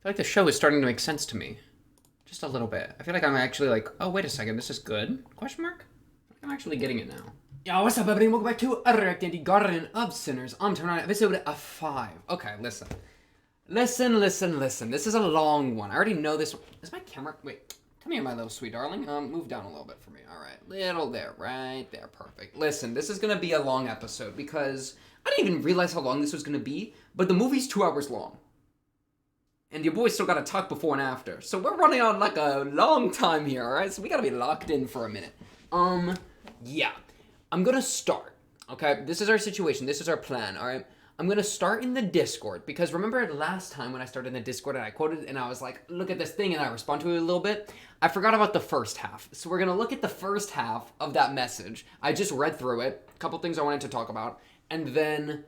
feel like the show is starting to make sense to me. Just a little bit. I feel like I'm actually like, oh, wait a second, this is good? Question mark? I'm actually getting it now. Yo, what's up, everybody? Welcome back to Erect the Garden of Sinners. I'm turning on episode 5. Okay, listen. Listen. This is a long one. I already know this one. Is my camera... Wait, come here, my little sweet darling. Move down a little bit for me. All right, little there, right there. Perfect. Listen, this is going to be a long episode because I didn't even realize how long this was going to be, but the movie's 2 hours long. And your boy's still got to talk before and after. So we're running on like a long time here, alright? So we got to be locked in for a minute. Yeah. I'm going to start, okay? This is our situation. This is our plan, alright? I'm going to start in the Discord. Because remember last time when I started in the Discord and I quoted and I was like, look at this thing, and I respond to it a little bit? I forgot about the first half. So we're going to look at the first half of that message. I just read through it. A couple things I wanted to talk about. And then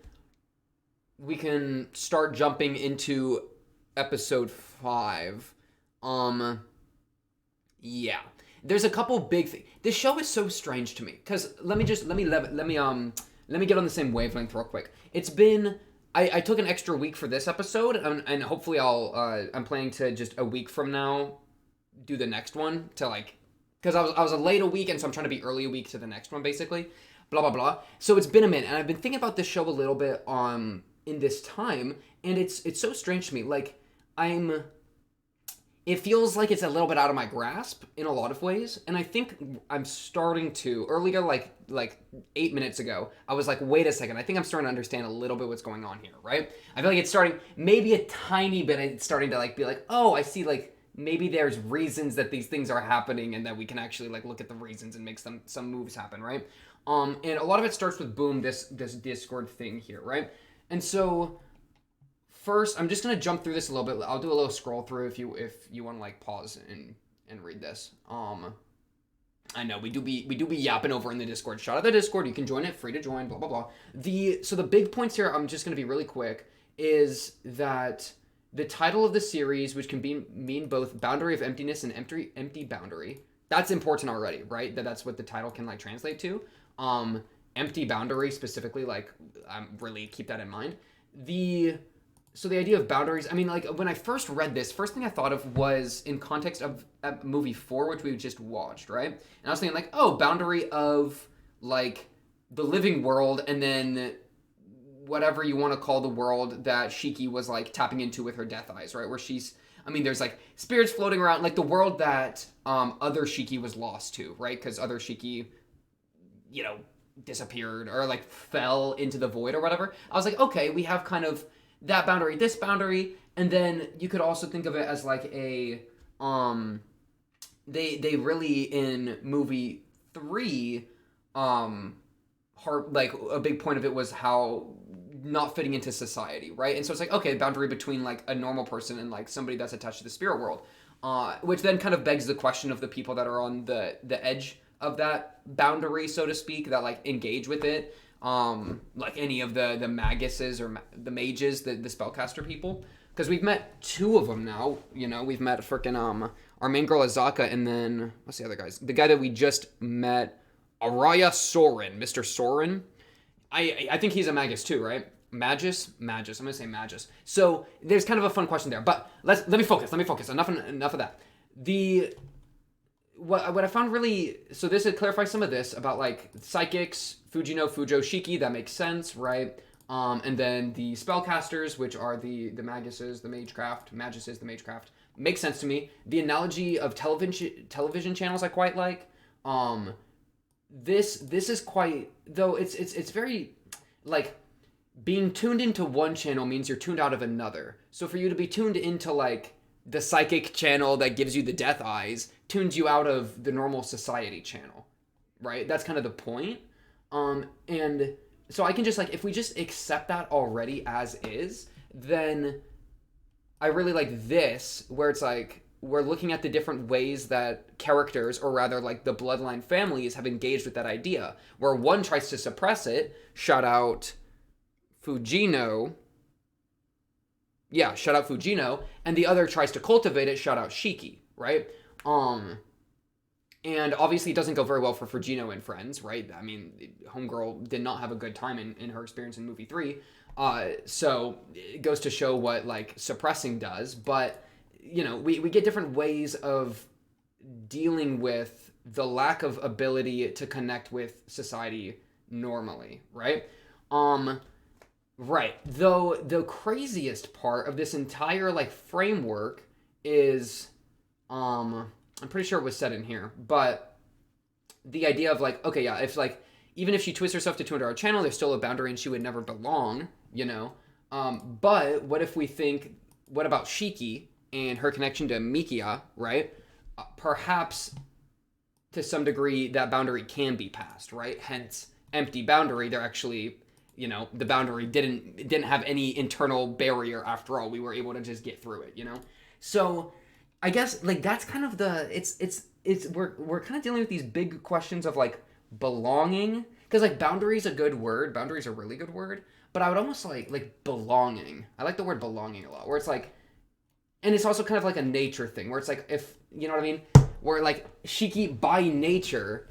we can start jumping into episode 5. Yeah. There's a couple big things. This show is so strange to me because let me get on the same wavelength real quick. It's been I took an extra week for this episode, and hopefully I'm planning to just a week from now do the next one to like, because I was a late a week, and so I'm trying to be early a week to the next one basically. Blah blah blah. So it's been a minute, and I've been thinking about this show a little bit in this time, and it's so strange to me. Like it feels like it's a little bit out of my grasp in a lot of ways, and I think I'm starting to, earlier, like 8 minutes ago, I was like, wait a second, I think I'm starting to understand a little bit what's going on here, right? I feel like it's starting, maybe a tiny bit, it's starting to like be like, oh, I see, like, maybe there's reasons that these things are happening, and that we can actually like look at the reasons and make some moves happen, right? And a lot of it starts with Boom, this Discord thing here, right? And so first, I'm just gonna jump through this a little bit. I'll do a little scroll through if you want to like pause and read this. I know we do be yapping over in the Discord. Shout out the Discord. You can join it, free to join. Blah blah blah. So the big points here, I'm just gonna be really quick, is that the title of the series, which can mean both boundary of emptiness and empty boundary. That's important already, right? That's what the title can like translate to. Empty boundary specifically, like really keep that in mind. So the idea of boundaries, I mean, like, when I first read this, first thing I thought of was in context of movie 4, which we just watched, right? And I was thinking, like, oh, boundary of, like, the living world, and then whatever you want to call the world that Shiki was, like, tapping into with her death eyes, right? Where there's, like, spirits floating around, like, the world that other Shiki was lost to, right? Because other Shiki, disappeared or, like, fell into the void or whatever. I was like, okay, we have kind of that boundary, this boundary, and then you could also think of it as like a they really in movie 3 like a big point of it was how not fitting into society, right? And so it's like, okay, boundary between like a normal person and like somebody that's attached to the spirit world, which then kind of begs the question of the people that are on the edge of that boundary, so to speak, that like engage with it. Like any of the maguses or the mages, the spellcaster people, because we've met 2 of them now. We've met freaking our main girl Azaka, and then what's the other guys? The guy that we just met, Araya Soren, Mr. Soren. I think he's a magus too, right? Magus. I'm gonna say magus. So there's kind of a fun question there, but let me focus. Enough of that. What I found really, so this would clarify some of this about like psychics, Fujino, Fujo, Shiki, that makes sense, right? And then the spellcasters, which are the maguses, the magecraft, makes sense to me. The analogy of television channels I quite like. This is quite, though it's very like being tuned into one channel means you're tuned out of another. So for you to be tuned into like the psychic channel that gives you the death eyes tunes you out of the normal society channel, right? That's kind of the point. And so I can just like, if we just accept that already as is, then I really like this, where it's like, we're looking at the different ways that characters, or rather like the bloodline families, have engaged with that idea, where one tries to suppress it, shout out Fujino, and the other tries to cultivate it, shout out Shiki, right? And obviously it doesn't go very well for Fujino and friends, right? I mean, Homegirl did not have a good time in her experience in movie 3. So it goes to show what like suppressing does, but we get different ways of dealing with the lack of ability to connect with society normally, right? Right. Though the craziest part of this entire like framework is I'm pretty sure it was said in here, but the idea of like, okay, yeah, if like even if she twists herself to 200 hour channel, there's still a boundary and she would never belong, But what if we think, what about Shiki and her connection to Mikia, right? Perhaps to some degree that boundary can be passed, right? Hence, empty boundary. They're actually, the boundary didn't have any internal barrier after all. We were able to just get through it, So I guess like that's kind of we're kind of dealing with these big questions of like belonging, because like boundary is a good word. Boundary is a really good word, but I would almost like belonging. I like the word belonging a lot, where it's like, and it's also kind of like a nature thing, where it's like, if you know what I mean, where like Shiki by nature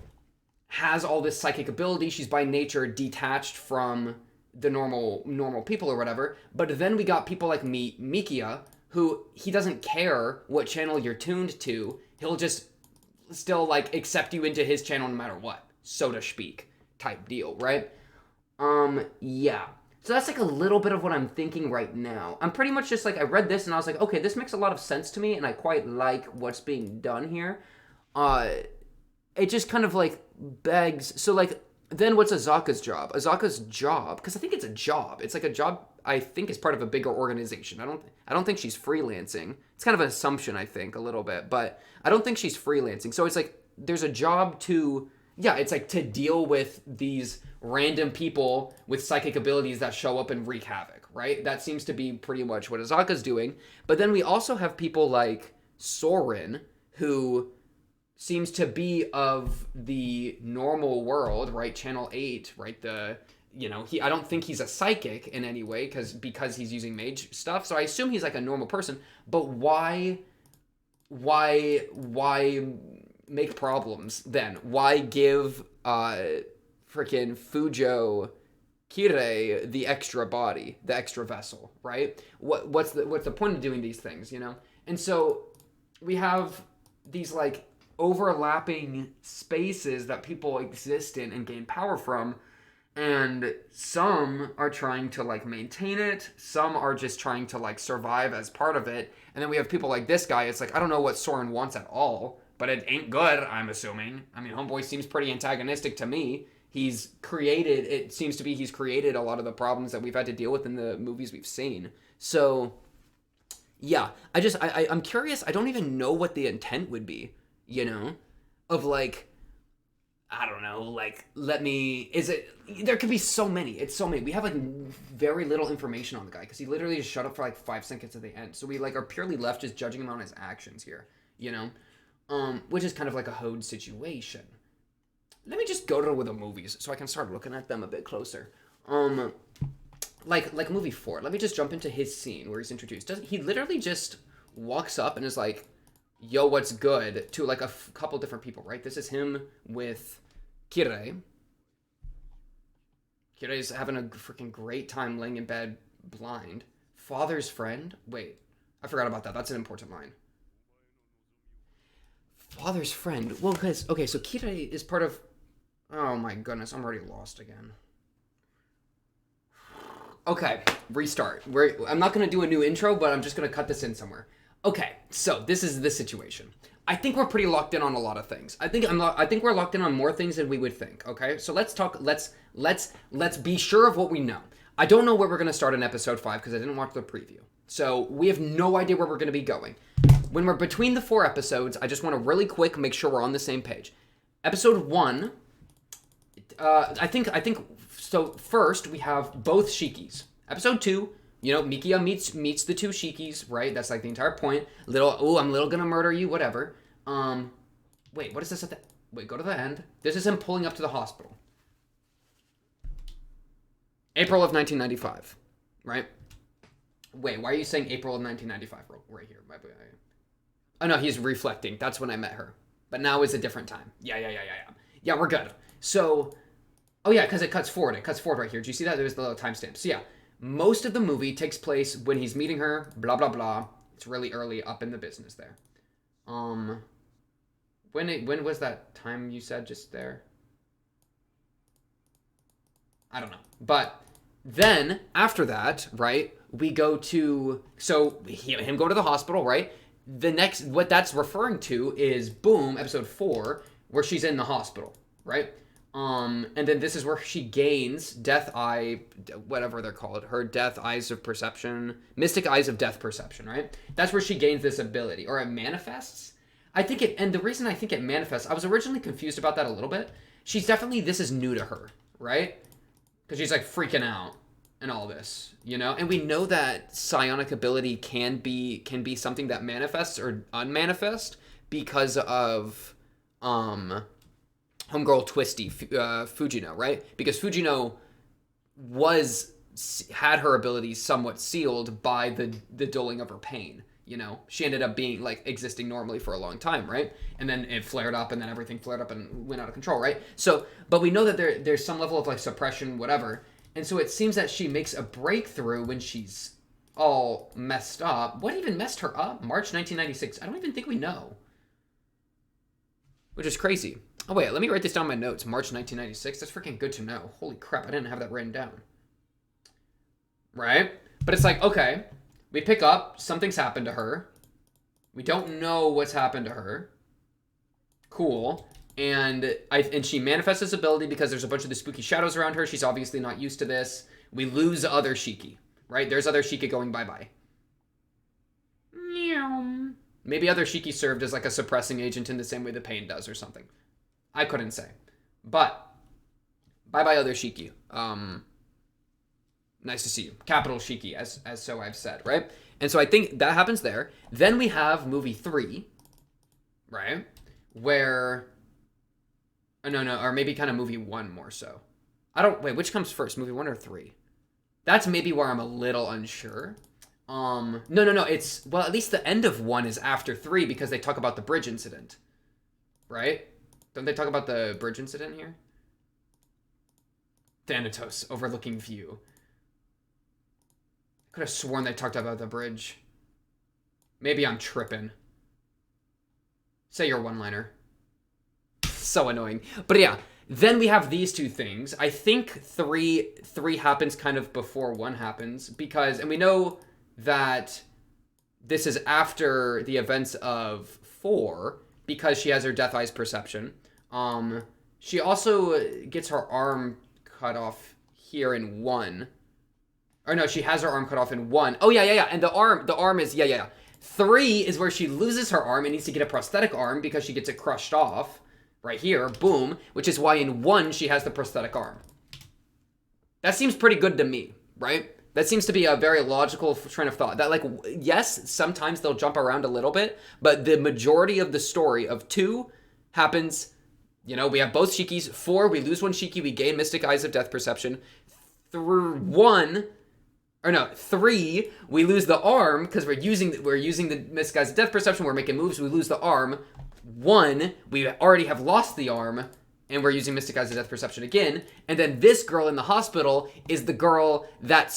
has all this psychic ability. She's by nature detached from the normal people or whatever. But then we got people like Mikia, who he doesn't care what channel you're tuned to. He'll just still like accept you into his channel no matter what, so to speak, type deal, right? Yeah. So that's like a little bit of what I'm thinking right now. I'm pretty much just like, I read this and I was like, okay, this makes a lot of sense to me and I quite like what's being done here. It just kind of like begs, so like, then what's Azaka's job? Azaka's job, because I think it's a job. It's like a job I think is part of a bigger organization. I don't think she's freelancing. It's kind of an assumption, I think, a little bit, but I don't think she's freelancing. So it's like there's a job to, yeah, it's like to deal with these random people with psychic abilities that show up and wreak havoc, right? That seems to be pretty much what Azaka's doing. But then we also have people like Soren, who seems to be of the normal world, right? Channel 8, right? I don't think he's a psychic in any way because he's using mage stuff. So I assume he's like a normal person, but why make problems then? Why give freaking Fujo Kirei the extra body, the extra vessel, right? What's the point of doing these things, And so we have these like overlapping spaces that people exist in and gain power from, and some are trying to like maintain it, some are just trying to like survive as part of it, and then we have people like this guy. It's like, I don't know what Soren wants at all, but it ain't good, I'm assuming. I mean, homeboy seems pretty antagonistic to me. It seems to be he's created a lot of the problems that we've had to deal with in the movies we've seen. So yeah, I'm curious. I don't even know what the intent would be, of like, I don't know, like, there could be so many. It's so many. We have like very little information on the guy because he literally just shut up for like 5 seconds at the end. So we like are purely left just judging him on his actions here, which is kind of like a Hode situation. Let me just go to the movies so I can start looking at them a bit closer. Like movie 4. Let me just jump into his scene where he's introduced. He literally just walks up and is like, yo, what's good, to like a couple different people, right? This is him with Kirei. Kirei's having a freaking great time laying in bed blind. Father's friend? Wait, I forgot about that. That's an important line. Father's friend. Well, because, okay, so Kirei is part of... Oh my goodness, I'm already lost again. Okay, restart. I'm not going to do a new intro, but I'm just going to cut this in somewhere. Okay, so this is the situation. I think we're pretty locked in on a lot of things. I think we're locked in on more things than we would think. Okay, so let's talk. Let's be sure of what we know. I don't know where we're gonna start in episode 5 because I didn't watch the preview. So we have no idea where we're gonna be going. When we're between the 4 episodes, I just want to really quick make sure we're on the same page. Episode 1. I think. So first we have both Shikis. Episode 2. Mikia meets the 2 Shikis, right? That's like the entire point. I'm little gonna murder you, whatever. Wait, what is this wait, go to the end. This is him pulling up to the hospital. April of 1995, right? Wait, why are you saying April of 1995 right here? Oh no, he's reflecting. That's when I met her. But now is a different time. Yeah. Yeah, we're good. So, oh yeah, because it cuts forward. It cuts forward right here. Do you see that? There's the little timestamp. So yeah. Most of the movie takes place when he's meeting her, blah, blah, blah. It's really early up in the business there. When was that time you said just there? I don't know. But then after that, right, we go to, so him go to the hospital, right? The next, what that's referring to is, boom, episode 4, where she's in the hospital, right? And then this is where she gains death eye, whatever they're called, her death eyes of perception, mystic eyes of death perception, right? That's where she gains this ability, or it manifests. I think it, and the reason I think it manifests, I was originally confused about that a little bit. She's definitely, this is new to her, right? Because she's like freaking out and all this, you know? And we know that psionic ability can be something that manifests or unmanifest because of, homegirl Twisty, Fujino, right? Because Fujino had her abilities somewhat sealed by the dulling of her pain. You know, she ended up being like existing normally for a long time, right? And then it flared up, and then everything flared up and went out of control, right? So, but we know that there's some level of like suppression, whatever. And so it seems that she makes a breakthrough when she's all messed up. What even messed her up? March 1996. I don't even think we know. Which is crazy. Oh, wait, let me write this down in my notes. March 1996. That's freaking good to know. Holy crap, I didn't have that written down. Right? But it's like, okay, we pick up, something's happened to her. We don't know what's happened to her. Cool. And she manifests this ability because there's a bunch of the spooky shadows around her. She's obviously not used to this. We lose other Shiki, right? There's other Shiki going bye-bye. Maybe other Shiki served as like a suppressing agent in the same way the pain does or something. I couldn't say. But, bye-bye other Shiki. Nice to see you. Capital Shiki, as so I've said, right? And so I think that happens there. Then we have movie 3, right? Where, no, or maybe kind of movie 1 more so. Wait, which comes first, movie 1 or 3? That's maybe where I'm a little unsure. No, it's, well, at least the end of 1 is after 3 because they talk about the bridge incident, right? Don't they talk about the bridge incident here? Thanatos, overlooking view. I could have sworn they talked about the bridge. Maybe I'm tripping. Say your one-liner. So annoying. But yeah, then we have these two things. I think 3 happens kind of before 1 happens because, and we know that this is after the events of 4 because she has her death eyes perception. She also gets her arm cut off here in 1. Or no, she has her arm cut off in 1. Oh, yeah. And the arm is, yeah. 3 is where she loses her arm and needs to get a prosthetic arm because she gets it crushed off. Right here, boom. Which is why in 1, she has the prosthetic arm. That seems pretty good to me, right? That seems to be a very logical train of thought. That, like, yes, sometimes they'll jump around a little bit, but the majority of the story of 2 happens, you know, we have both Shikis. 4, we lose 1 Shiki, we gain Mystic Eyes of Death Perception. Through 3, we lose the arm because we're using the Mystic Eyes of Death Perception. We're making moves. We lose the arm. 1, we already have lost the arm, and we're using Mystic Eyes of Death Perception again. And then this girl in the hospital is the girl that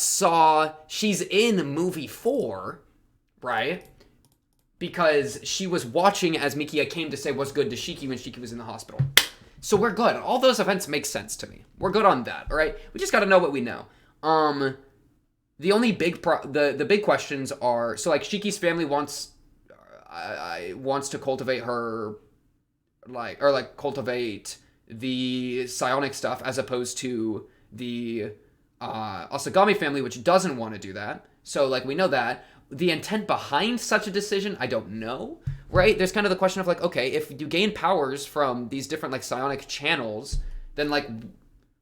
she's in movie 4, right? Because she was watching as Mikia came to say what's good to Shiki when Shiki was in the hospital. So we're good. All those events make sense to me. We're good on that, all right? We just got to know what we know. The only the big questions are, so like Shiki's family wants to cultivate her, cultivate the psionic stuff as opposed to the Asagami family, which doesn't want to do that. So like we know that. The intent behind such a decision, I don't know, right? There's kind of the question of like, okay, if you gain powers from these different like psionic channels, then like,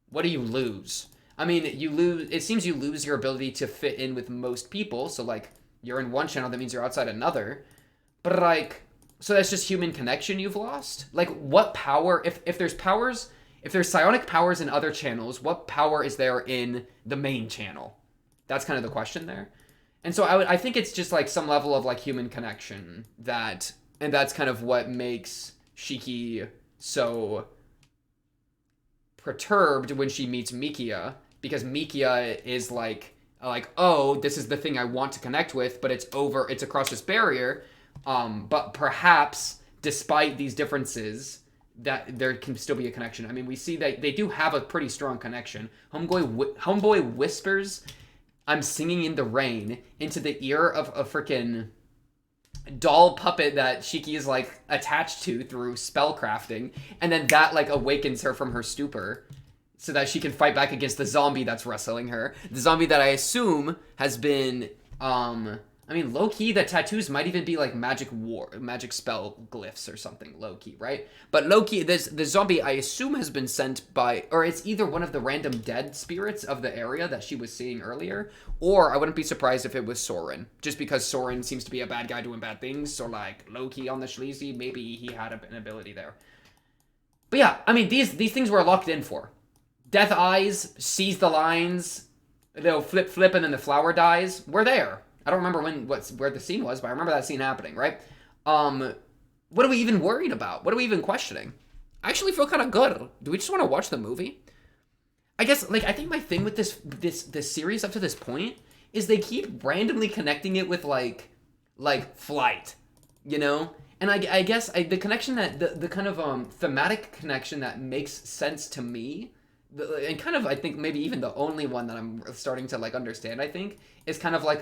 what do you lose? I mean, it seems you lose your ability to fit in with most people. So like, you're in one channel, that means you're outside another. But like, so that's just human connection you've lost? Like, what power, if there's powers, if there's psionic powers in other channels, what power is there in the main channel? That's kind of the question there. And so I think it's just like some level of like human connection and that's kind of what makes Shiki so perturbed when she meets Mikia, because Mikia is like like, oh, this is the thing I want to connect with, but it's across this barrier. But perhaps, despite these differences, that there can still be a connection. I mean, we see that they do have a pretty strong connection. Homeboy whispers, "I'm singing in the rain," into the ear of a freaking doll puppet that Shiki is like attached to through spell crafting, and then that like awakens her from her stupor so that she can fight back against the zombie that's wrestling her. The zombie that I assume has been I mean, low-key, the tattoos might even be like magic spell glyphs or something, low-key, right? But low-key, the zombie, I assume, has been sent by, or it's either one of the random dead spirits of the area that she was seeing earlier, or I wouldn't be surprised if it was Soren, just because Soren seems to be a bad guy doing bad things, so like, low-key on the sleazy, maybe he had an ability there. But yeah, I mean, these things we're locked in for. Death Eyes sees the lines, they'll flip, and then the flower dies. We're there. I don't remember where the scene was, but I remember that scene happening, right? What are we even worried about? What are we even questioning? I actually feel kind of good. Do we just want to watch the movie? I guess, like, I think my thing with this series up to this point is they keep randomly connecting it with, like flight, you know? And I guess the connection that, the kind of thematic connection that makes sense to me, and kind of, I think, maybe even the only one that I'm starting to, like, understand, I think, is kind of like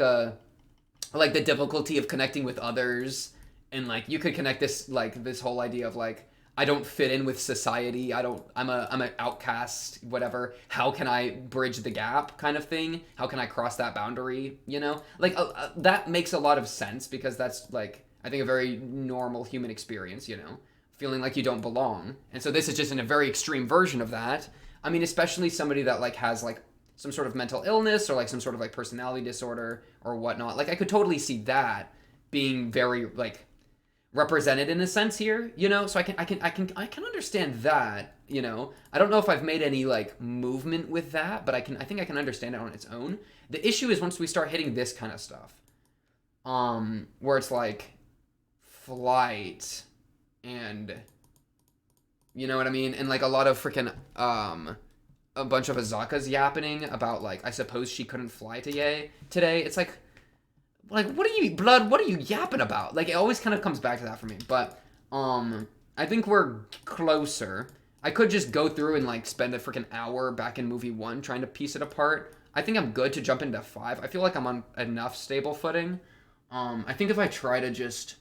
the difficulty of connecting with others, and like you could connect this whole idea of like, I don't fit in with society, I'm an outcast, whatever, how can I bridge the gap kind of thing, how can I cross that boundary, you know, like that makes a lot of sense, because that's like, I think, a very normal human experience, you know, feeling like you don't belong. And so this is just in a very extreme version of that. I mean, especially somebody that like has like some sort of mental illness or like some sort of like personality disorder or whatnot. Like I could totally see that being very like represented in a sense here, you know? So I can understand that, you know? I don't know if I've made any like movement with that, but I think I can understand it on its own. The issue is once we start hitting this kind of stuff, where it's like flight and, you know what I mean? And like a lot of freaking, a bunch of Azakas yapping about like, I suppose she couldn't fly today. It's like what are you yapping about? Like it always kind of comes back to that for me. But I think we're closer. I could just go through and like spend a freaking hour back in movie 1 trying to piece it apart. I think I'm good to jump into 5. I feel like I'm on enough stable footing. I think if I try to just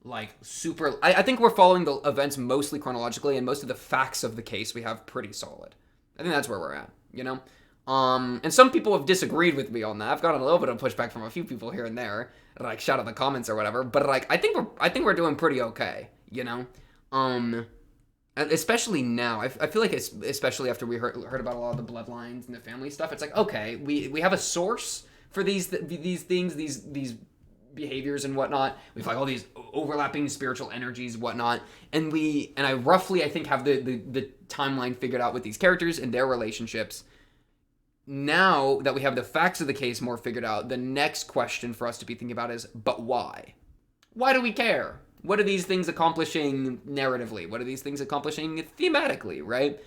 like super, I think we're following the events mostly chronologically, and most of the facts of the case we have pretty solid. I think that's where we're at, you know? And some people have disagreed with me on that. I've gotten a little bit of pushback from a few people here and there, like shout out the comments or whatever, but like I think we're doing pretty okay, you know? Especially now. I feel like it's especially after we heard about a lot of the bloodlines and the family stuff. It's like, okay, we have a source for these things, these behaviors and whatnot. We've like all these overlapping spiritual energies, whatnot, and I roughly, I think, have the timeline figured out with these characters and their relationships. Now that we have the facts of the case more figured out, the next question for us to be thinking about is, but why? Why do we care? What are these things accomplishing narratively? What are these things accomplishing thematically, right?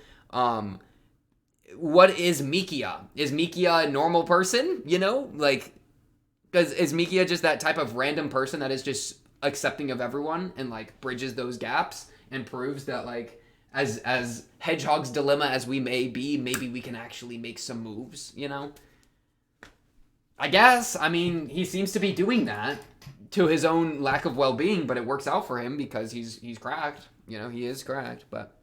What is Mikia? Is Mikia a normal person? You know, like, is Mikia just that type of random person that is just accepting of everyone and like bridges those gaps and proves that like as Hedgehog's dilemma as we may be, maybe we can actually make some moves, you know? I guess. I mean, he seems to be doing that to his own lack of well-being, but it works out for him because he's cracked. You know, he is cracked, but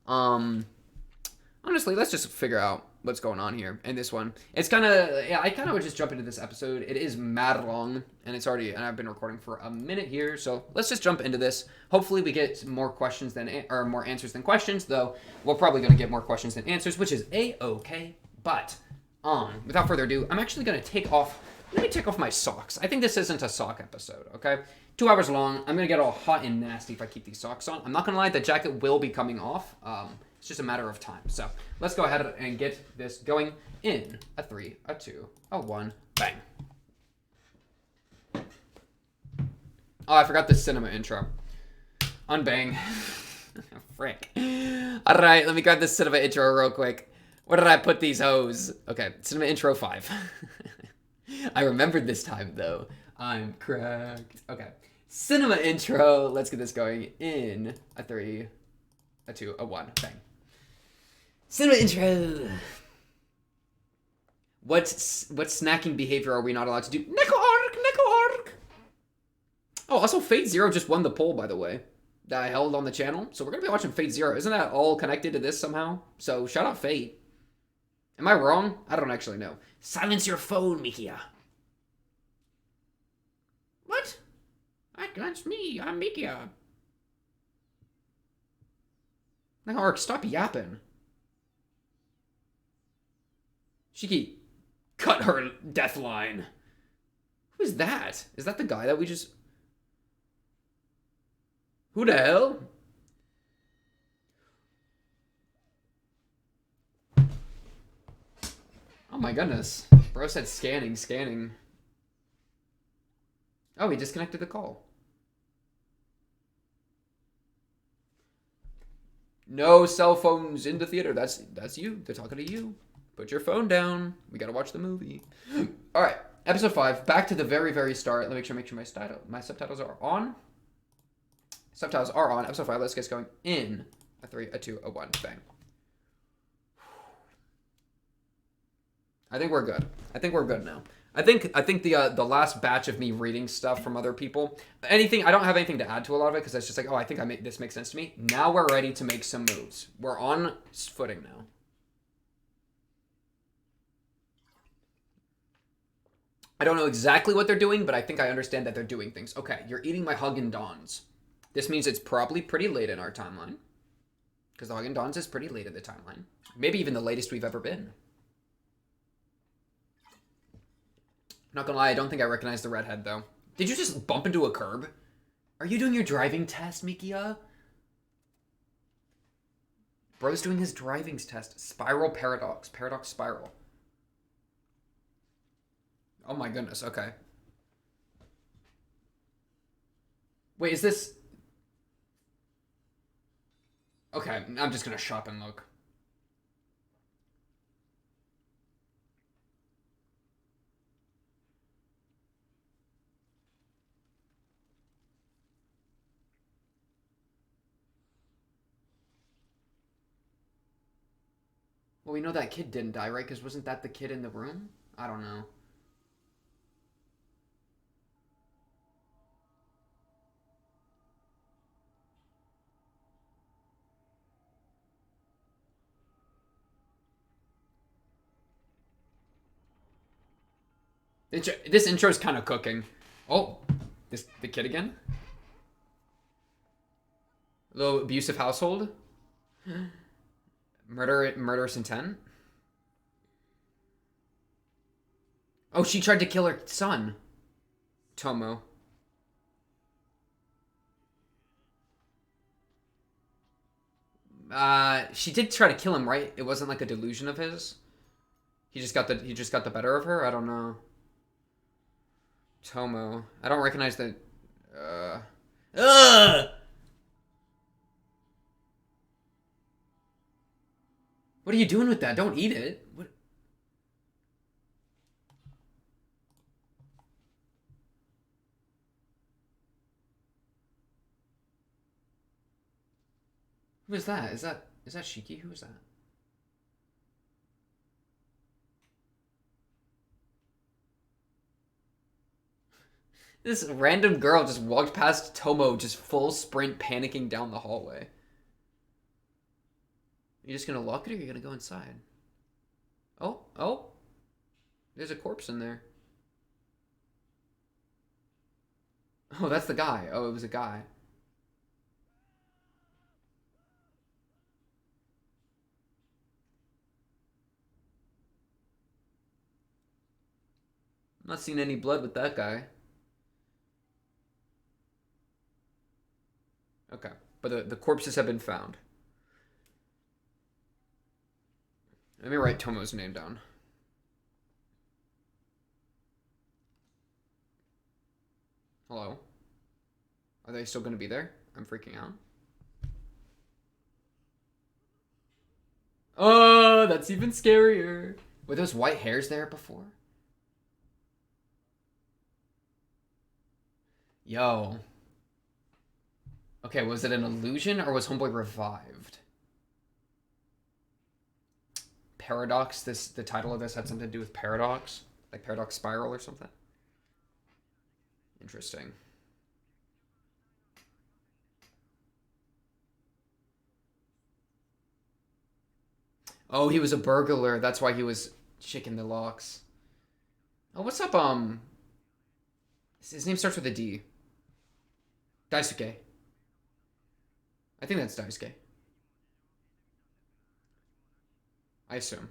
honestly, let's just figure out what's going on here in this one. It's kind of, yeah, I kind of would just jump into this episode. It is mad long, and I've been recording for a minute here, so let's just jump into this. Hopefully we get more questions more answers than questions, though we're probably going to get more questions than answers, which is a-okay. But without further ado, I'm actually going to take off my socks. I think this isn't a sock episode, okay? 2 hours long. I'm going to get all hot and nasty if I keep these socks on. I'm not going to lie, the jacket will be coming off. It's just a matter of time. So let's go ahead and get this going in a 3, a 2, a 1, bang. Oh, I forgot the cinema intro. Unbang. Frick. All right, let me grab this cinema intro real quick. Where did I put these hoes? Okay, cinema intro 5. I remembered this time, though. I'm cracked. Okay. Cinema intro. Let's get this going in a 3, a 2, a 1. Bang. Cinema intro. What snacking behavior are we not allowed to do? Neko arc. Oh, also Fate Zero just won the poll, by the way, that I held on the channel. So we're gonna be watching Fate Zero. Isn't that all connected to this somehow? So shout out Fate. Am I wrong? I don't actually know. Silence your phone, Mikia. What? That's me. I'm Mikia. Neko arc, stop yapping. Shiki, cut her death line. Who is that? Is that the guy that we just... Who the hell? Oh my goodness. Bro said scanning. Oh, he disconnected the call. No cell phones in the theater. That's you. They're talking to you. Put your phone down. We gotta watch the movie. All right, episode 5. Back to the very, very start. Let me make sure my subtitles are on. Subtitles are on. Episode 5. Let's get going in a 3, a 2, a 1. Bang. I think we're good. I think we're good now. I think the last batch of me reading stuff from other people, I don't have anything to add to a lot of it because it's just like, oh, I think this makes sense to me. Now we're ready to make some moves. We're on footing now. I don't know exactly what they're doing, but I think I understand that they're doing things. Okay, you're eating my Haagen-Dazs. This means it's probably pretty late in our timeline. Because the Haagen-Dazs is pretty late in the timeline. Maybe even the latest we've ever been. Not gonna lie, I don't think I recognize the redhead, though. Did you just bump into a curb? Are you doing your driving test, Mikia? Bro's doing his driving test. Spiral paradox. Paradox spiral. Oh my goodness, okay. Wait, is this... Okay, I'm just gonna shop and look. Well, we know that kid didn't die, right? Because wasn't that the kid in the room? I don't know. This intro is kind of cooking. Oh, the kid again? A little abusive household? Murderous intent? Oh, she tried to kill her son. Tomo. She did try to kill him, right? It wasn't like a delusion of his. He just got the better of her. I don't know. Tomo. I don't recognize the. What are you doing with that? Don't eat it. What? Who is that? Is that Shiki? Who is that? This random girl just walked past Tomo, just full sprint, panicking down the hallway. You just gonna lock it, or you gonna go inside? Oh, there's a corpse in there. Oh, that's the guy. Oh, it was a guy. I'm not seeing any blood with that guy. Okay, but the corpses have been found. Let me write Tomo's name down. Hello? Are they still going to be there? I'm freaking out. Oh, That's even scarier. Were those white hairs there before? Yo. Okay, was it an illusion or was Homeboy revived? Paradox, the title of this had something to do with paradox? Like paradox spiral or something? Interesting. Oh, he was a burglar. That's why he was shaking the locks. Oh, what's up, his name starts with a D. Daisuke. I think that's Daisuke. I assume.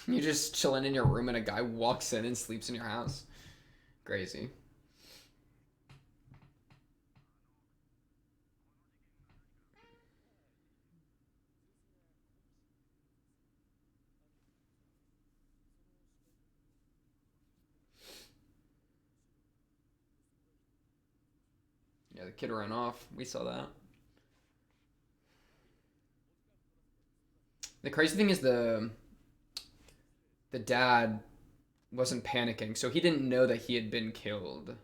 You're just chilling in your room and a guy walks in and sleeps in your house. Crazy. Yeah, the kid ran off. We saw that. The crazy thing is the dad wasn't panicking, so he didn't know that he had been killed.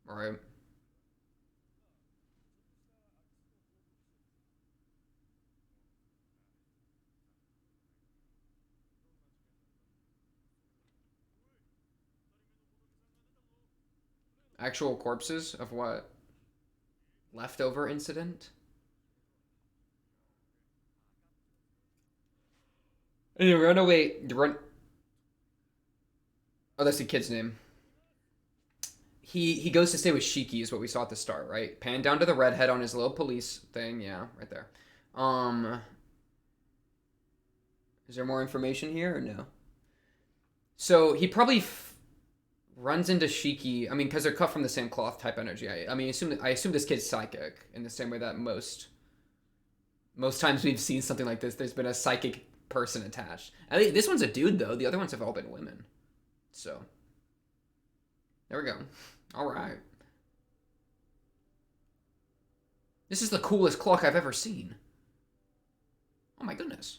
Right? Actual corpses of what? Leftover incident? And you run away. You run. Oh, that's the kid's name. He goes to stay with Shiki, is what we saw at the start, right? Pan down to the redhead on his little police thing. Yeah, right there. Is there more information here or no? So he probably runs into Shiki. I mean, because they're cut from the same cloth type energy. I mean, I assume this kid's psychic in the same way that most times we've seen something like this. There's been a psychic person attached. I think this one's a dude though. The other ones have all been women. So there we go. All right. This is the coolest clock I've ever seen. Oh my goodness.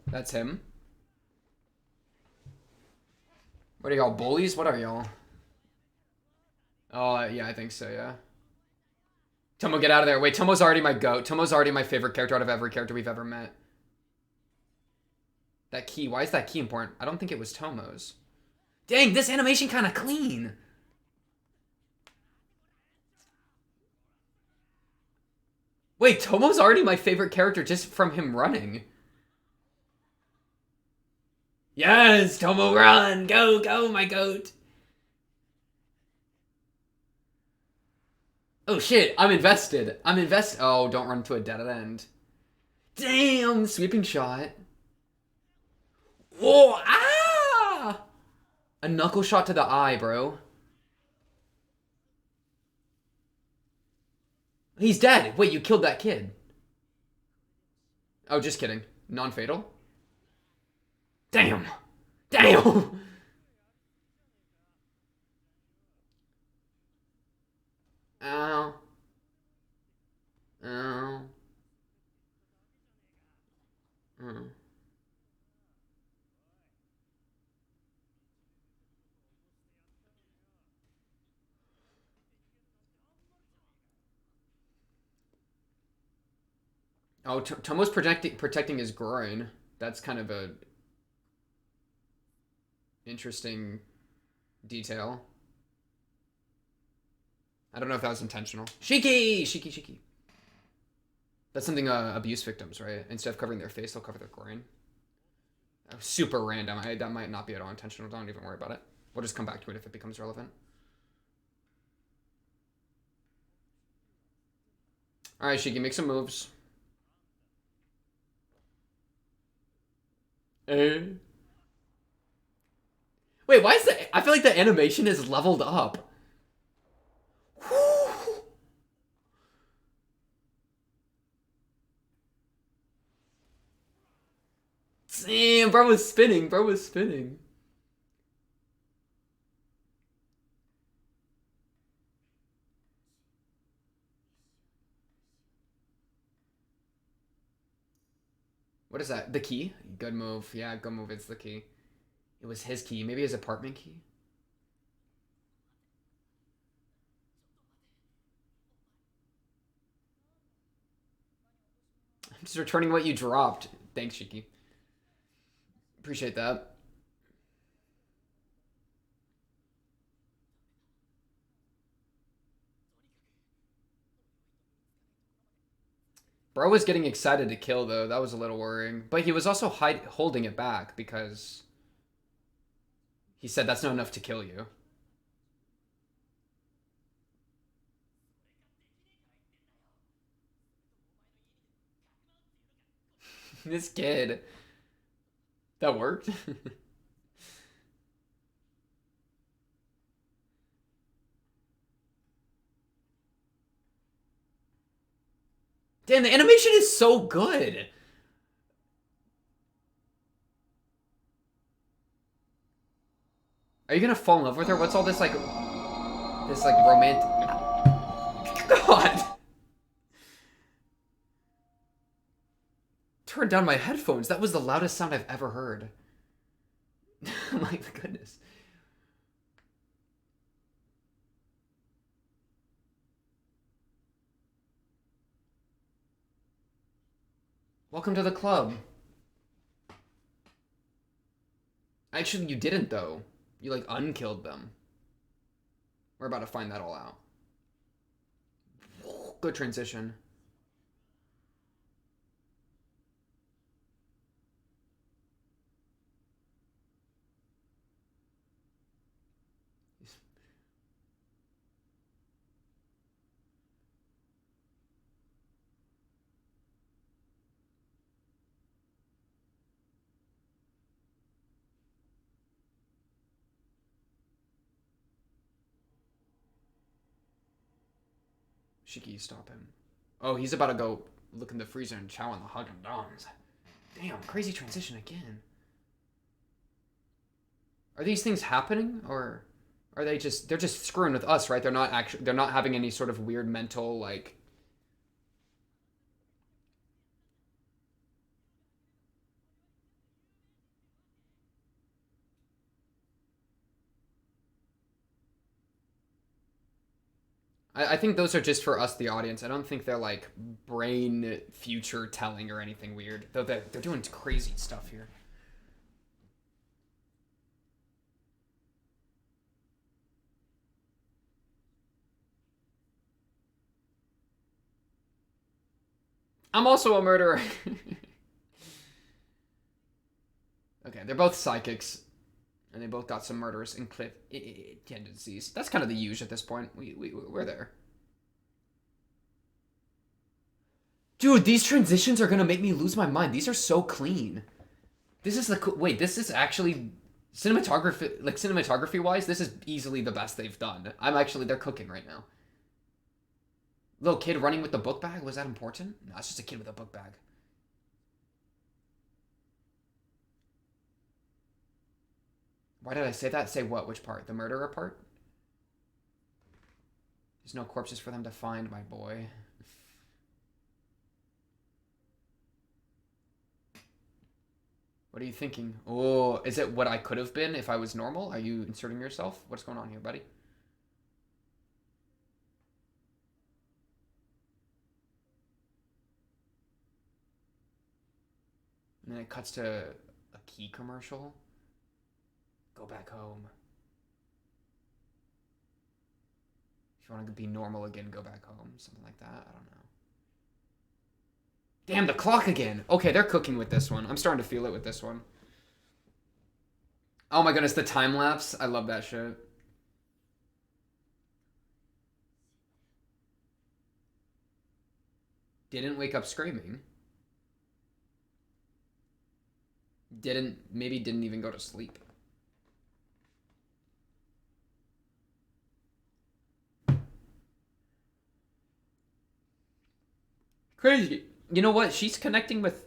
That's him. What are y'all, bullies? What are y'all? Oh, yeah, I think so, yeah. Tomo, get out of there. Wait, Tomo's already my goat. Tomo's already my favorite character out of every character we've ever met. That key. Why is that key important? I don't think it was Tomo's. Dang, this animation kind of clean. Wait, Tomo's already my favorite character just from him running. Yes, Tomo, run! Go, go, my goat! Oh shit, I'm invested. I'm invested. Oh, don't run to a dead end. Damn, sweeping shot. Whoa, ah! A knuckle shot to the eye, bro. He's dead. Wait, you killed that kid. Oh, just kidding. Non-fatal? Damn. Damn. Ow. Ow. Mm. Oh, Tomo's protecting his groin. That's kind of a interesting detail. I don't know if that was intentional. Shiki! Shiki, Shiki. That's something abuse victims, right? Instead of covering their face, they'll cover their groin. Super random. That might not be at all intentional. Don't even worry about it. We'll just come back to it if it becomes relevant. All right, Shiki, make some moves. Eh. Wait, why is that? I feel like the animation is leveled up. Damn, bro was spinning. Bro was spinning. What is that? The key? Good move. Yeah, good move. It's the key. It was his key. Maybe his apartment key? I'm just returning what you dropped. Thanks, Shiki. Appreciate that. Bro was getting excited to kill, though. That was a little worrying. But he was also holding it back because he said that's not enough to kill you. This kid. That worked? Damn, the animation is so good. Are you gonna fall in love with her? What's all this like romantic? God. Turn down my headphones. That was the loudest sound I've ever heard. My goodness. Welcome to the club. Actually, you didn't, though. You, like, unkilled them. We're about to find that all out. Good transition. Shiki, stop him. Oh, he's about to go look in the freezer and chow on the Haagen-Dazs. Damn, crazy transition again. Are these things happening, or are they just... They're just screwing with us, right? They're not actually... They're not having any sort of weird mental, like... I think those are just for us, the audience. I don't think they're, like, brain future telling or anything weird. Though they're doing crazy stuff here. I'm also a murderer. Okay, they're both psychics. And they both got some murderous and cliff tendencies. That's kind of the usual at this point. We're there. Dude, these transitions are gonna make me lose my mind. These are so clean. This is the... Wait, this is actually... Cinematography-wise, this is easily the best they've done. They're cooking right now. Little kid running with the book bag? Was that important? No, it's just a kid with a book bag. Why did I say that? Say what? Which part? The murderer part? There's no corpses for them to find, my boy. What are you thinking? Oh, is it what I could have been if I was normal? Are you inserting yourself? What's going on here, buddy? And then it cuts to a key commercial. Go back home. If you want to be normal again, go back home. Something like that. I don't know. Damn, the clock again. Okay, they're cooking with this one. I'm starting to feel it with this one. Oh my goodness, the time lapse. I love that shit. Didn't wake up screaming. Maybe didn't even go to sleep. Crazy. You know what? She's connecting with.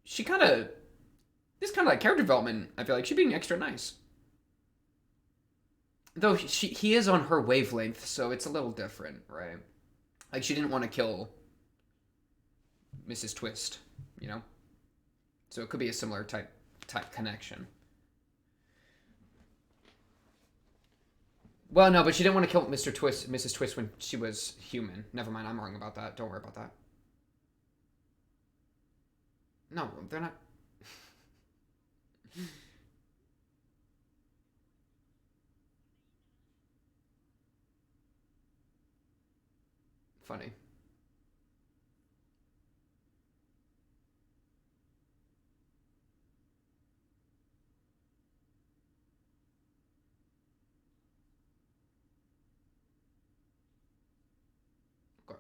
She kind of. This kind of like character development. I feel like she's being extra nice. Though he is on her wavelength, so it's a little different, right? Like she didn't want to kill Mrs. Twist, you know? So it could be a similar type connection. Well, no, but she didn't want to kill Mrs. Twist when she was human. Never mind, I'm wrong about that. Don't worry about that. No, they're not. Funny. Okay.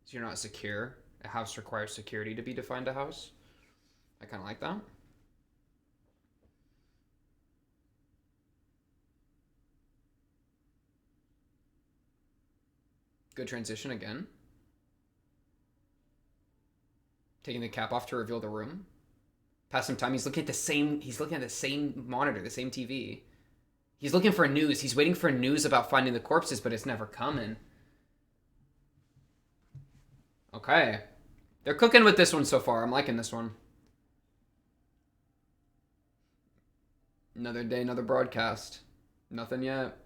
So you're not secure. A house requires security to be defined a house. I kind of like that. Good transition again. Taking the cap off to reveal the room. Past some time, he's looking at the same. He's looking at the same monitor, the same TV. He's looking for news. He's waiting for news about finding the corpses, but it's never coming. Okay. They're cooking with this one so far. I'm liking this one. Another day, another broadcast. Nothing yet.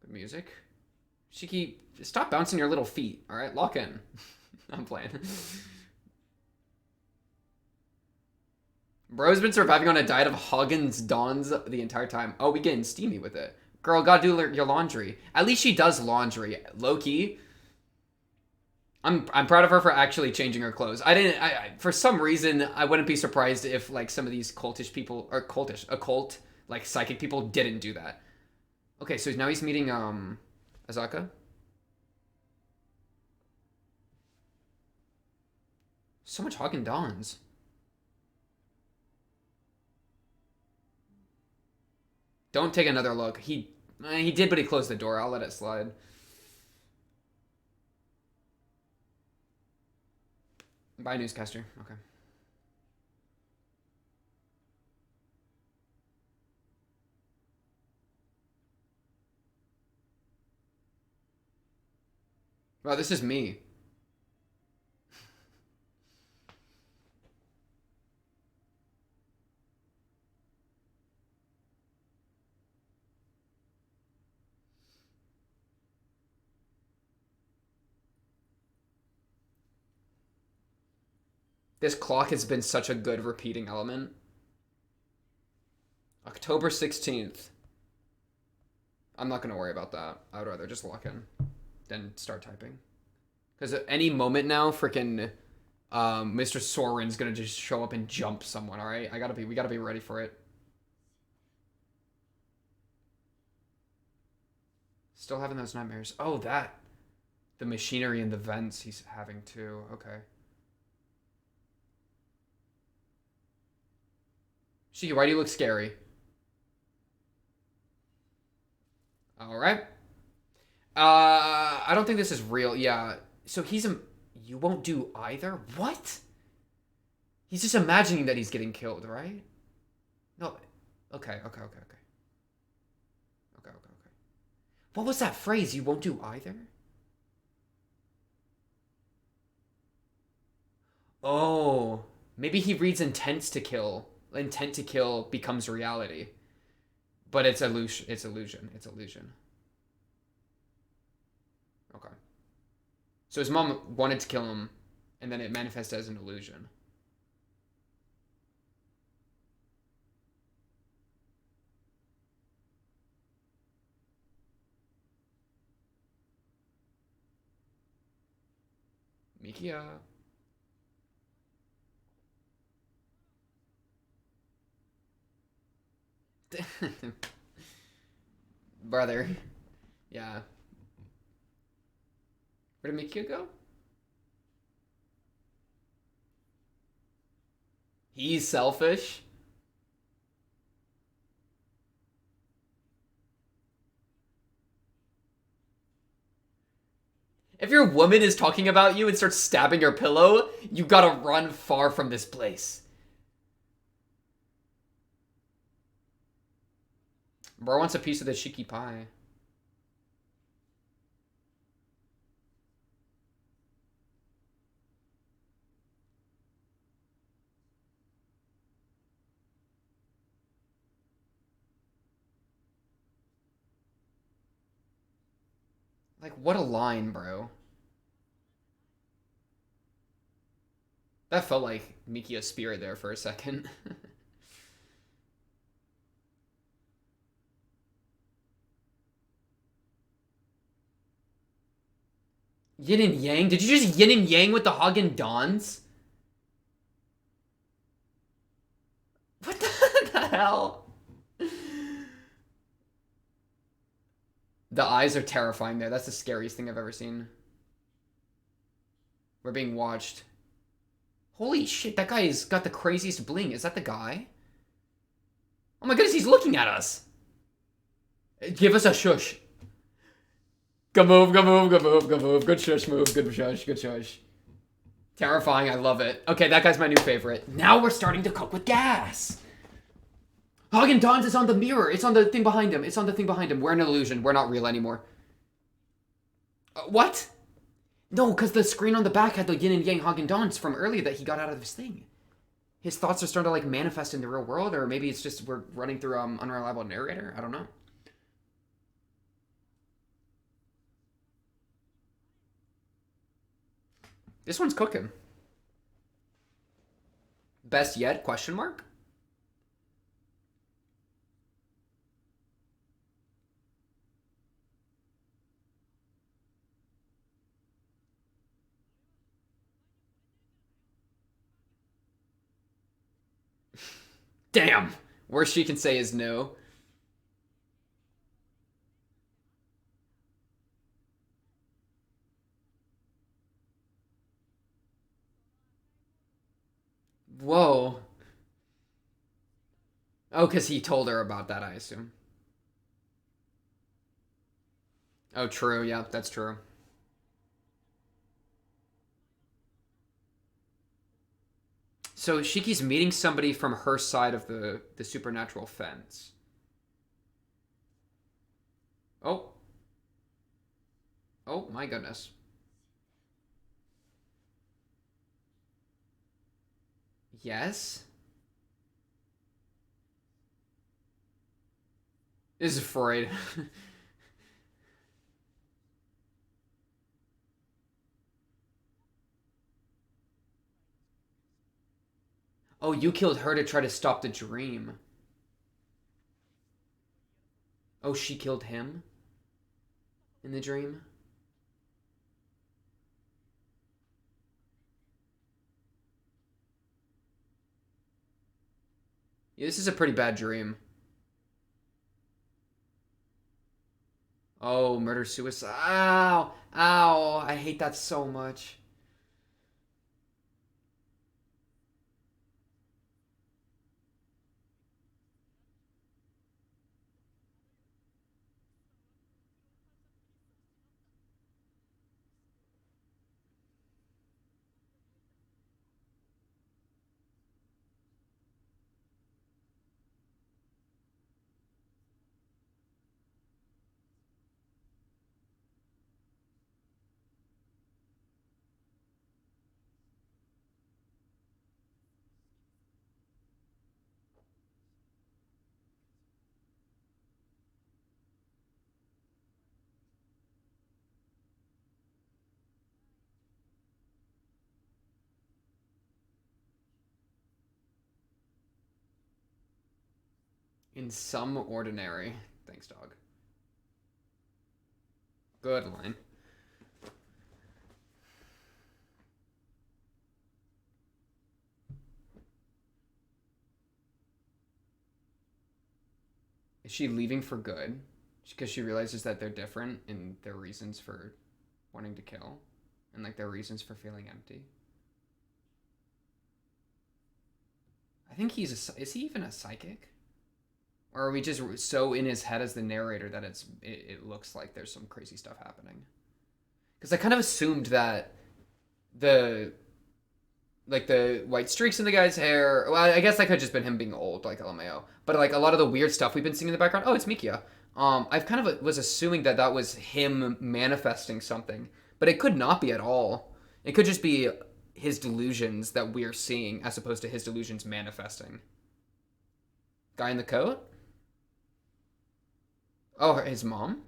Good music. Shiki, stop bouncing your little feet, alright? Lock in. I'm playing. Bro's been surviving on a diet of Haagen's Dons the entire time. Oh, we getting steamy with it. Girl, gotta do your laundry. At least she does laundry. Low-key. I'm proud of her for actually changing her clothes. For some reason, I wouldn't be surprised if, like, some of these cultish people, or occult, like, psychic people didn't do that. Okay, so now he's meeting, Azaka. So much Haagen Dons. Don't take another look. He did, but he closed the door. I'll let it slide. Bye, newscaster. Okay. Wow, this is me. This clock has been such a good repeating element. October 16th. I'm not going to worry about that. I would rather just lock in than start typing. Because at any moment now, freaking Mr. Soren's going to just show up and jump someone, alright? We got to be ready for it. Still having those nightmares. Oh, that. The machinery and the vents he's having too. Okay. Shiki, why do you look scary? Alright. I don't think this is real. Yeah. So you won't do either? What? He's just imagining that he's getting killed, right? No. Okay. What was that phrase? You won't do either? Oh. Maybe he reads intents to kill. Intent to kill becomes reality. But it's illusion. It's illusion. Okay. So his mom wanted to kill him, and then it manifested as an illusion. Mikia. Brother. Yeah. Where did Mikia go? He's selfish. If your woman is talking about you and starts stabbing your pillow, you gotta run far from this place. Bro wants a piece of the shiki pie. Like, what a line, bro. That felt like Mikia's spirit there for a second. Yin and Yang? Did you just Yin and Yang with the Haagen-Dazs? What the hell? The eyes are terrifying there. That's the scariest thing I've ever seen. We're being watched. Holy shit, that guy has got the craziest bling. Is that the guy? Oh my goodness, he's looking at us. Give us a shush. Go move, go move, go move, go move. Good shush move, good shush, good shush. Terrifying, I love it. Okay, that guy's my new favorite. Now we're starting to cook with gas. Haagen-Dazs is on the mirror. It's on the thing behind him. It's on the thing behind him. We're an illusion. We're not real anymore. What? No, because the screen on the back had the yin and yang Haagen-Dazs from earlier that he got out of his thing. His thoughts are starting to, like, manifest in the real world, or maybe it's just we're running through unreliable narrator. I don't know. This one's cooking. Best yet? Question mark? Damn! Worst she can say is no. Whoa. Oh, because he told her about that, I assume. Oh, true. Yeah, that's true. So Shiki's meeting somebody from her side of the supernatural fence. Oh. Oh, my goodness. Yes? This is Freud. Oh, you killed her to try to stop the dream. Oh, she killed him? In the dream? Yeah, this is a pretty bad dream. Oh, murder-suicide. Ow! Ow! I hate that so much. In some ordinary. Thanks, dog. Good line. Is she leaving for good? Because she realizes that they're different in their reasons for wanting to kill, and like their reasons for feeling empty. I think is he even a psychic? Or are we just so in his head as the narrator that it looks like there's some crazy stuff happening? Because I kind of assumed that the white streaks in the guy's hair. Well, I guess that could have just been him being old, like LMAO. But like a lot of the weird stuff we've been seeing in the background. Oh, it's Mikia. I've kind of was assuming that that was him manifesting something, but it could not be at all. It could just be his delusions that we're seeing, as opposed to his delusions manifesting. Guy in the coat? Oh, his mom?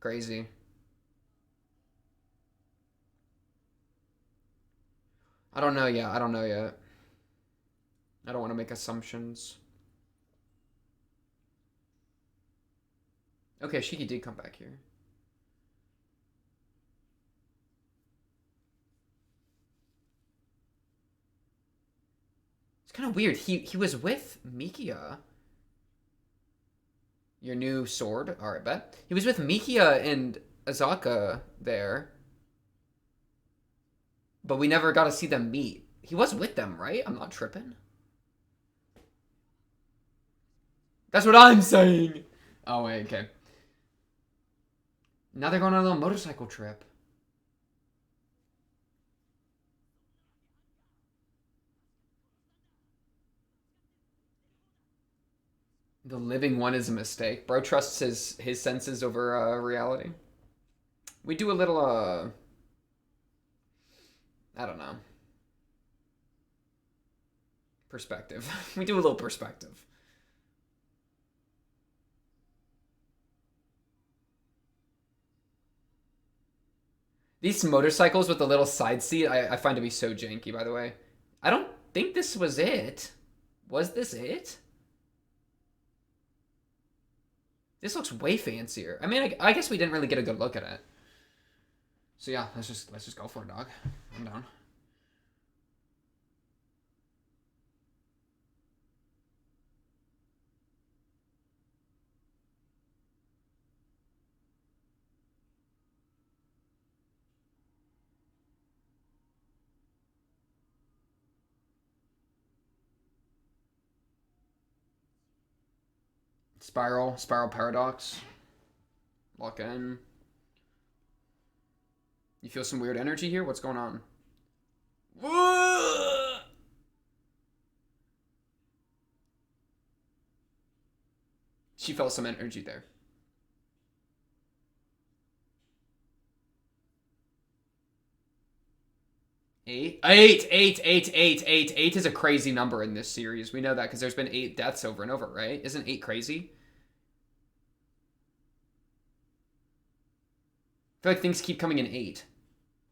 Crazy. I don't know yet. I don't know yet. I don't want to make assumptions. Okay, Shiki did come back here. It's kind of weird. He was with Mikia. Your new sword? Alright, bet. He was with Mikia and Azaka there. But we never got to see them meet. He was with them, right? I'm not tripping. That's what I'm saying. Oh, wait, okay. Now they're going on a little motorcycle trip. The living one is a mistake. Bro trusts his senses over reality. We do a little, I don't know. Perspective. We do a little perspective. These motorcycles with the little side seat, I find to be so janky, by the way. I don't think this was it. Was this it? This looks way fancier. I mean, I guess we didn't really get a good look at it. So yeah, let's just go for it, dog. I'm down. Spiral paradox. Lock in. You feel some weird energy here? What's going on? She felt some energy there. Eight is a crazy number in this series. We know that because there's been 8 deaths over and over, right? Isn't 8 crazy? I feel like things keep coming in 8.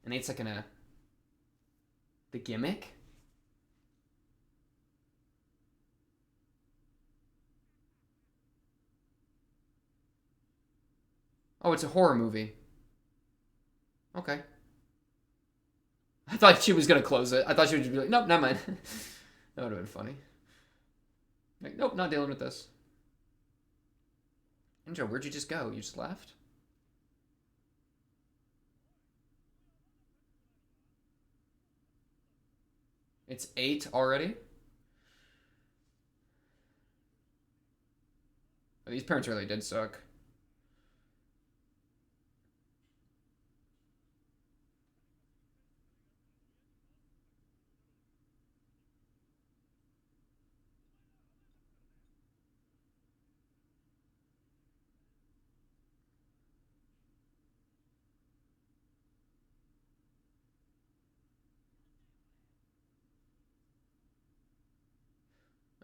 And 8's like the gimmick? Oh, it's a horror movie. Okay. I thought she was going to close it. I thought she would just be like, nope, never mind. That would have been funny. Like, nope, not dealing with this. Enjou, where'd you just go? You just left? It's 8 already? Oh, these parents really did suck.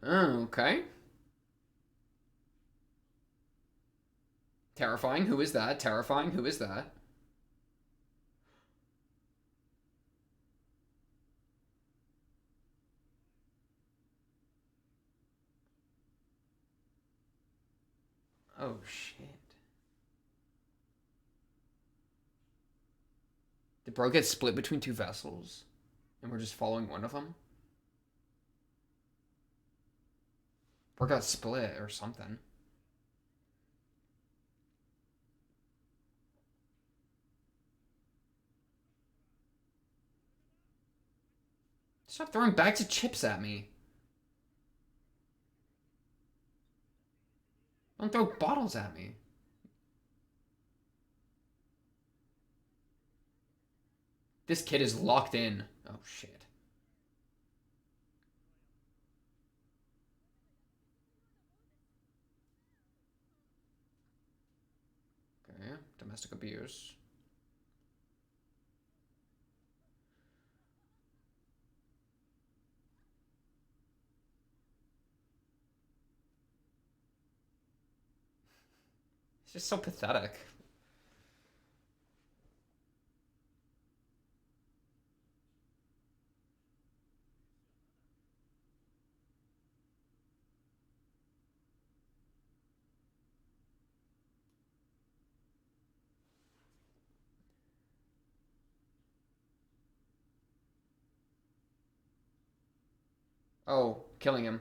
Oh, okay. Terrifying. Who is that? Terrifying. Who is that? Oh, shit. Did bro get split between 2 vessels? And we're just following one of them? Or got split or something. Stop throwing bags of chips at me. Don't throw bottles at me. This kid is locked in. Oh, shit. Okay, domestic abuse. It's just so pathetic. Oh, killing him.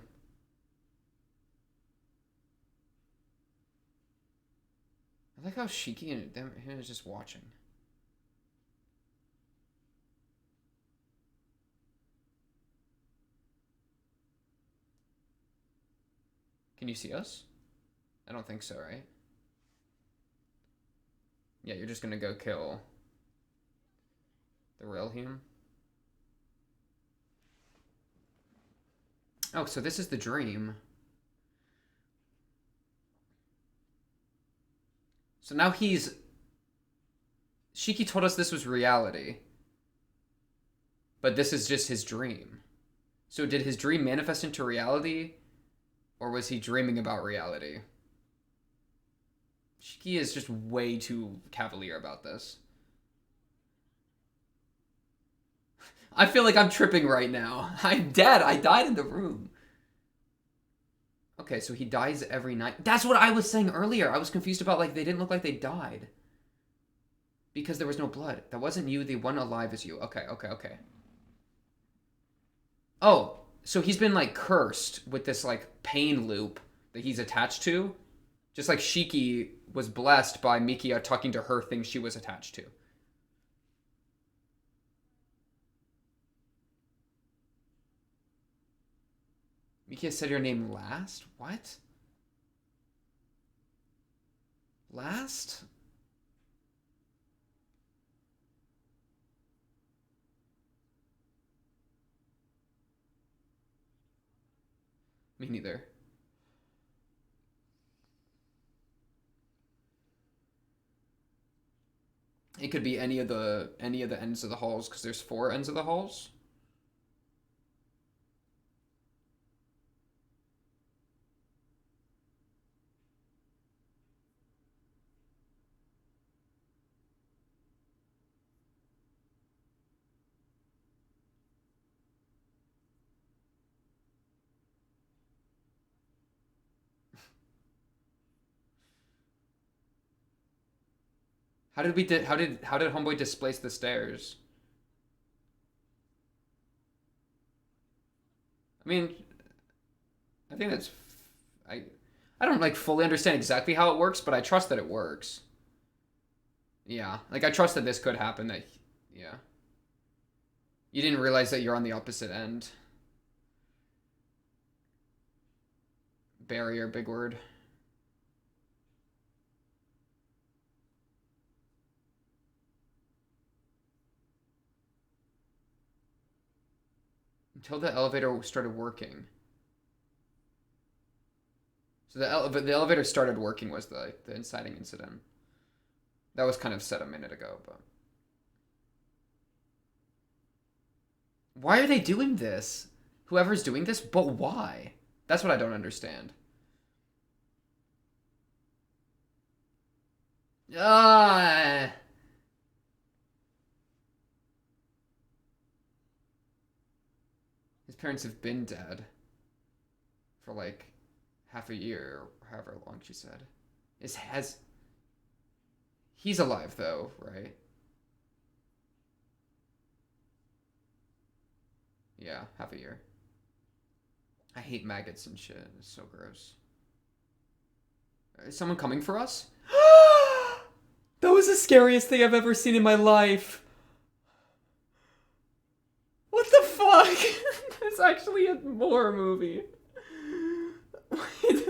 I like how Shiki and them him is just watching. Can you see us? I don't think so, right? Yeah, you're just gonna go kill the real him. Oh, so this is the dream. So now he's... Shiki told us this was reality. But this is just his dream. So did his dream manifest into reality? Or was he dreaming about reality? Shiki is just way too cavalier about this. I feel like I'm tripping right now. I'm dead. I died in the room. Okay, so he dies every night. That's what I was saying earlier. I was confused about, like, they didn't look like they died. Because there was no blood. That wasn't you. The one alive is you. Okay, okay, okay. Oh, so he's been, like, cursed with this, like, pain loop that he's attached to. Just like Shiki was blessed by Mikia talking to her thing she was attached to. Mikia said your name last? What? Last? Me neither. It could be any of the ends of the halls because there's 4 ends of the halls. How did Homeboy displace the stairs? I mean, I think that's I I don't like fully understand exactly how it works, but I trust that it works. Yeah, like I trust that this could happen. That yeah, you didn't realize that you're on the opposite end. Barrier, big word. Until the elevator started working. So the elevator started working was the inciting incident. That was kind of said a minute ago, but why are they doing this? Whoever's doing this, but why? That's what I don't understand. Ah. His parents have been dead for like half a year or however long she said. Is has He's alive though, right? Yeah, half a year. I hate maggots and shit. It's so gross. Is someone coming for us? That was the scariest thing I've ever seen in my life. What the fuck? It's actually a horror movie. Wait.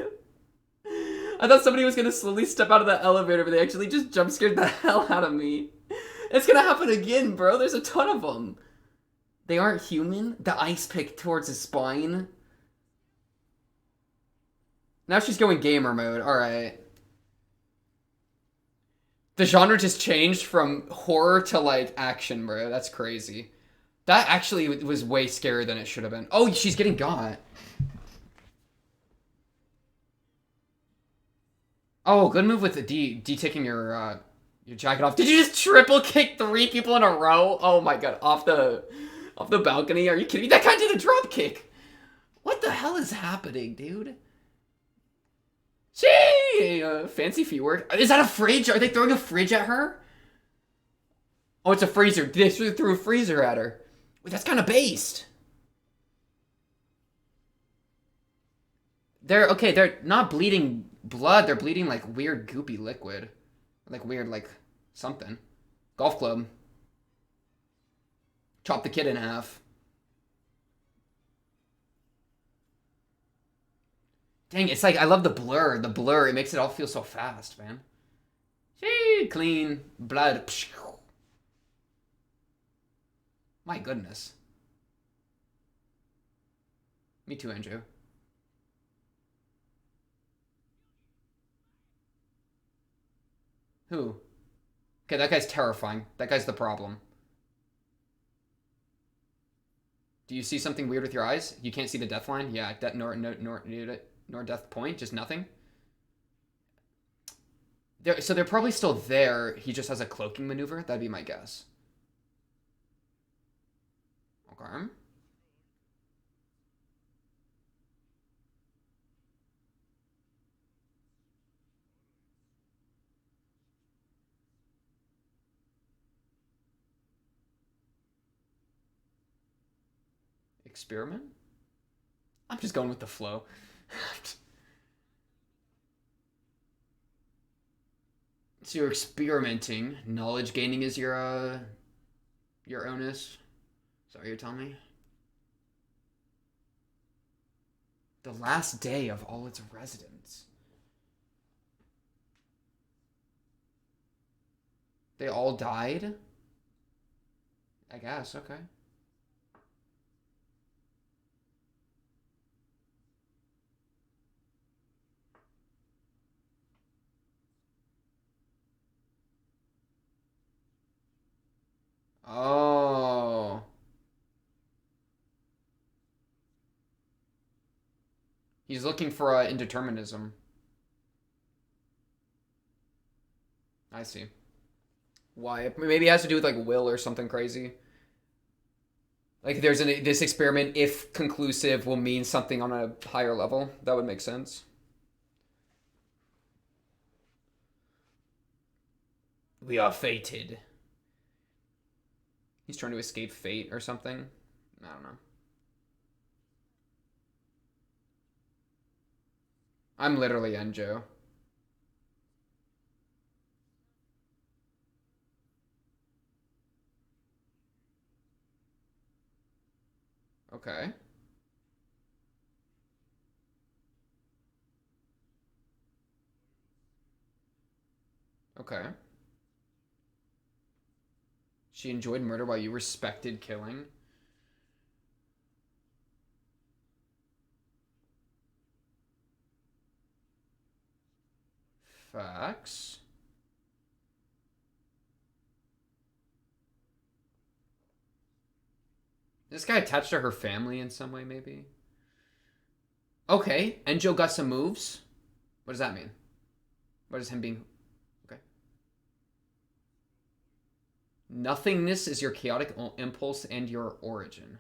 I thought somebody was gonna slowly step out of the elevator, but they actually just jump scared the hell out of me. It's gonna happen again, bro. There's a ton of them. They aren't human. The ice pick towards his spine. Now she's going gamer mode. Alright. The genre just changed from horror to, like, action, bro. That's crazy. That actually was way scarier than it should have been. Oh, she's getting got. Oh, good move with the D taking your jacket off. Did you just triple kick 3 people in a row? Oh my god, off the balcony? Are you kidding me? That guy did a drop kick. What the hell is happening, dude? Gee, fancy feet work. Is that a fridge? Are they throwing a fridge at her? Oh, it's a freezer. They threw a freezer at her. Wait, that's kind of based. They're not bleeding blood. They're bleeding like weird goopy liquid. Like weird, like something. Golf club. Chop the kid in half. Dang, it's like, I love the blur. The blur, it makes it all feel so fast, man. Gee, clean. Blood. My goodness. Me too, Enjou. Who? Okay, that guy's terrifying. That guy's the problem. Do you see something weird with your eyes? You can't see the death line? Yeah, nor death point, just nothing. So they're probably still there. He just has a cloaking maneuver. That'd be my guess. Okay. Experiment? I'm just going with the flow. So you're experimenting. Knowledge gaining is your onus. Is that what you're telling me? The last day of all its residents. They all died? I guess, okay. Oh. He's looking for indeterminism. I see. Why? Maybe it has to do with like will or something crazy. Like there's this experiment, if conclusive, will mean something on a higher level. That would make sense. We are fated. He's trying to escape fate or something. I don't know. I'm literally Enjou. Okay. Okay. She enjoyed murder while you respected killing. Facts. This guy attached to her family in some way, maybe? Okay, Enjou got some moves. What does that mean? What is him being... Okay. Nothingness is your chaotic impulse and your origin.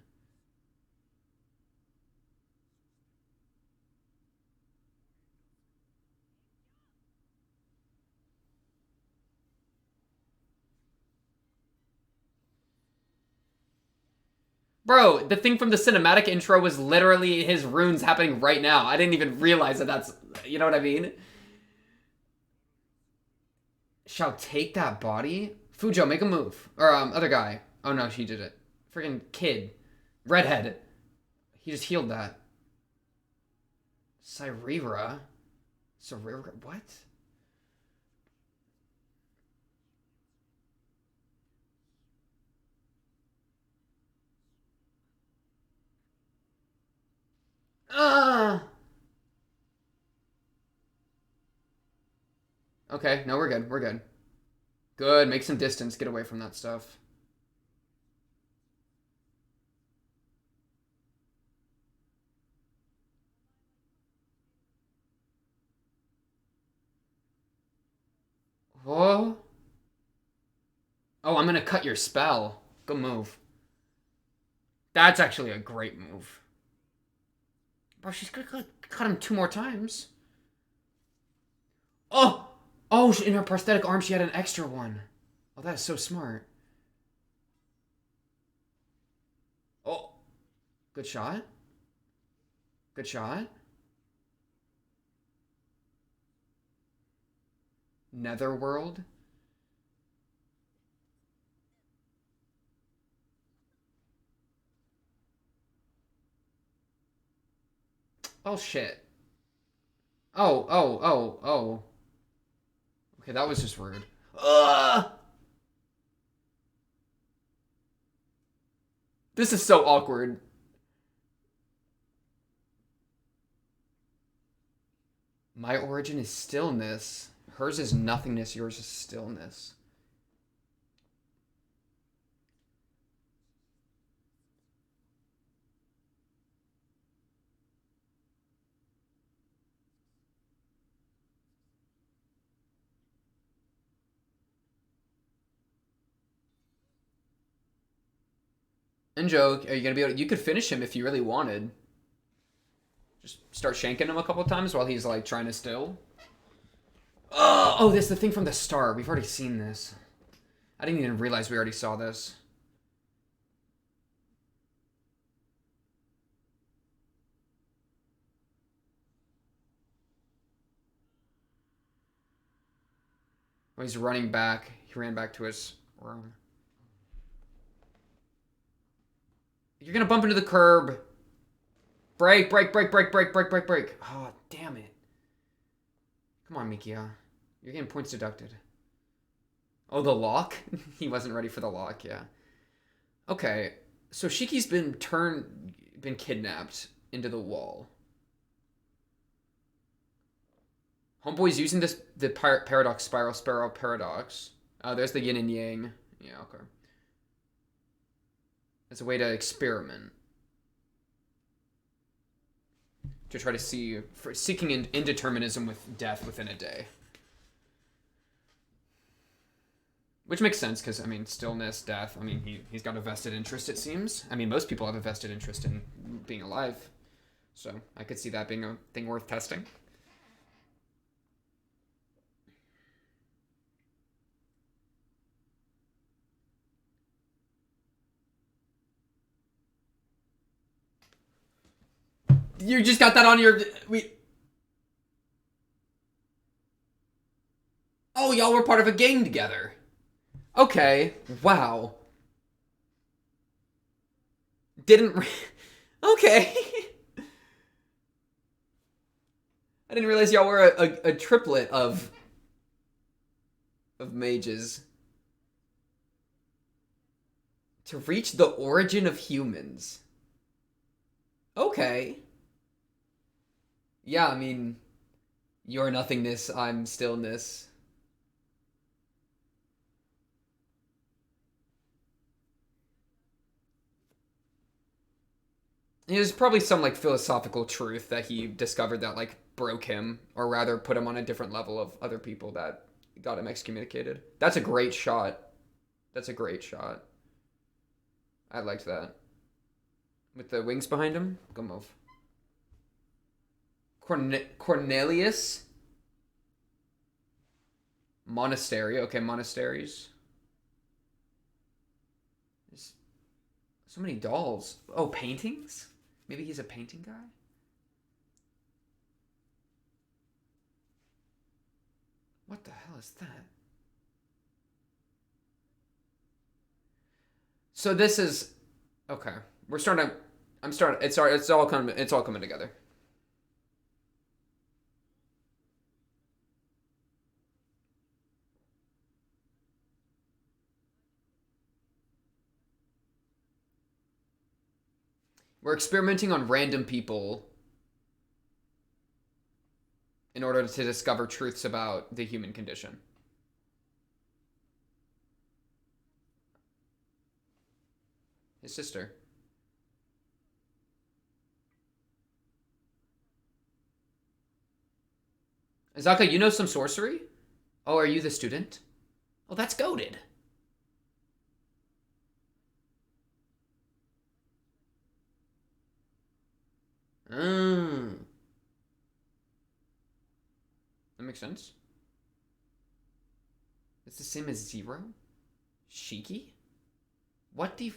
Bro, the thing from the cinematic intro was literally his runes happening right now. I didn't even realize that that's... You know what I mean? Shall take that body? Fujo, make a move. Or, other guy. Oh, no, she did it. Freaking kid. Redhead. He just healed that. Cyrera? What? Okay, no, we're good. We're good. Good, make some distance. Get away from that stuff. Whoa. Oh, I'm gonna cut your spell. Good move. That's actually a great move. Bro, she's gonna cut him 2 more times. Oh! Oh, in her prosthetic arm, she had an extra one. Oh, that is so smart. Oh. Good shot. Good shot. Netherworld. Oh, shit. Oh. Okay, that was just rude. Ugh! This is so awkward. My origin is stillness. Hers is nothingness, yours is stillness. Enjou, are you gonna be able to, you could finish him if you really wanted. Just start shanking him a couple times while he's like trying to still. Oh, this is the thing from the start. We've already seen this. I didn't even realize we already saw this. Oh, he's running back. He ran back to his room. You're gonna bump into the curb. Break. Oh, damn it. Come on, Mikia. You're getting points deducted. Oh, the lock? He wasn't ready for the lock, yeah. Okay, so Shiki's been kidnapped into the wall. Homeboy's using the paradox spiral paradox. There's the yin and yang. Yeah, okay. As a way to experiment. To try to see, seeking indeterminism with death within a day. Which makes sense, because, I mean, stillness, death, I mean, he's got a vested interest, it seems. I mean, most people have a vested interest in being alive. So, I could see that being a thing worth testing. You just got that on your... Oh, y'all were part of a gang together. Okay. Wow. Okay. I didn't realize y'all were a triplet of mages. To reach the origin of humans. Okay. Yeah, I mean, you're nothingness, I'm stillness. There's probably some, like, philosophical truth that he discovered that, like, broke him, or rather put him on a different level of other people that got him excommunicated. That's a great shot. That's a great shot. I liked that. With the wings behind him? Go move. Cornelius? Monastery. Okay, monasteries. So many dolls. Oh, paintings? Maybe he's a painting guy? What the hell is that? So this is okay. We're starting. I'm starting. It's all coming. It's all coming together. We're experimenting on random people in order to discover truths about the human condition. His sister. Azaka, you know some sorcery? Oh, are you the student? Oh, that's goated. Mm. That makes sense. It's the same as 0? Shiki? What the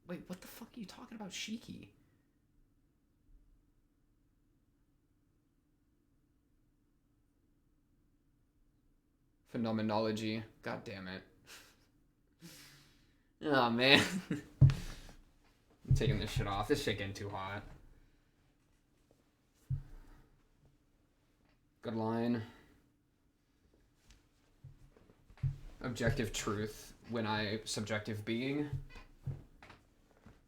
wait, what the fuck are you talking about, Shiki? Phenomenology. God damn it. Oh, man. I'm taking this shit off. This shit getting too hot. Good line. Objective truth when I subjective being.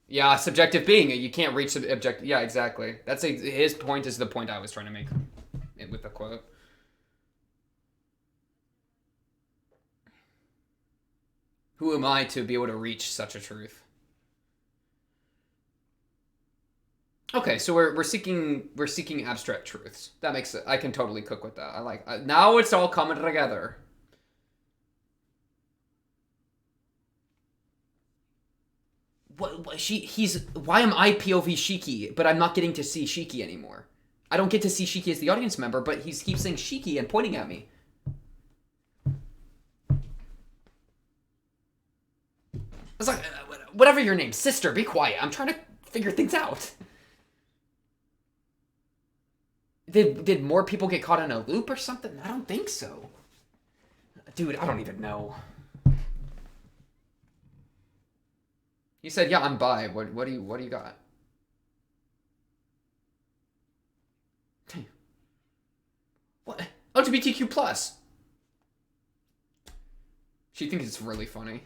Yeah, subjective being. You can't reach objective. Yeah, exactly. That's his point is the point I was trying to make with the quote. Who am I to be able to reach such a truth? Okay, so we're seeking abstract truths. That makes it. I can totally cook with that. I like. Now it's all coming together. Why am I POV Shiki, but I'm not getting to see Shiki anymore? I don't get to see Shiki as the audience member, but he keeps saying Shiki and pointing at me. It's like, whatever your name, sister, be quiet. I'm trying to figure things out. Did more people get caught in a loop or something? I don't think so. Dude, I don't even know. He said, "Yeah, I'm bi. What do you got?" What? LGBTQ plus. She thinks it's really funny.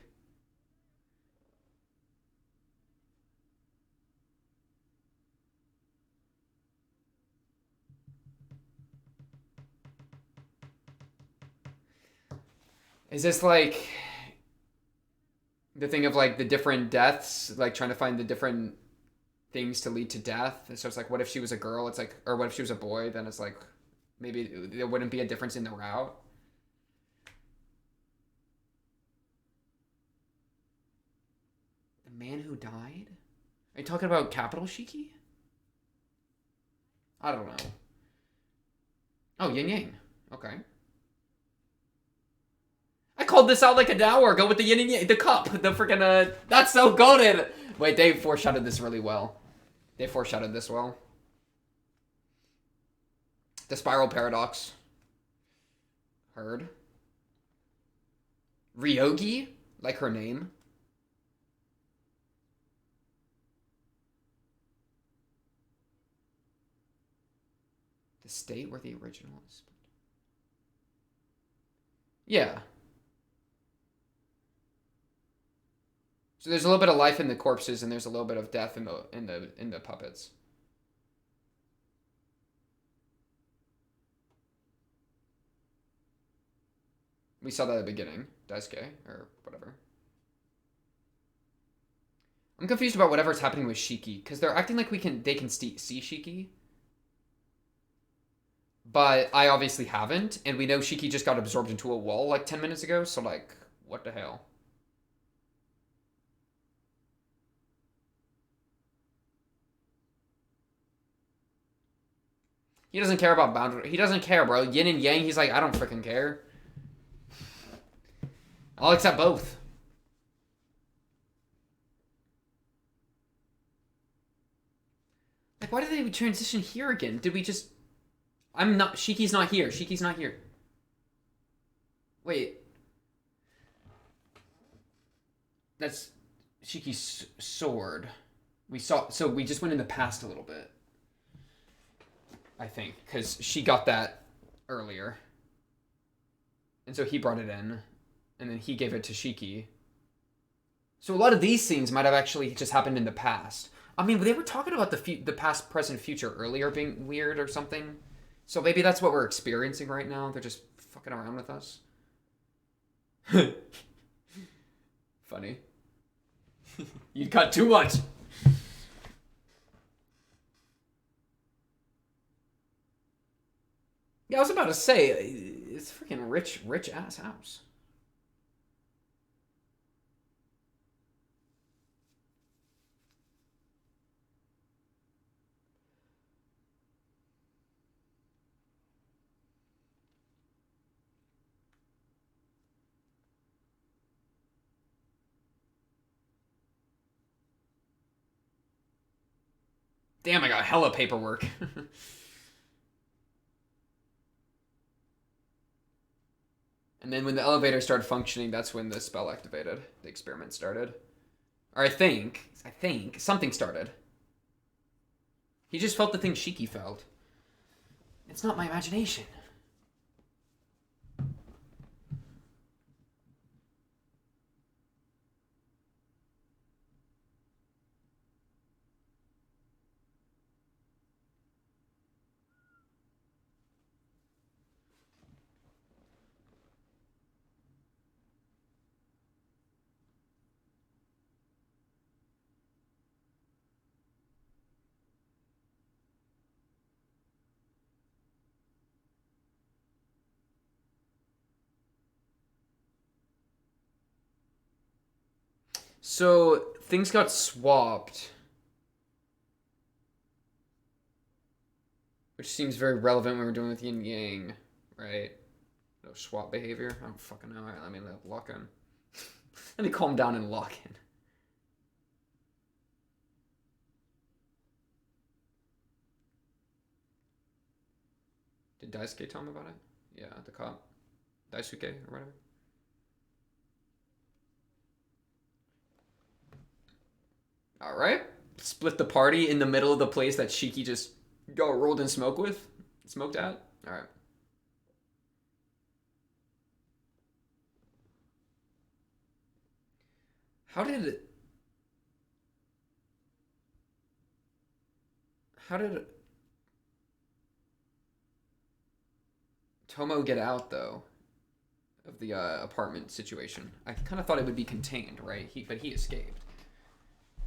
Is this like the thing of like the different deaths, like trying to find the different things to lead to death? So it's like, what if she was a girl? It's like, or what if she was a boy? Then it's like, maybe there wouldn't be a difference in the route. The man who died? Are you talking about capital Shiki? I don't know. Oh, yin yang. Okay. I called this out like an hour ago with the yin and yang, the cup, the freaking, that's so goated. Wait, they foreshadowed this really well. They foreshadowed this well. The spiral paradox. Heard. Ryogi, like her name. The state where the original is. Yeah. So there's a little bit of life in the corpses, and there's a little bit of death in the puppets. We saw that at the beginning, Daisuke, or whatever. I'm confused about whatever's happening with Shiki, because they're acting like they can see Shiki. But I obviously haven't, and we know Shiki just got absorbed into a wall like 10 minutes ago, so like, what the hell? He doesn't care about boundary. He doesn't care, bro. Yin and yang, he's like, I don't freaking care. I'll accept both. Like, why did they transition here again? Did we just... I'm not... Shiki's not here. Shiki's not here. Wait. That's Shiki's sword. We saw... So we just went in the past a little bit. I think. Because she got that earlier. And so he brought it in. And then he gave it to Shiki. So a lot of these scenes might have actually just happened in the past. I mean, they were talking about the past, present, future earlier being weird or something. So maybe that's what we're experiencing right now. They're just fucking around with us. Funny. You got too much. Yeah, I was about to say, it's a freaking rich ass house. Damn, I got hella paperwork. And then when the elevator started functioning, that's when the spell activated. The experiment started. Or I think something started. He just felt the thing Shiki felt. It's not my imagination. So things got swapped, which seems very relevant when we're doing with yin yang, right? No swap behavior. I don't fucking know. All right, let me lock in. Let me calm down and lock in. Did Daisuke tell him about it? Yeah, the cop. Daisuke or whatever. Alright. Split the party in the middle of the place that Shiki just got rolled in smoke with? Smoked at? Alright. How did Tomo get out, though, of the apartment situation? I kind of thought it would be contained, right? But he escaped.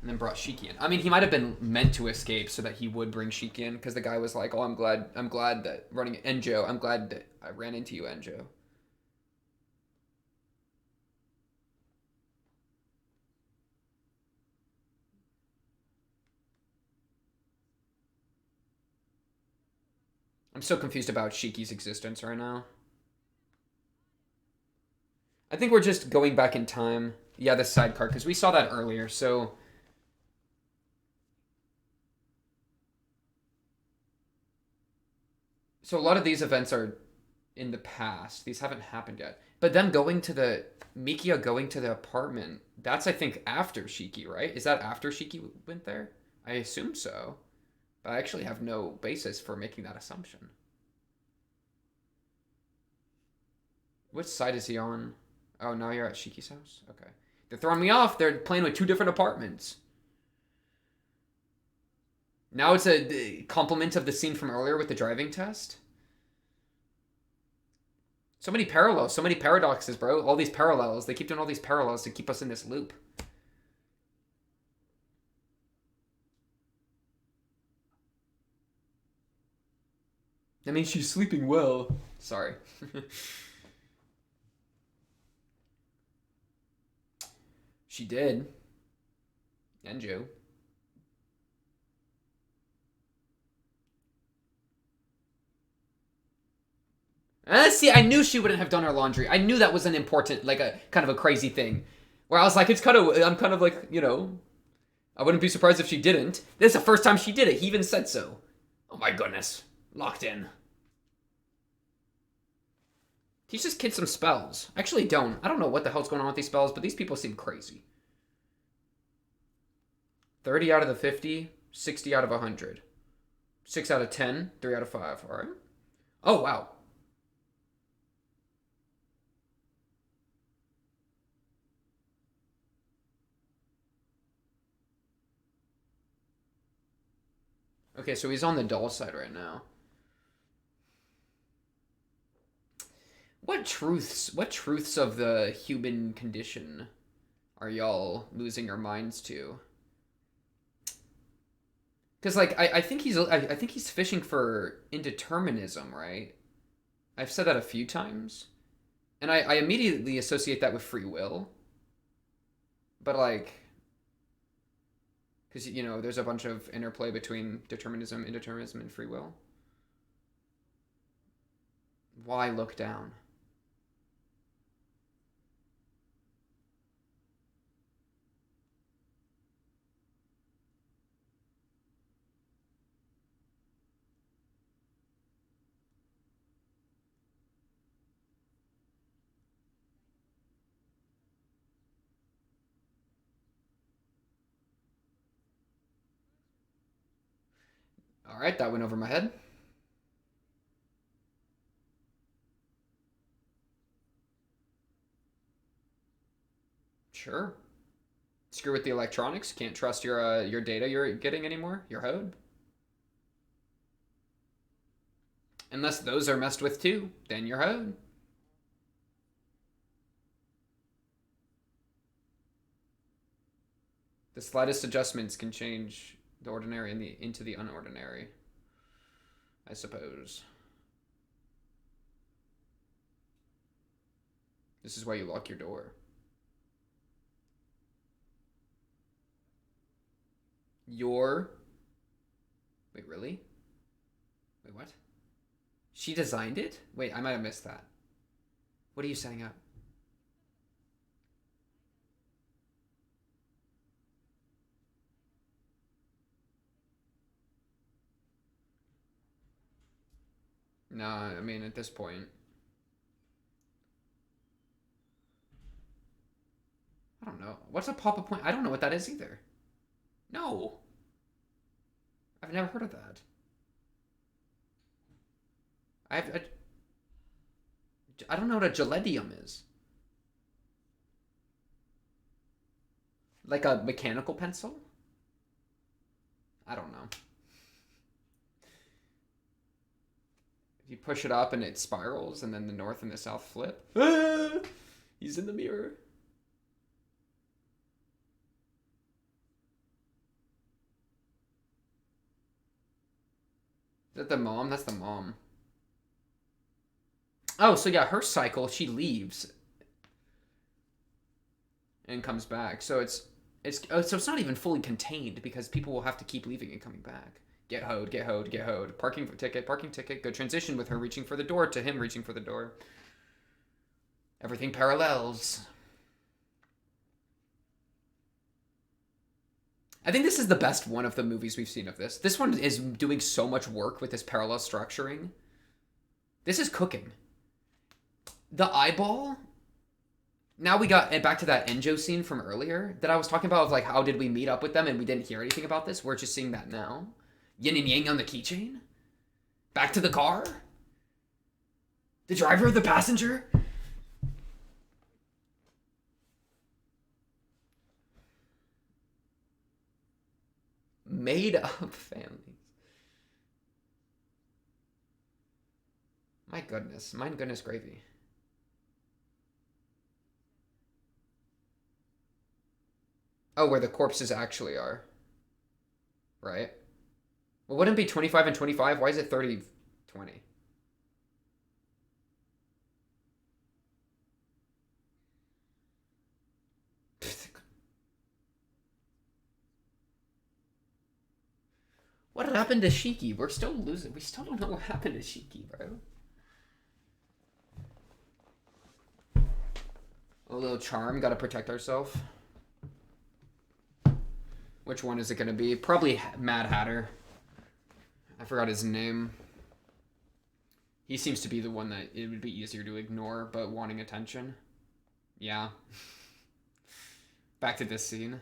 And then brought Shiki in. I mean, he might have been meant to escape so that he would bring Shiki in, because the guy was like, "Oh, I'm glad that running Enjou. I'm glad that I ran into you, Enjou." I'm so confused about Shiki's existence right now. I think we're just going back in time. Yeah, the sidecar, because we saw that earlier, so... So a lot of these events are in the past. These haven't happened yet. But them going to the... Mikia going to the apartment, that's, I think, after Shiki, right? Is that after Shiki went there? I assume so. But I actually have no basis for making that assumption. Which side is he on? Oh, now you're at Shiki's house? Okay. They're throwing me off. They're playing with two different apartments. Now it's a complement of the scene from earlier with the driving test. So many parallels, so many paradoxes, bro. All these parallels. They keep doing all these parallels to keep us in this loop. That means she's sleeping well. Sorry. She did. Enjou. See, I knew she wouldn't have done her laundry. I knew that was an important, like a kind of a crazy thing. Where I was like, I'm kind of like, you know, I wouldn't be surprised if she didn't. This is the first time she did it. He even said so. Oh my goodness. Locked in. Teach this kid some spells. Actually, don't. I don't know what the hell's going on with these spells, but these people seem crazy. 30 out of the 50, 60 out of 100. 6 out of 10, 3 out of 5. All right. Oh, wow. Okay, so he's on the dull side right now. What truths of the human condition are y'all losing your minds to? Because like I think he's fishing for indeterminism, right? I've said that a few times, and I immediately associate that with free will. But like, because you know, there's a bunch of interplay between determinism, indeterminism, and free will. Why look down? All right, that went over my head. Sure. Screw with the electronics. Can't trust your data you're getting anymore. Your code. Unless those are messed with too, then you're hoed. The slightest adjustments can change the ordinary into the unordinary, I suppose. This is why you lock your door. Wait, really? Wait, what? She designed it? Wait, I might have missed that. What are you setting up? No, I mean, at this point. I don't know. What's a pop-up point? I don't know what that is either. No. I've never heard of that. I don't know what a geledium is. Like a mechanical pencil? I don't know. If you push it up and it spirals and then the north and the south flip. Ah! He's in the mirror. Is that the mom? That's the mom. Oh, so yeah, her cycle, she leaves and comes back. So it's not even fully contained because people will have to keep leaving and coming back. Get hoed, get hoed, get hoed. Parking ticket. Good transition with her reaching for the door to him reaching for the door. Everything parallels. I think this is the best one of the movies we've seen of this. This one is doing so much work with this parallel structuring. This is cooking. The eyeball. Now we got back to that Enjou scene from earlier that I was talking about of like how did we meet up with them and we didn't hear anything about this. We're just seeing that now. Yin and yang on the keychain. Back to the car. The driver, the passenger. Made up families. My goodness gravy. Oh, where the corpses actually are. Right? Well, wouldn't it be 25 and 25? Why is it 30, 20? What happened to Shiki? We're still losing. We still don't know what happened to Shiki, bro. A little charm. Gotta protect ourselves. Which one is it going to be? Probably Mad Hatter. I forgot his name. He seems to be the one that it would be easier to ignore, but wanting attention. Yeah. Back to this scene.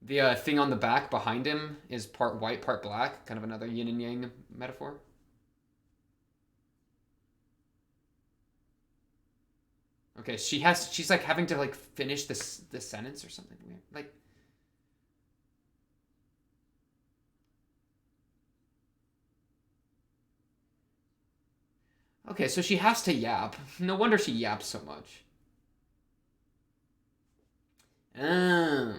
The thing on the back behind him is part white, part black. Kind of another yin and yang metaphor. Okay, she's like having to like finish this sentence or something weird. Like, okay, so she has to yap. No wonder she yaps so much. Oh.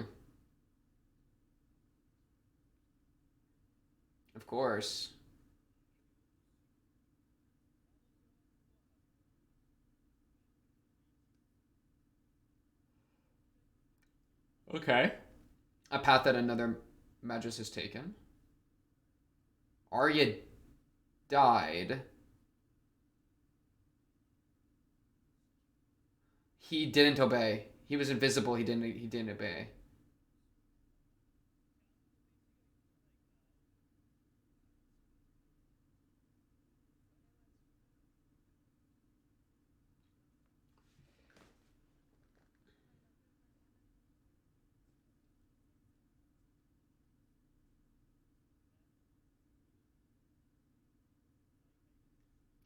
Of course. Okay. A path that another Magus has taken. Arya died. He didn't obey. He was invisible. He didn't obey.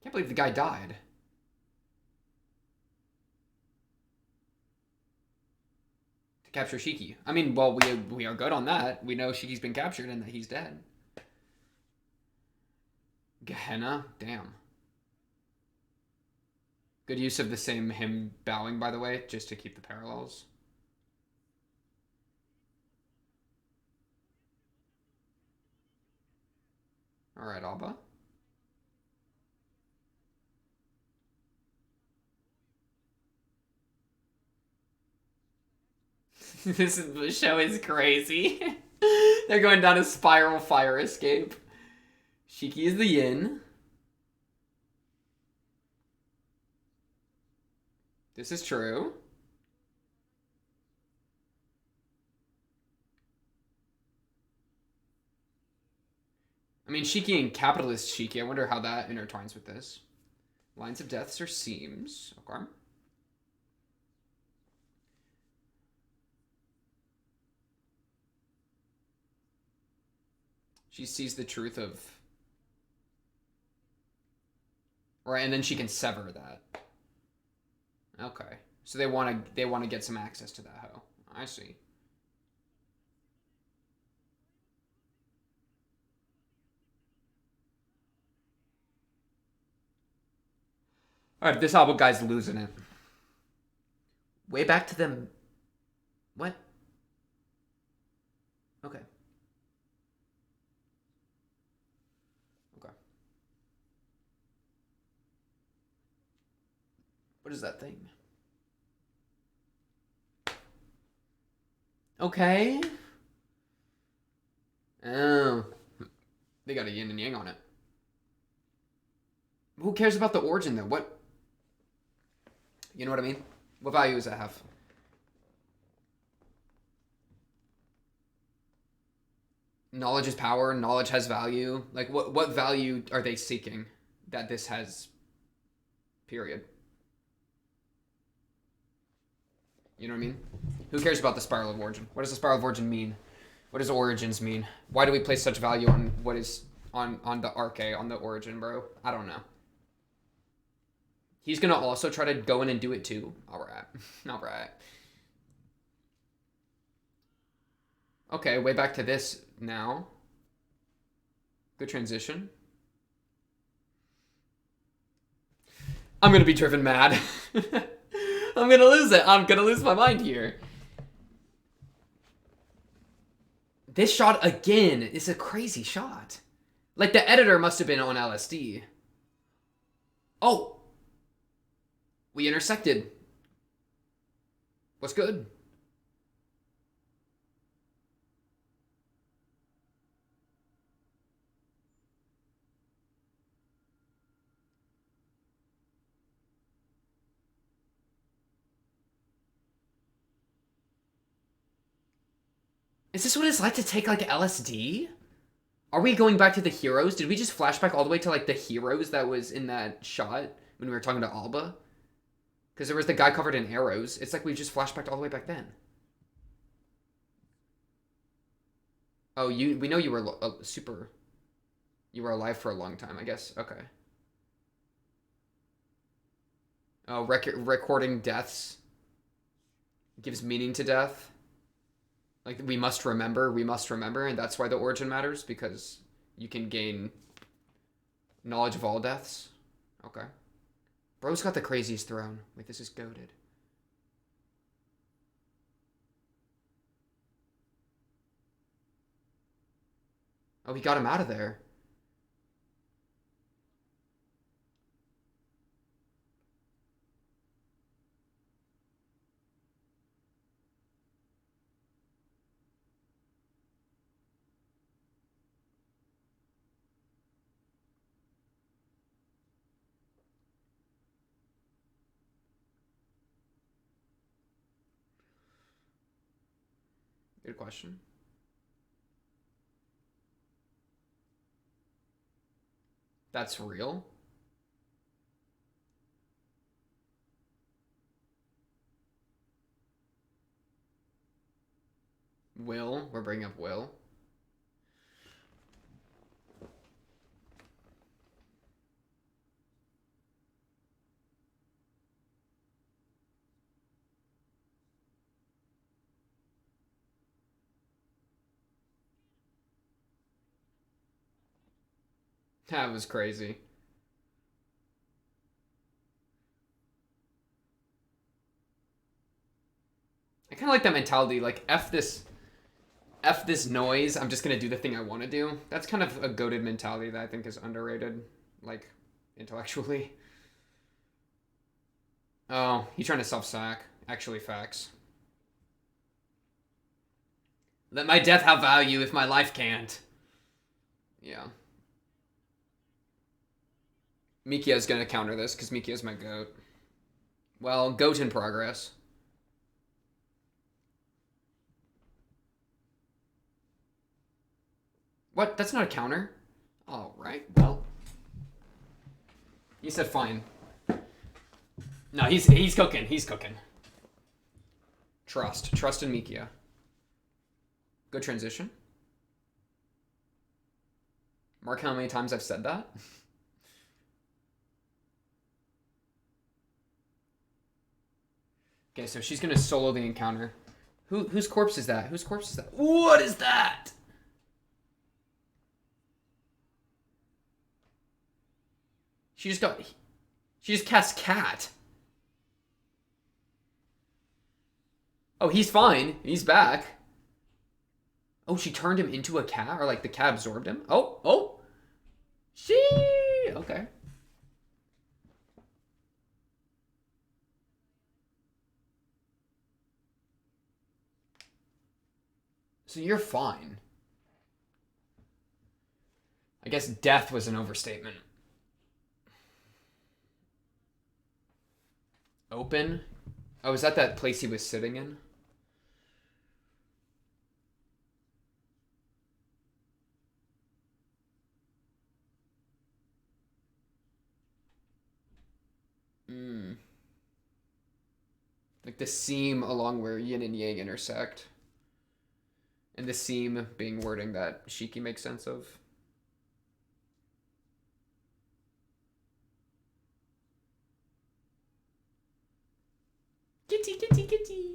Can't believe the guy died. To capture Shiki. I mean, well, we are good on that. We know Shiki's been captured and that he's dead. Gehenna? Damn. Good use of the same him bowing, by the way, just to keep the parallels. Alright, Alba. The show is crazy. They're going down a spiral fire escape. Shiki is the yin. This is true. I mean, Shiki and capitalist Shiki. I wonder how that intertwines with this. Lines of deaths or seams. Okay. She sees the truth of... Right, and then she can sever that. Okay. So they want to get some access to that hoe. I see. Alright, this album guy's losing it. Way back to them. What? Okay. Okay. What is that thing? Okay. Oh. They got a yin and yang on it. Who cares about the origin, though? What? You know what I mean? What value does that have? Knowledge is power. Knowledge has value. Like, what value are they seeking that this has? Period. You know what I mean? Who cares about the spiral of origin? What does the spiral of origin mean? What does origins mean? Why do we place such value on what is on the arche, on the origin, bro? I don't know. He's gonna also try to go in and do it too. Alright. Alright. Okay, way back to this now. Good transition. I'm gonna be driven mad. I'm gonna lose it. I'm gonna lose my mind here. This shot again is a crazy shot. Like, the editor must have been on LSD. Oh! We intersected. What's good? Is this what it's like to take like LSD? Are we going back to the heroes? Did we just flashback all the way to like the heroes that was in that shot when we were talking to Alba? Because there was the guy covered in arrows. It's like we just flashbacked all the way back then. Oh, we know you were super. You were alive for a long time, I guess. Okay. Oh, recording deaths gives meaning to death. Like, we must remember, and that's why the origin matters, because you can gain knowledge of all deaths. Okay. Bro's got the craziest throne. Wait, this is goated. Oh, he got him out of there. Good question. That's real? Will? We're bringing up Will. That was crazy. I kind of like that mentality, like, F this noise, I'm just gonna do the thing I want to do. That's kind of a goated mentality that I think is underrated, like, intellectually. Oh, he's trying to self-sack. Actually, facts. Let my death have value if my life can't. Yeah. Mikia's gonna counter this, because Mikia's my goat. Well, goat in progress. What? That's not a counter? All right, well. He said fine. No, he's cooking. He's cooking. Trust in Mikia. Good transition. Mark how many times I've said that. Okay, so she's gonna solo the encounter. Whose corpse is that? Whose corpse is that? What is that? She just cast cat. Oh, he's fine. He's back. Oh, she turned him into a cat? Or like the cat absorbed him? Oh. She. Okay. So you're fine. I guess death was an overstatement. Open? Oh, is that place he was sitting in? Hmm. Like the seam along where yin and yang intersect. And the seam being wording that Shiki makes sense of. Kitty, kitty, kitty.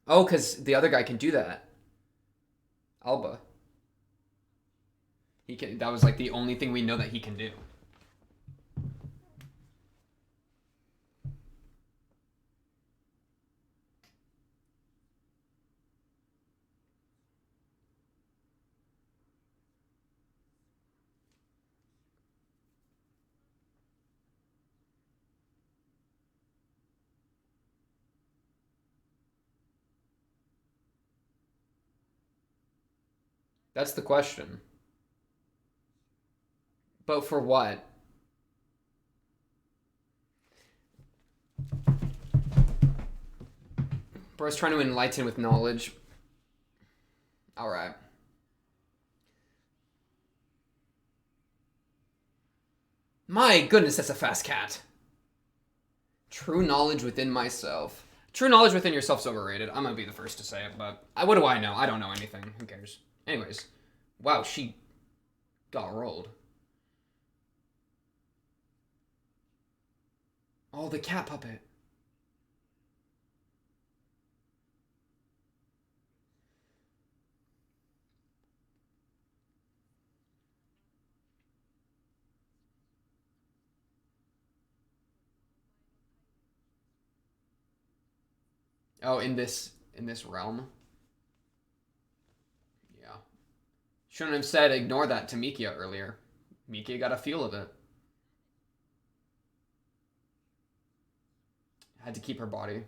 Oh, because the other guy can do that. Alba. He can. That was like the only thing we know that he can do. That's the question. But for what? Bro's trying to enlighten with knowledge. Alright. My goodness, that's a fast cat. True knowledge within myself. True knowledge within yourself is overrated. I'm gonna be the first to say it, but what do I know? I don't know anything. Who cares? Anyways. Wow, she got rolled. Oh, the cat puppet. Oh, in this realm. Yeah. Shouldn't have said ignore that to Mikia earlier. Mikia got a feel of it. Had to keep her body.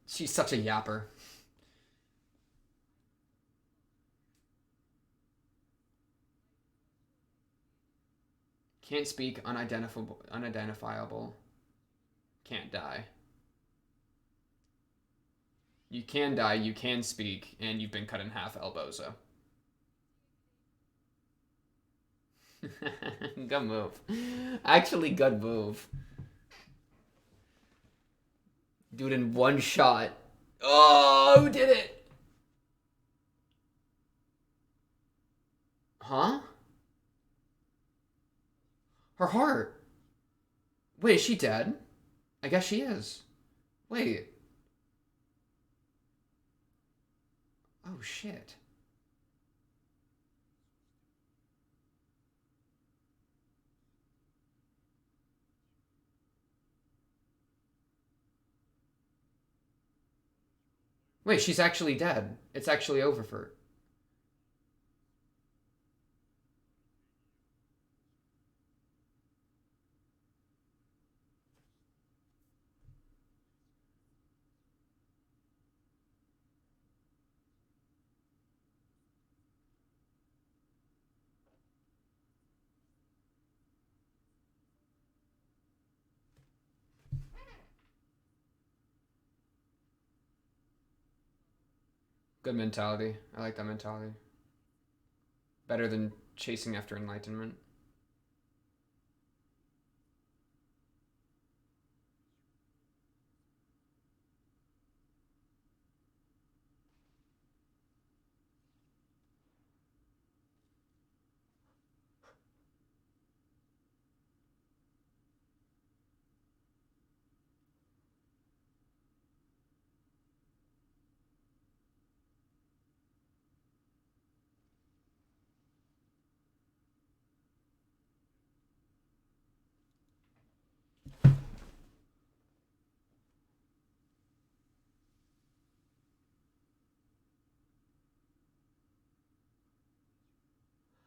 She's such a yapper. Can't speak, unidentifiable. Can't die. You can die, you can speak, and you've been cut in half, Elbozo. Good move. Actually, good move. Do it in one shot. Oh, who did it? Huh? Her heart. Wait, is she dead? I guess she is. Wait. Oh, shit. Wait, she's actually dead. It's actually over for her. Good mentality. I like that mentality. Better than chasing after enlightenment.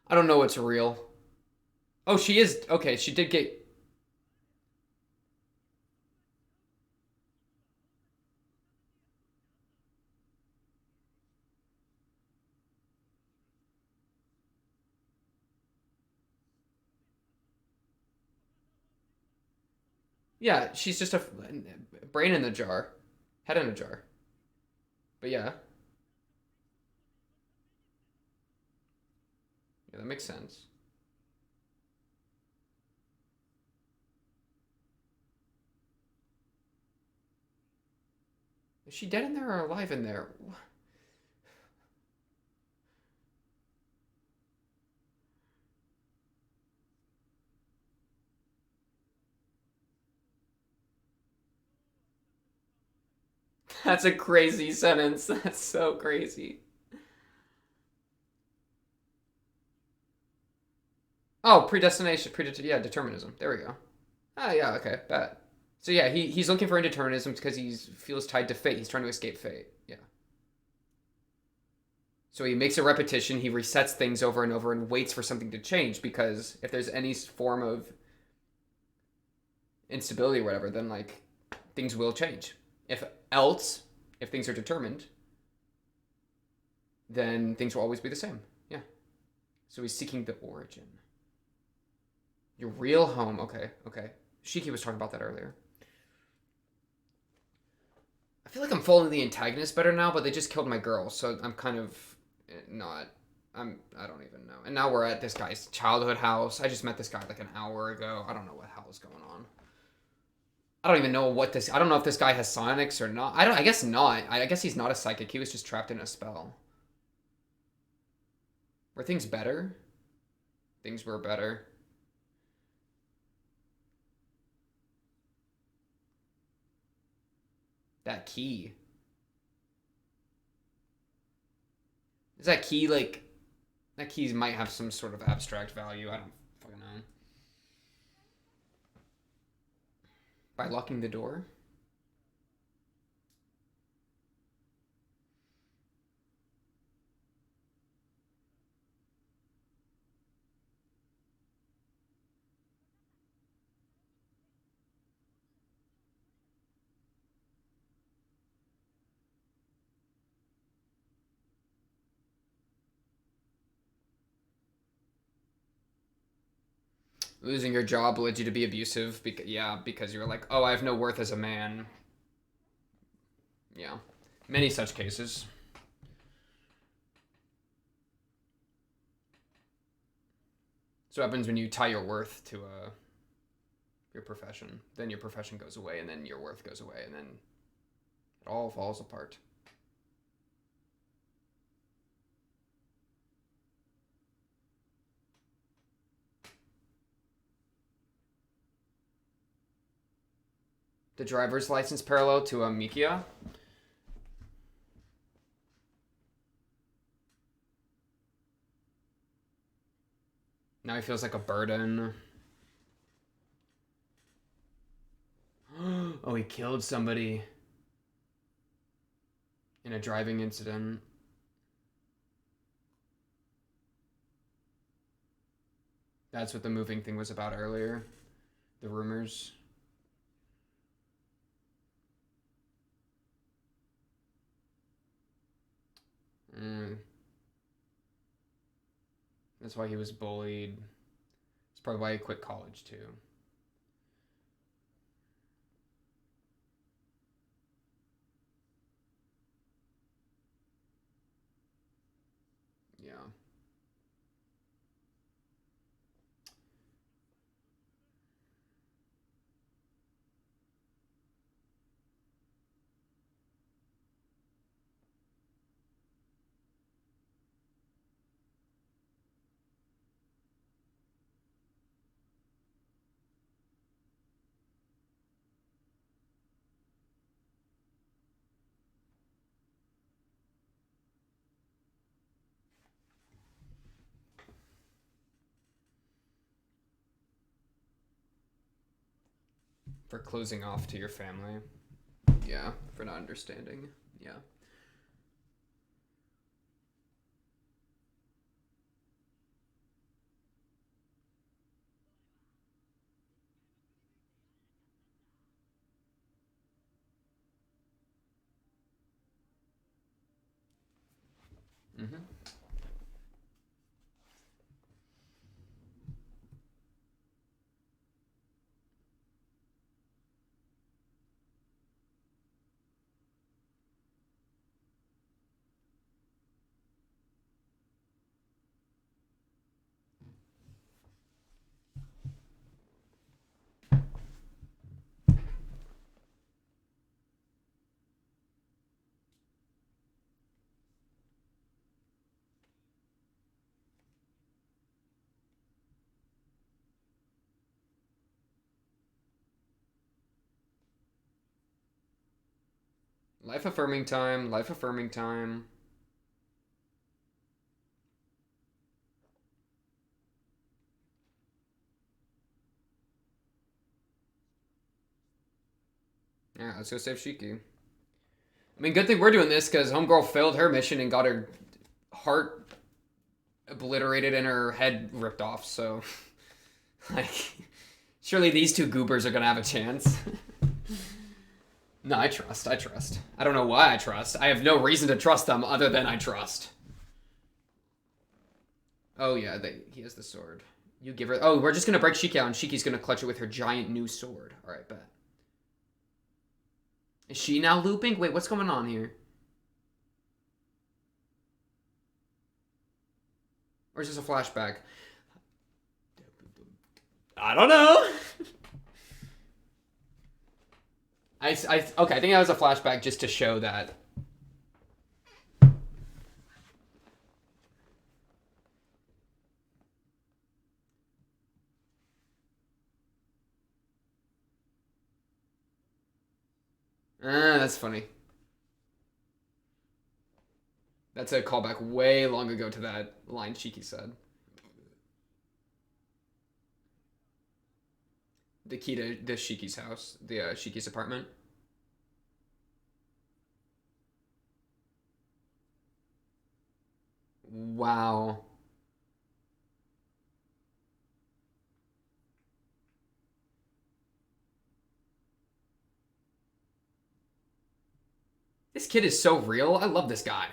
I don't know what's real. Oh, she is. Okay, she did get. Yeah, she's just a brain in the jar, head in a jar. But yeah, yeah, that makes sense. Is she dead in there or alive in there? That's a crazy sentence. That's so crazy. Oh, predestination, yeah, determinism. There we go. Ah, yeah, okay, bet. So yeah, he's looking for indeterminism because he feels tied to fate. He's trying to escape fate. Yeah. So he makes a repetition. He resets things over and over and waits for something to change because if there's any form of instability or whatever, then like things will change. If things are determined, then things will always be the same. Yeah. So he's seeking the origin. Your real home. Okay, okay. Shiki was talking about that earlier. I feel like I'm following the antagonist better now, but they just killed my girl, so I'm kind of not. I don't even know. And now we're at this guy's childhood house. I just met this guy like an hour ago. I don't know what the hell is going on. I don't even know what this. I don't know if this guy has psionics or not. I don't. I guess not. I guess he's not a psychic. He was just trapped in a spell. Were things better? Things were better. That key. Is that key like... That key might have some sort of abstract value. I don't fucking know. By locking the door? Losing your job led you to be abusive. Because you're like, oh, I have no worth as a man. Yeah. Many such cases. So what happens when you tie your worth to your profession? Then your profession goes away, and then your worth goes away, and then it all falls apart. The driver's license parallel to Mikia? Now he feels like a burden. Oh, he killed somebody in a driving incident. That's what the moving thing was about earlier. The rumors. That's why he was bullied. It's probably why he quit college too. Yeah. For closing off to your family. Yeah, for not understanding. Yeah. Mm-hmm. Life affirming time. Life affirming time. Yeah, let's go save Shiki. I mean, good thing we're doing this because Homegirl failed her mission and got her heart obliterated and her head ripped off, so... like, surely these two goobers are gonna have a chance. No, I trust. I don't know why I trust. I have no reason to trust them other than I trust. Oh yeah, he has the sword. You give her... Oh, we're just going to break Shiki out, and Shiki's going to clutch it with her giant new sword. All right, bet. Is she now looping? Wait, what's going on here? Or is this a flashback? I don't know. Okay, I think that was a flashback just to show that. That's funny. That's a callback way long ago to that line Shiki said. The key to the Shiki's house, the Shiki's apartment. Wow. This kid is so real. I love this guy.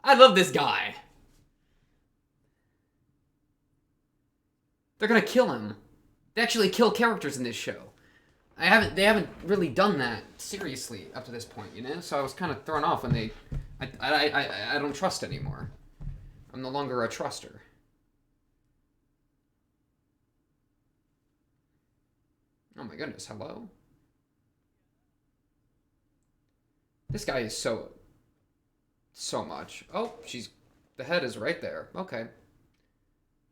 I love this guy. They're gonna kill him. They actually kill characters in this show. They haven't really done that seriously up to this point, you know? So I was kind of thrown off when they... I don't trust anymore. I'm no longer a truster. Oh my goodness, hello? This guy is so much. Oh, the head is right there. Okay.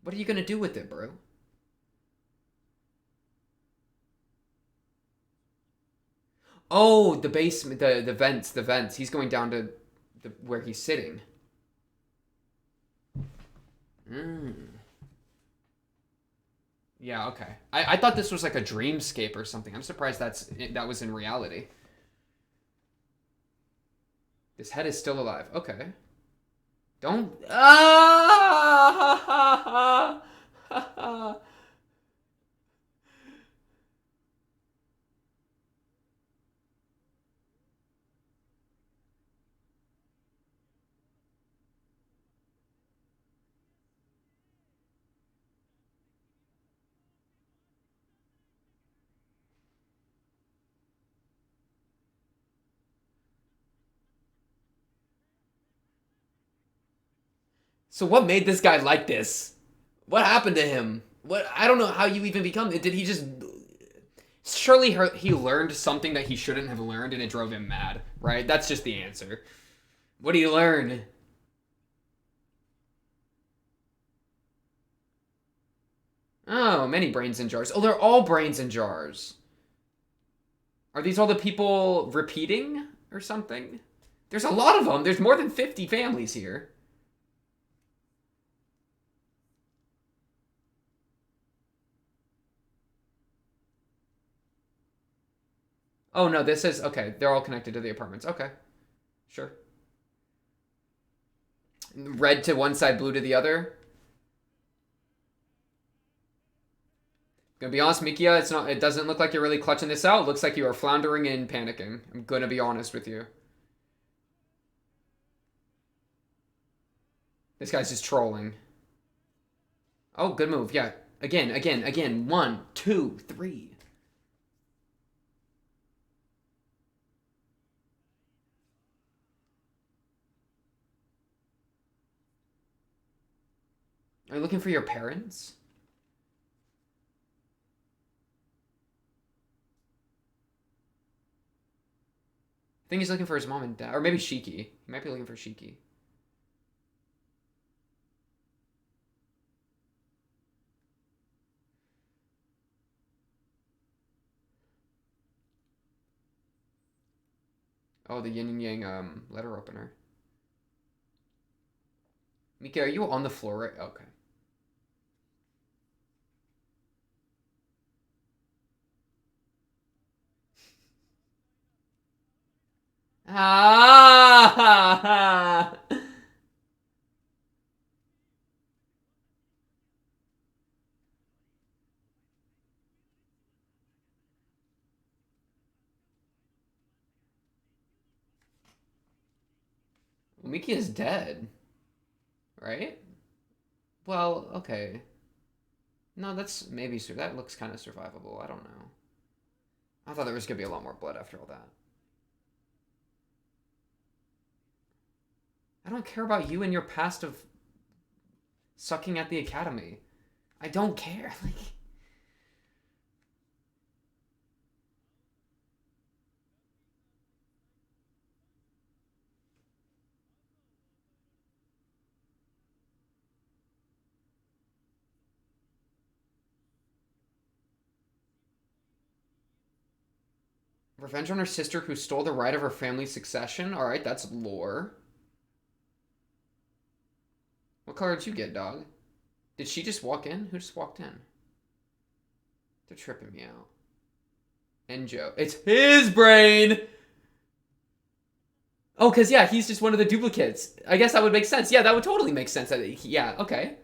What are you gonna do with it, bro? Oh, the basement, the vents. He's going down to where he's sitting. Yeah, okay. I thought this was like a dreamscape or something. I'm surprised that was in reality. This head is still alive. Okay. Don't... Ah! So what made this guy like this? What happened to him? What? I don't know how you even become... Did he just... Surely he learned something that he shouldn't have learned and it drove him mad, right? That's just the answer. What did he learn? Oh, many brains in jars. Oh, they're all brains in jars. Are these all the people repeating or something? There's a lot of them. There's more than 50 families here. Oh, no, this is... Okay, they're all connected to the apartments. Okay. Sure. Red to one side, blue to the other. Gonna be honest, Mikia, it doesn't look like you're really clutching this out. It looks like you are floundering and panicking. I'm gonna be honest with you. This guy's just trolling. Oh, good move. Yeah. Again. 1, 2, 3. Are you looking for your parents? I think he's looking for his mom and dad. Or maybe Shiki. He might be looking for Shiki. Oh, the yin and yang letter opener. Mika, are you on the floor right? Okay. Ah! Miki is dead, right? Well, okay. No, that's maybe that looks kind of survivable. I don't know. I thought there was gonna be a lot more blood after all that. I don't care about you and your past of sucking at the academy. I don't care. Like, revenge on her sister who stole the right of her family's succession. All right, that's lore. What color did you get, dog? Did she just walk in? Who just walked in? They're tripping me out. Enjou. It's his brain! Oh, because, yeah, he's just one of the duplicates. I guess that would make sense. Yeah, that would totally make sense. Yeah, okay.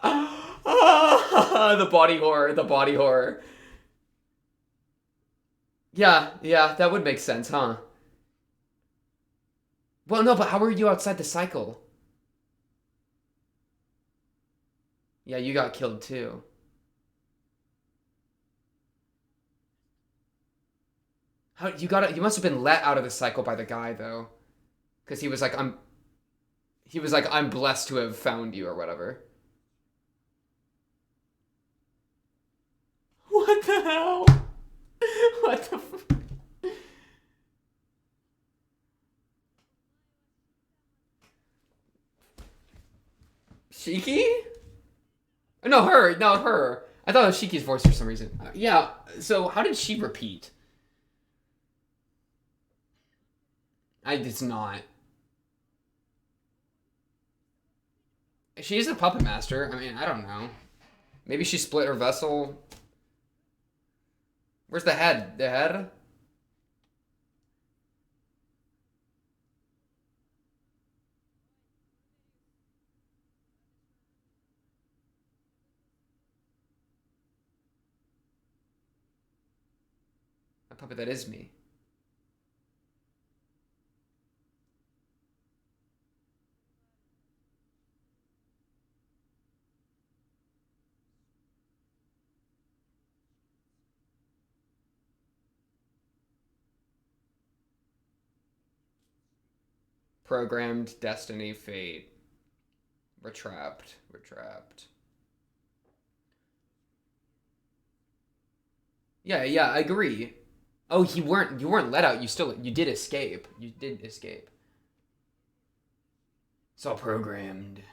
The body horror, the body horror. Yeah, yeah, that would make sense, huh? Well, no, but how are you outside the cycle? Yeah, you got killed too. How you must have been let out of the cycle by the guy though. Because he was like, I'm blessed to have found you or whatever. What the hell? What the Shiki? No, her. No, her. I thought it was Shiki's voice for some reason. Yeah, so how did she repeat? It's not. She's a puppet master. I mean, I don't know. Maybe she split her vessel. Where's the head? The head? A puppet that is me. Programmed destiny, fate. We're trapped. We're trapped. Yeah, yeah, I agree. Oh, you weren't let out. You did escape. You did escape. It's all programmed.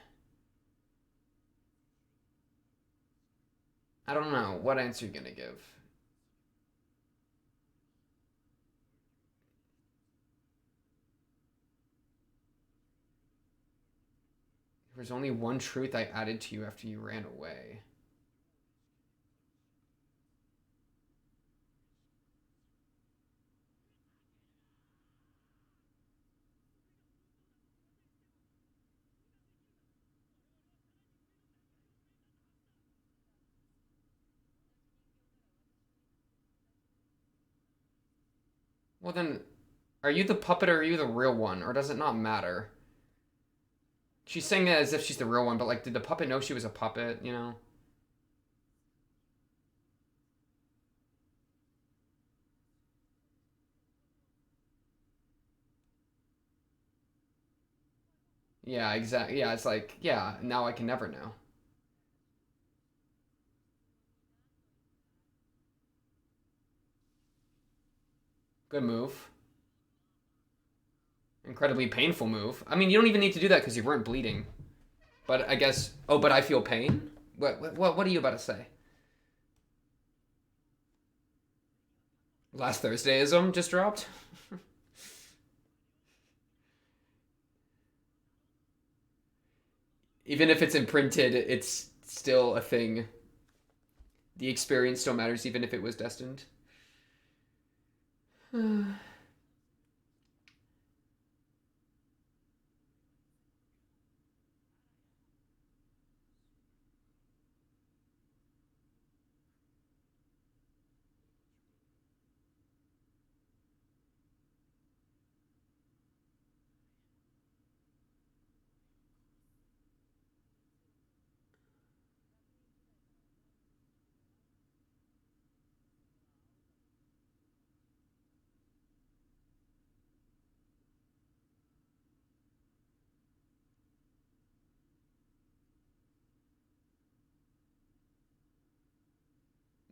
I don't know. What answer you gonna give? There's only one truth I added to you after you ran away. Well then, are you the puppet or are you the real one? Or does it not matter? She's saying it as if she's the real one, but like, did the puppet know she was a puppet, you know? Yeah, exactly. Yeah, it's like, yeah, now I can never know. Good move. Incredibly painful move. I mean, you don't even need to do that because you weren't bleeding. But I guess. Oh, but I feel pain. What are you about to say? Last Thursdayism just dropped. Even if it's imprinted, it's still a thing. The experience still matters, even if it was destined.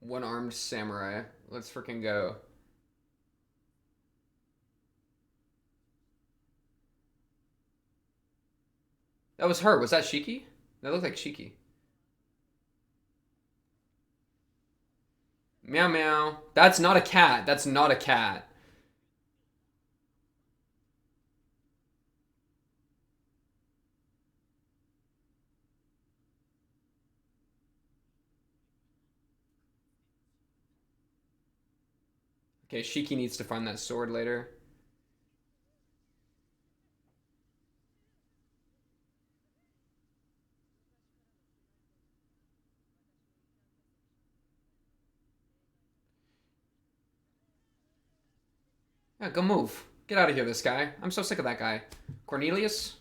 One-armed samurai. Let's freaking go. That was her. Was that Shiki? That looked like Shiki. Meow meow. That's not a cat. That's not a cat. Okay, Shiki needs to find that sword later. Yeah, go move. Get out of here, this guy. I'm so sick of that guy. Cornelius?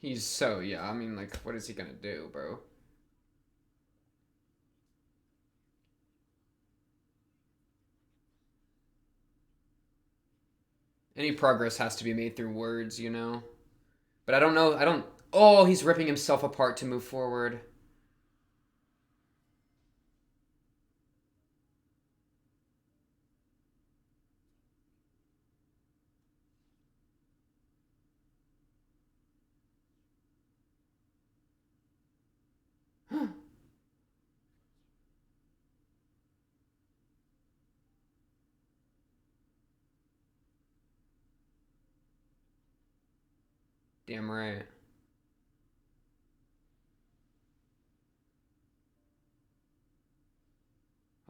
He's so, yeah, I mean, like, what is he gonna do, bro? Any progress has to be made through words, you know? But I don't know, I don't... Oh, he's ripping himself apart to move forward. Damn right.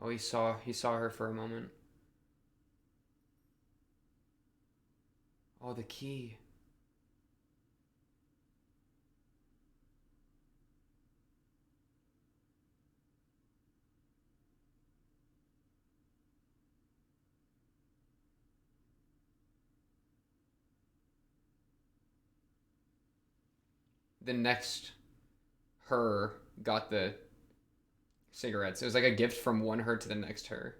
Oh, he saw her for a moment. Oh, the key. The next her got the cigarettes. It was like a gift from one her to the next her.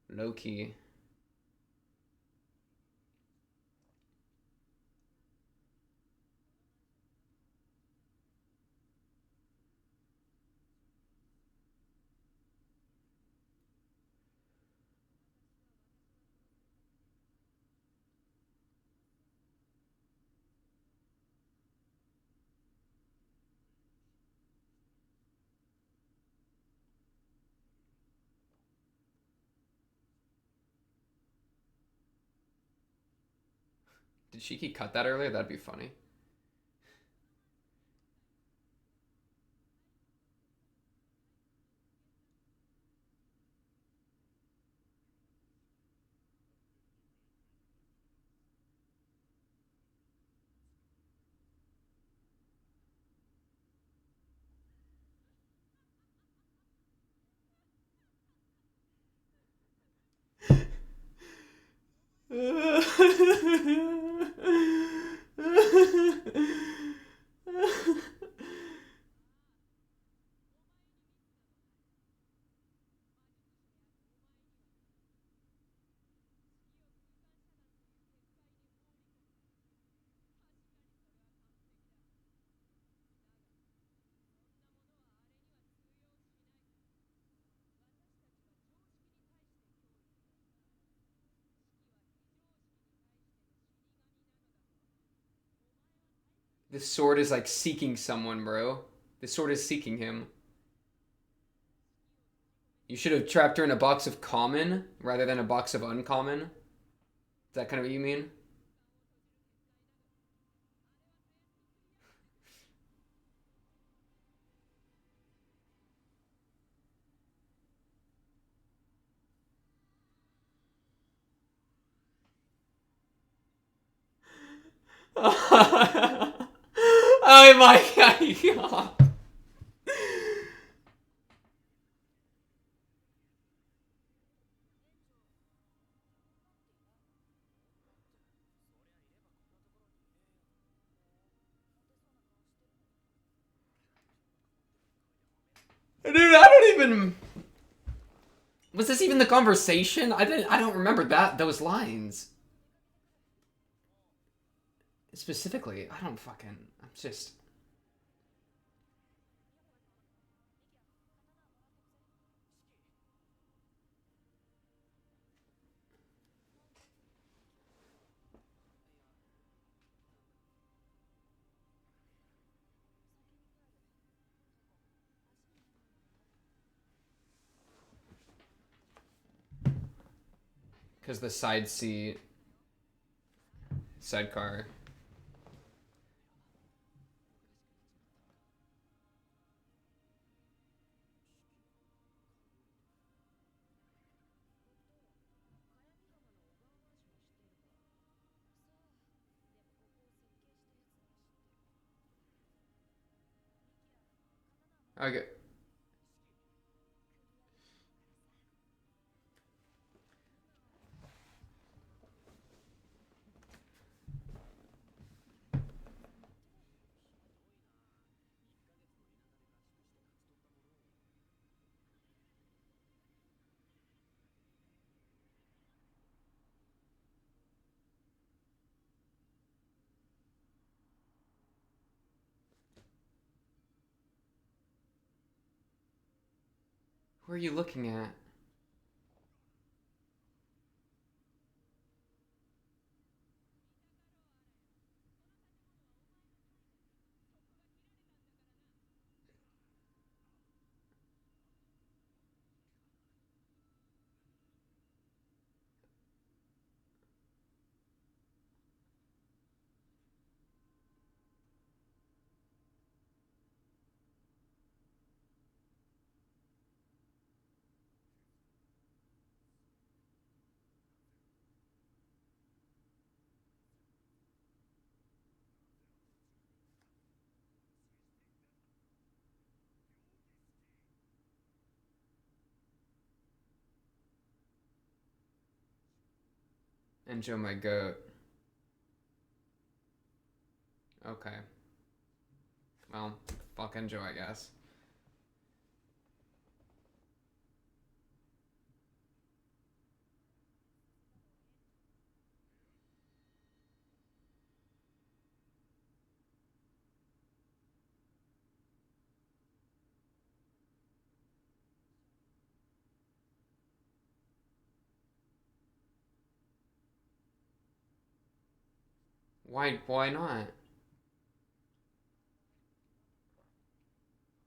Low key. Did Shiki cut that earlier? That'd be funny. The sword is like seeking someone, bro. The sword is seeking him. You should have trapped her in a box of common rather than a box of uncommon. Is that kind of what you mean? Oh my god. Dude, I don't even... Was this even the conversation? I don't remember those lines. Specifically, I don't fucking, I'm just... Because the side seat, sidecar. Okay. Who are you looking at? Enjou, my goat. Okay. Well, fuck Enjou, I guess. Why not?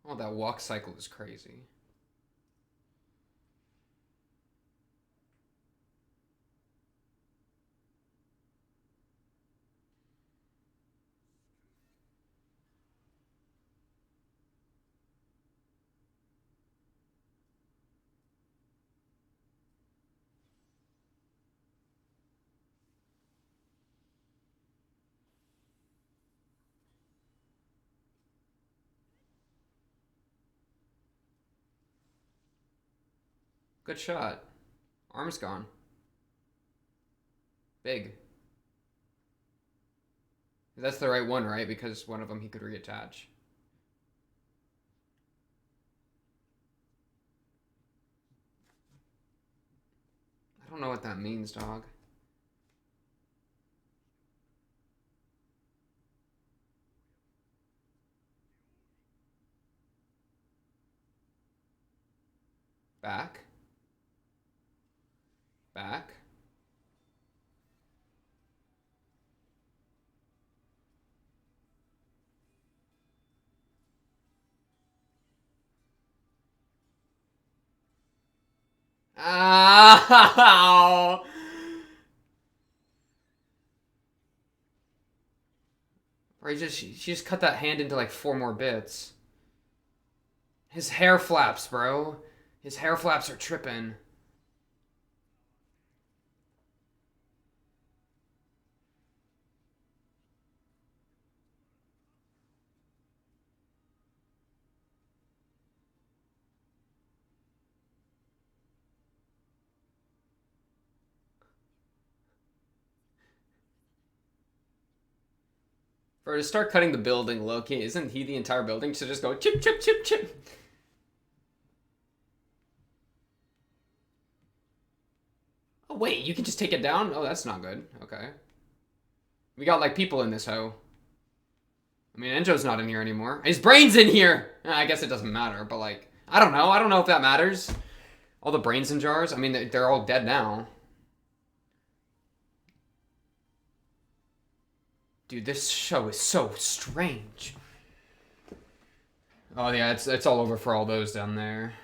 Oh, that walk cycle is crazy. Good shot. Arm's gone. Big. That's the right one, right? Because one of them he could reattach. I don't know what that means, dog. Back. Back. Ow! Or she just cut that hand into like 4 more bits. His hair flaps, bro. His hair flaps are tripping. For to start cutting the building, Loki, isn't he the entire building? To just go chip, chip, chip, chip. Oh, wait, you can just take it down? Oh, that's not good. Okay. We got, like, people in this hoe. I mean, Enjou's not in here anymore. His brain's in here! I guess it doesn't matter, but, like, I don't know. I don't know if that matters. All the brains in jars? I mean, they're all dead now. Dude, this show is so strange. Oh, yeah, it's all over for all those down there.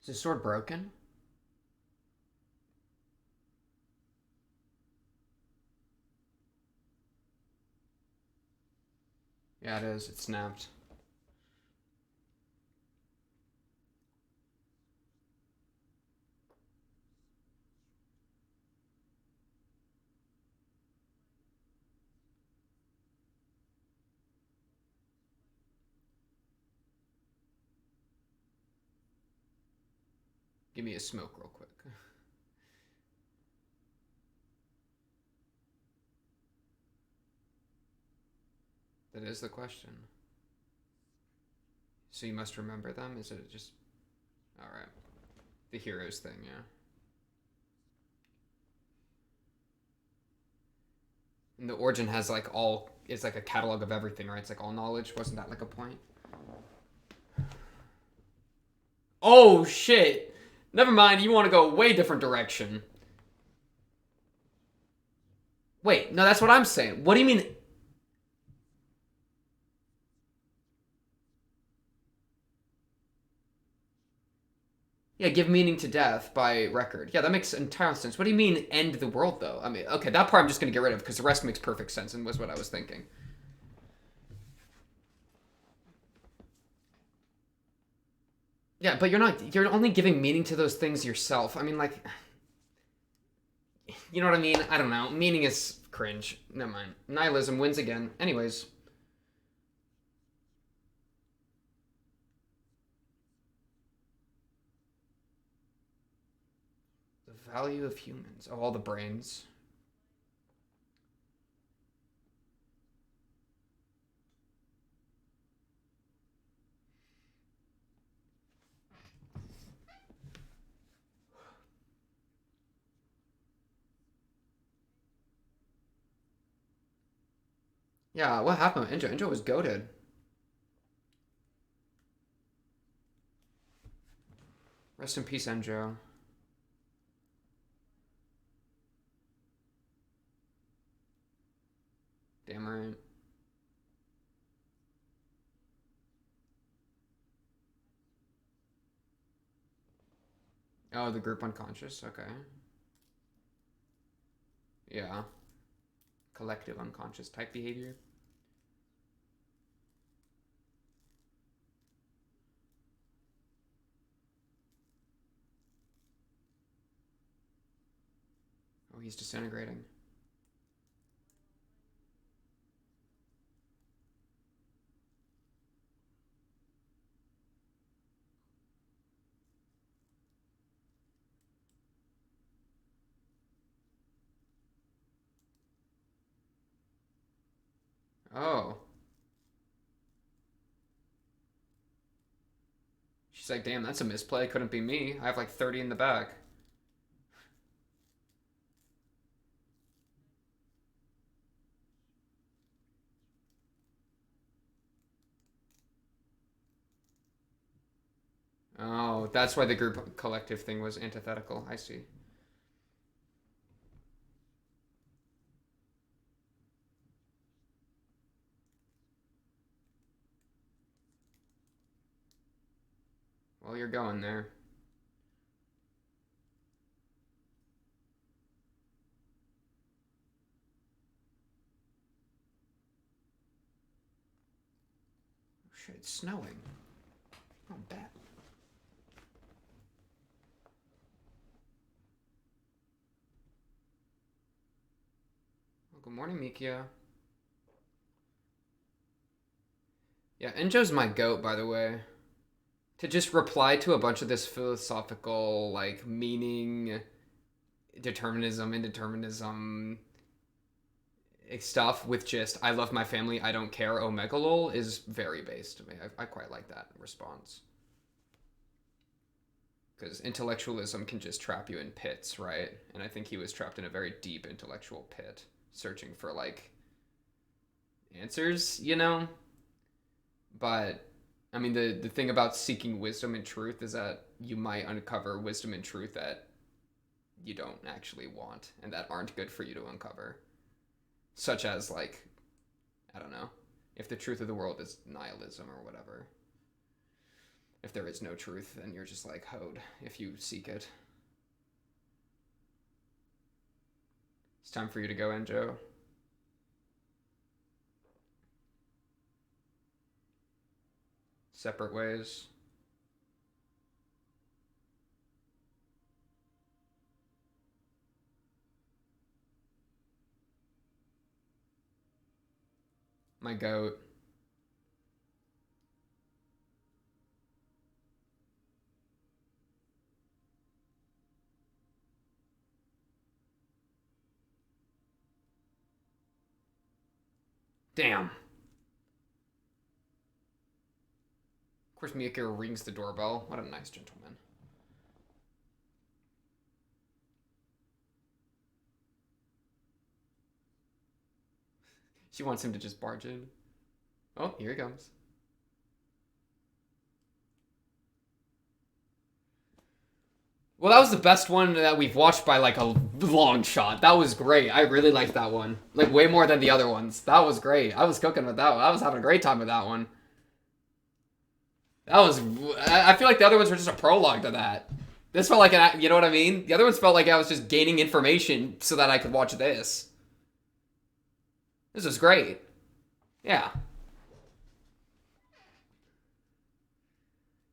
Is his sword broken? Yeah, it is. It snapped. Give me a smoke real quick. That is the question. So you must remember them? Is it just... Alright. The heroes thing, yeah. And the origin has like all... It's like a catalog of everything, right? It's like all knowledge. Wasn't that like a point? Oh, shit! Never mind, you want to go a way different direction. Wait, no, that's what I'm saying. What do you mean... Yeah, give meaning to death by record. Yeah, that makes entire sense. What do you mean end the world, though? I mean, okay, that part I'm just going to get rid of because the rest makes perfect sense and was what I was thinking. Yeah, but you're only giving meaning to those things yourself. I mean, like, you know what I mean? I don't know. Meaning is cringe. Never mind. Nihilism wins again. Anyways. The value of humans. Oh, all the brains. Yeah, what happened with Enjou? Enjou was goated. Rest in peace, Enjou. Damn right. Oh, the group unconscious. Okay. Yeah. Collective unconscious type behavior. Oh, he's disintegrating. Oh. She's like, damn, that's a misplay. Couldn't be me. I have like 30 in the back. Oh, that's why the group collective thing was antithetical. I see. Well, you're going there. Shit, it's snowing. Oh, bad. Well, good morning, Mikia. Yeah, Enjou's my goat, by the way. To just reply to a bunch of this philosophical, like, meaning, determinism, indeterminism stuff with just, I love my family, I don't care, oh megalol, is very based to me. I quite like that response. Because intellectualism can just trap you in pits, right? And I think he was trapped in a very deep intellectual pit, searching for, like, answers, you know? But, I mean, the thing about seeking wisdom and truth is that you might uncover wisdom and truth that you don't actually want, and that aren't good for you to uncover. Such as, like, I don't know, if the truth of the world is nihilism or whatever. If there is no truth, then you're just, like, hoed if you seek it. It's time for you to go, Enjou. Separate ways. My goat. Damn. Of course, Miyakira rings the doorbell. What a nice gentleman. She wants him to just barge in. Oh, here he comes. Well, that was the best one that we've watched by, like, a long shot. That was great. I really liked that one. Like, way more than the other ones. That was great. I was cooking with that one. I was having a great time with that one. That was... I feel like the other ones were just a prologue to that. This felt like an... You know what I mean? The other ones felt like I was just gaining information so that I could watch this. This was great. Yeah.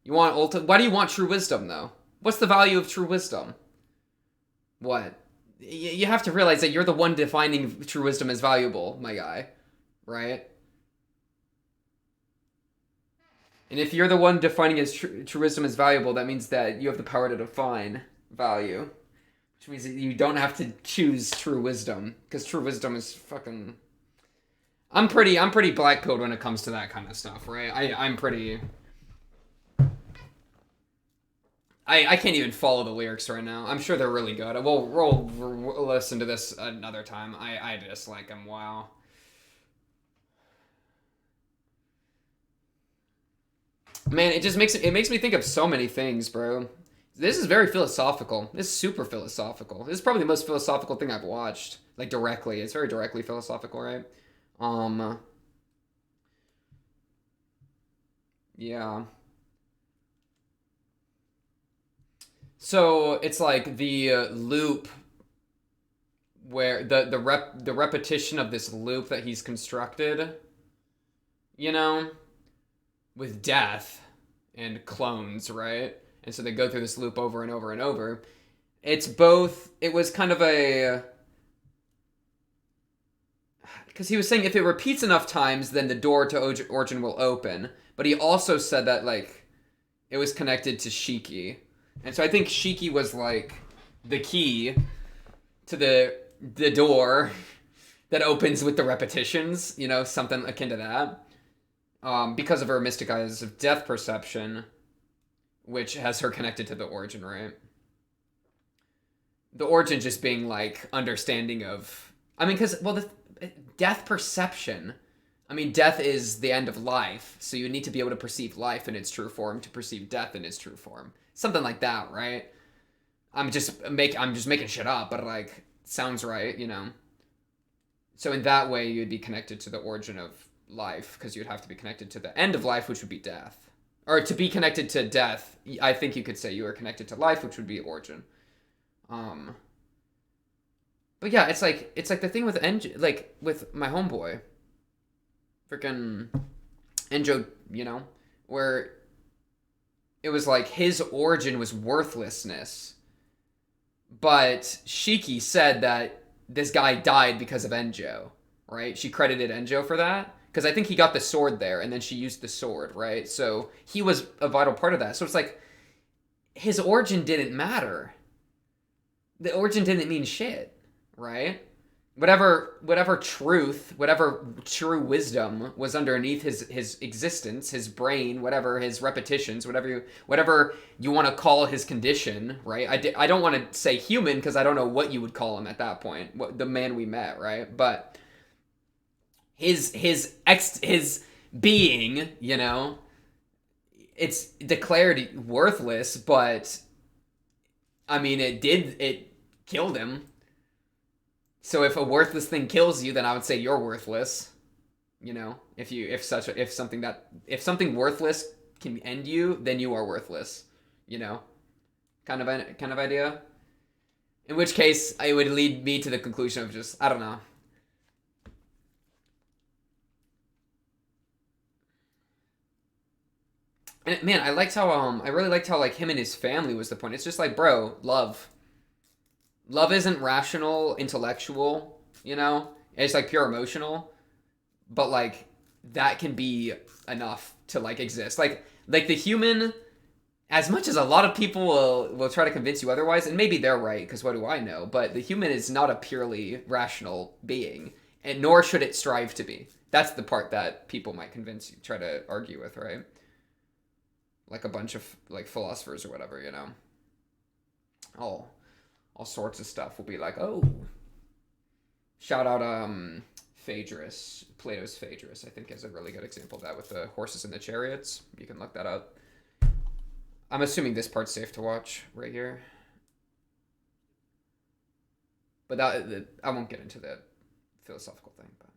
You want why do you want true wisdom, though? What's the value of true wisdom? What? You have to realize that you're the one defining true wisdom as valuable, my guy. Right? And if you're the one defining as true wisdom as valuable, that means that you have the power to define value. Which means that you don't have to choose true wisdom. Because true wisdom is fucking... I'm pretty black-pilled when it comes to that kind of stuff, right? I'm pretty... I can't even follow the lyrics right now. I'm sure they're really good. We'll listen to this another time. I just like them. Wow. Man, it makes me think of so many things, bro. This is very philosophical. This is super philosophical. This is probably the most philosophical thing I've watched. Like, directly. It's very directly philosophical, right? Yeah. So it's like the loop where the repetition of this loop that he's constructed, you know, with death and clones, right? And so they go through this loop over and over and over. It's both. It was kind of a... Because he was saying if it repeats enough times, then the door to origin will open. But he also said that, like, it was connected to Shiki. And so I think Shiki was, like, the key to the door that opens with the repetitions, you know, something akin to that. Because of her mystic eyes of death perception, which has her connected to the origin, right? The origin just being, like, understanding of... I mean, because, well, the death perception... I mean, death is the end of life, so you need to be able to perceive life in its true form to perceive death in its true form. Something like that, right? I'm just making shit up, but, like, sounds right, you know? So in that way, you'd be connected to the origin of life, because you'd have to be connected to the end of life, which would be death. Or to be connected to death, I think you could say you are connected to life, which would be origin. But yeah, it's like the thing with with my homeboy. Freaking Enjou, you know, where it was like his origin was worthlessness, but Shiki said that this guy died because of Enjou, right? She credited Enjou for that because I think he got the sword there, and then she used the sword, right? So he was a vital part of that. So it's like his origin didn't matter. The origin didn't mean shit, right? Whatever truth, whatever true wisdom was underneath his existence, his brain, whatever his repetitions, whatever you want to call his condition, right? I don't want to say human because I don't know what you would call him at that point, the man we met, right? But his being, you know, it's declared worthless, but I mean it killed him. So if a worthless thing kills you, then I would say you're worthless. You know, if something worthless can end you, then you are worthless. You know, kind of idea. In which case, it would lead me to the conclusion of just I don't know. And man, I really liked how like him and his family was the point. It's just like, bro, love isn't rational, intellectual, you know? It's like pure emotional, but like that can be enough to like exist. Like the human, as much as a lot of people will try to convince you otherwise, and maybe they're right because what do I know, but the human is not a purely rational being, and nor should it strive to be. That's the part that people might convince you, try to argue with, right? Like a bunch of like philosophers or whatever, you know. All sorts of stuff will be like, oh, shout out Phaedrus, Plato's Phaedrus, I think is a really good example of that with the horses and the chariots. You can look that up. I'm assuming this part's safe to watch right here. But I won't get into the philosophical thing, but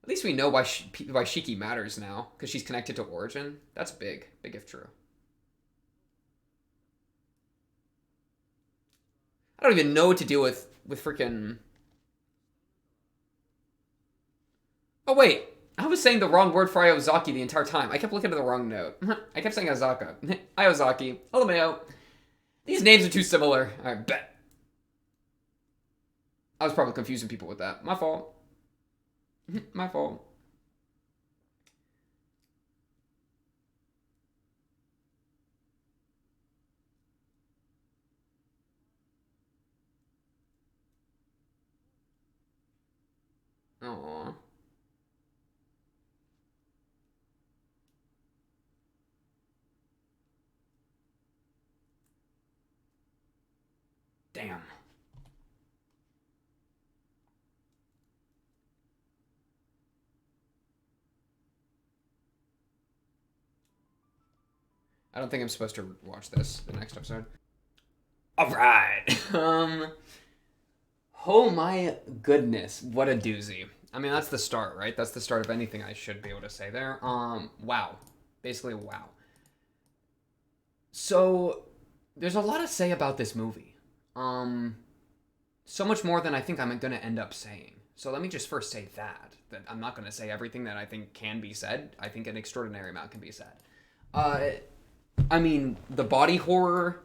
at least we know why Shiki matters now, because she's connected to origin. That's big if true. I don't even know what to do with freaking. Oh wait, I was saying the wrong word for Ayozaki the entire time. I kept looking at the wrong note. I kept saying Azaka. Ayozaki, LMAO. These names are too similar. I bet. I was probably confusing people with that. My fault. My fault. Aww. Damn. I don't think I'm supposed to watch this, the next episode. Alright. Oh my goodness. What a doozy. I mean, that's the start, right? That's the start of anything I should be able to say there. Wow. Basically, wow. So, there's a lot to say about this movie. So much more than I think I'm going to end up saying. So let me just first say that I'm not going to say everything that I think can be said. I think an extraordinary amount can be said. I mean, the body horror,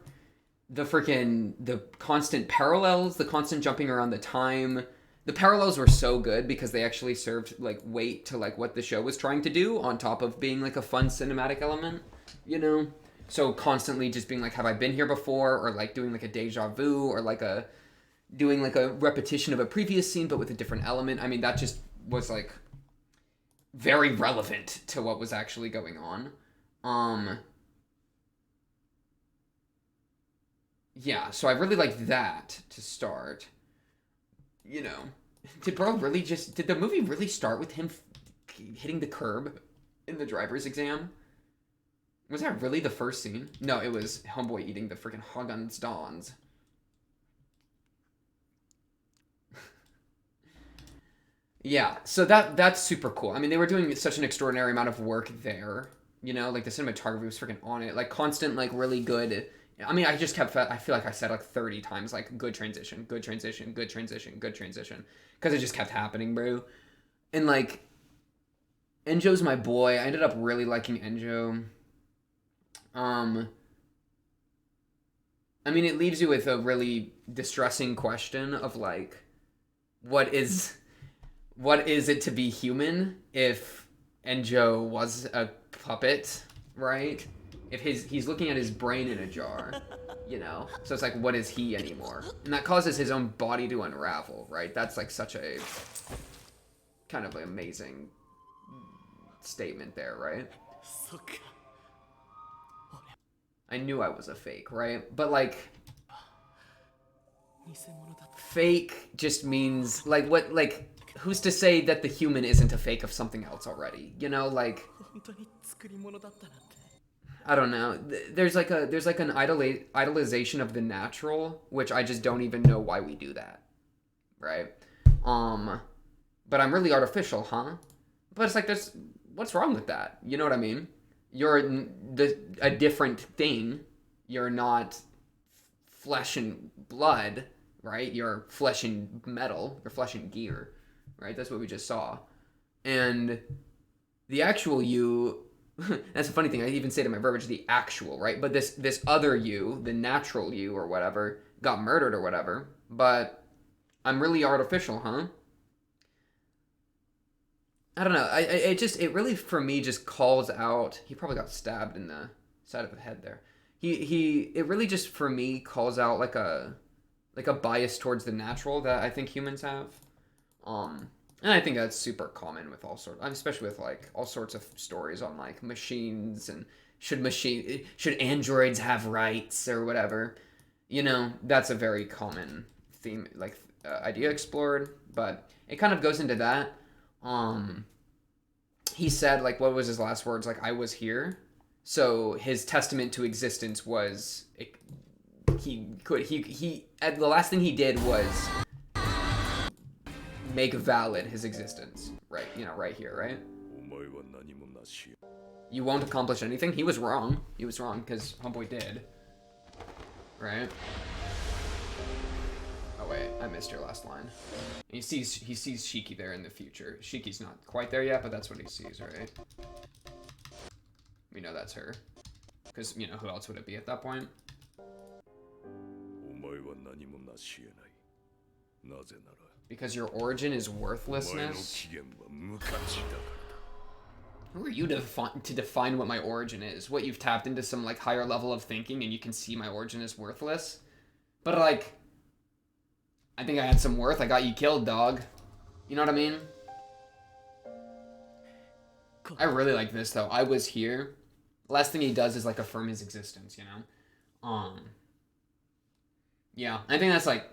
the constant parallels, the constant jumping around the time. The parallels were so good because they actually served like weight to like what the show was trying to do on top of being like a fun cinematic element, you know? So constantly just being like, have I been here before? Or like doing like a deja vu or like doing like a repetition of a previous scene but with a different element. I mean, that just was like very relevant to what was actually going on. Yeah, so I really liked that to start. You know, did the movie really start with him hitting the curb in the driver's exam? Was that really the first scene? No, it was Homeboy eating the freaking Haagen's Dons. Yeah, so that's super cool. I mean, they were doing such an extraordinary amount of work there. You know, like the cinematography was freaking on it. Like constant, like really good I mean, I feel like I said like 30 times, like, good transition, good transition, good transition, good transition. Because it just kept happening, bro. And, like, Enjou's my boy. I ended up really liking Enjou. I mean, it leaves you with a really distressing question of, like, what is it to be human if Enjou was a puppet, right? If he's looking at his brain in a jar, you know? So it's like, what is he anymore? And that causes his own body to unravel, right? That's like such a kind of amazing statement there, right? I knew I was a fake, right? But like, fake just means like what, like, who's to say that the human isn't a fake of something else already? You know, like, I don't know. There's like an idolization of the natural, which I just don't even know why we do that, right? But I'm really artificial, huh? But it's like, what's wrong with that? You know what I mean? You're a different thing. You're not flesh and blood, right? You're flesh and metal. You're flesh and gear, right? That's what we just saw. And the actual you, that's a funny thing. I even say to my verbiage, the actual, right? But this other you, the natural you or whatever, got murdered or whatever. But I'm really artificial, huh? I don't know. It really for me just calls out. He probably got stabbed in the side of the head there. It really just for me calls out like a bias towards the natural that I think humans have. And I think that's super common with especially with like all sorts of stories on like machines and should androids have rights or whatever. You know, that's a very common theme, like idea explored, but it kind of goes into that. He said, like, what was his last words? Like, I was here. So his testament to existence was the last thing he did was make valid his existence, right? You know, right here, right? You won't accomplish anything. He was wrong. He was wrong because homeboy did, right? Oh wait, I missed your last line. He sees Shiki there in the future. Shiki's not quite there yet, but that's what he sees, right? We know that's her. Because, you know, who else would it be at that point? Because your origin is worthlessness? Who are you to define what my origin is? What, you've tapped into some, like, higher level of thinking and you can see my origin is worthless? But, like, I think I had some worth. I got you killed, dog. You know what I mean? I really like this, though. I was here. Last thing he does is, like, affirm his existence, you know? Yeah, I think that's, like...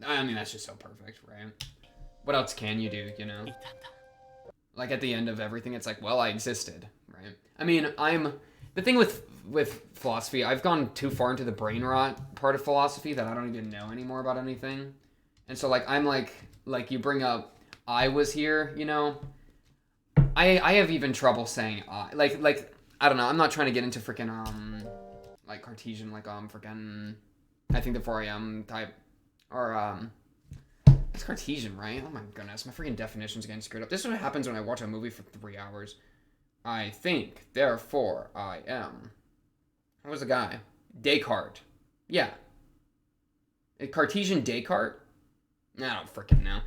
I mean, that's just so perfect, right? What else can you do, you know? Like, at the end of everything, it's like, well, I existed, right? I mean, the thing with philosophy, I've gone too far into the brain rot part of philosophy that I don't even know anymore about anything. And so, like, I'm like you bring up, I was here, you know? I have even trouble saying I. Like, I don't know, I'm not trying to get into freaking, like, Cartesian, like, freaking, I think the 4am type, or, it's Cartesian, right? Oh my goodness, my freaking definition's getting screwed up. This is what happens when I watch a movie for 3 hours. I think, therefore, I am. What was the guy? Descartes. Yeah. Cartesian Descartes? I don't freaking know.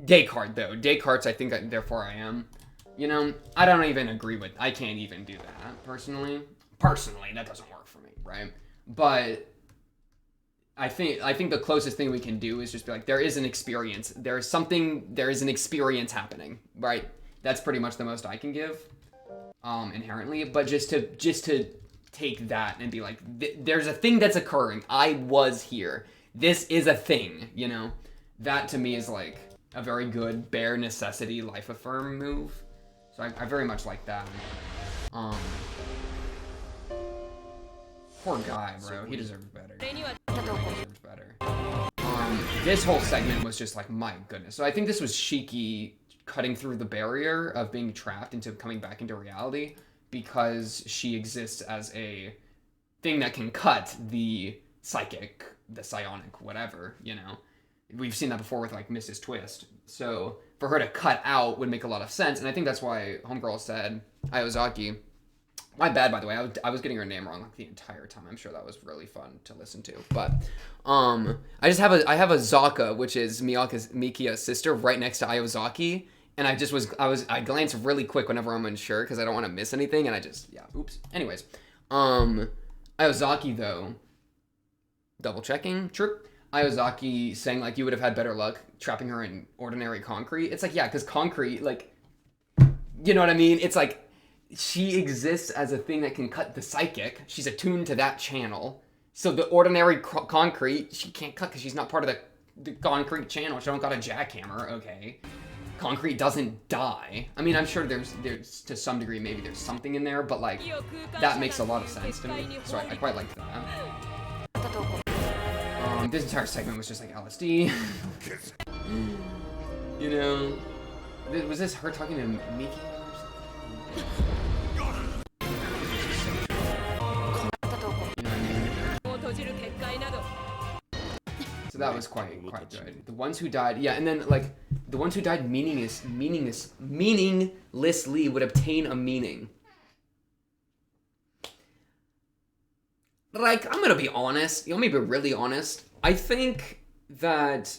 Descartes, though. Descartes, I think, therefore I am. You know, I don't even agree with... I can't even do that, personally. Personally, that doesn't work for me, right? But I think the closest thing we can do is just be like, there is an experience. There is an experience happening, right? That's pretty much the most I can give, inherently. But just to take that and be like, there's a thing that's occurring. I was here. This is a thing, you know? That, to me, is, like, a very good, bare necessity, life affirm move. So I very much like that. Poor guy, bro. He deserves better. He deserves better. This whole segment was just like, my goodness. So I think this was Shiki cutting through the barrier of being trapped into coming back into reality because she exists as a thing that can cut the psychic, the psionic, whatever, We've seen that before with, like, Mrs. Twist. So for her to cut out would make a lot of sense, and I think that's why Homegirl said Ayazaki. My bad, by the way. I was getting her name wrong, like, the entire time. I'm sure that was really fun to listen to. But I have a Zaka, which is Mikia's sister, right next to Ayazaki, and I glanced really quick whenever I'm unsure because I don't want to miss anything, and oops. Anyways, Ayazaki, though, double checking, true. Ayazaki saying, like, you would have had better luck trapping her in ordinary concrete. It's like, yeah, because concrete, like, you know what I mean? It's like, she exists as a thing that can cut the psychic. She's attuned to that channel. So the ordinary concrete, she can't cut because she's not part of the concrete channel. She don't got a jackhammer, okay. Concrete doesn't die. I mean, I'm sure there's to some degree, maybe there's something in there, but, like, that makes a lot of sense to me. So I quite liked that. This entire segment was just like LSD. Was this her talking to Miki or something? So that was quite good. The ones who died, yeah, and then, like, the ones who died meaninglessly would obtain a meaning. Like, I'm gonna be honest. You want me to be really honest? I think that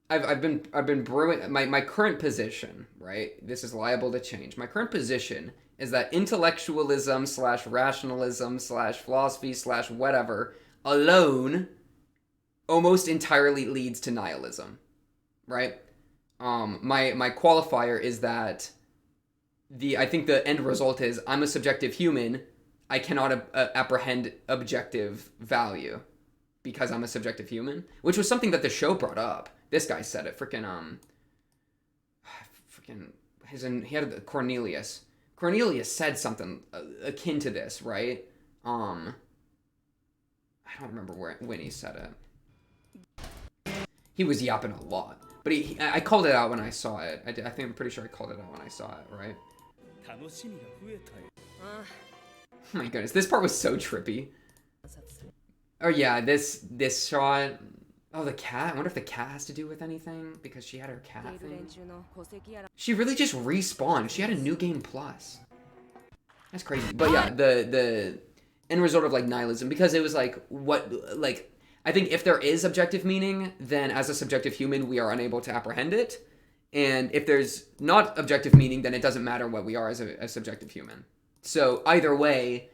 I've been brewing my current position, right? This is liable to change. My current position is that intellectualism / rationalism / philosophy / whatever alone almost entirely leads to nihilism, right? My qualifier is that I think the end result is I'm a subjective human. I cannot apprehend objective value because I'm a subjective human, which was something that the show brought up. This guy said it. He had Cornelius. Cornelius said something akin to this, right? I don't remember when he said it. He was yapping a lot, but I called it out when I saw it. I think I'm pretty sure I called it out when I saw it, right? Oh my goodness, this part was so trippy. Oh yeah, this shot. Oh, the cat. I wonder if the cat has to do with anything because she had her cat thing. She really just respawned. She had a new game plus. That's crazy. But yeah, the end result of, like, nihilism, because it was like I think if there is objective meaning, then as a subjective human we are unable to apprehend it, and if there's not objective meaning, then it doesn't matter what we are as a subjective human. So either way,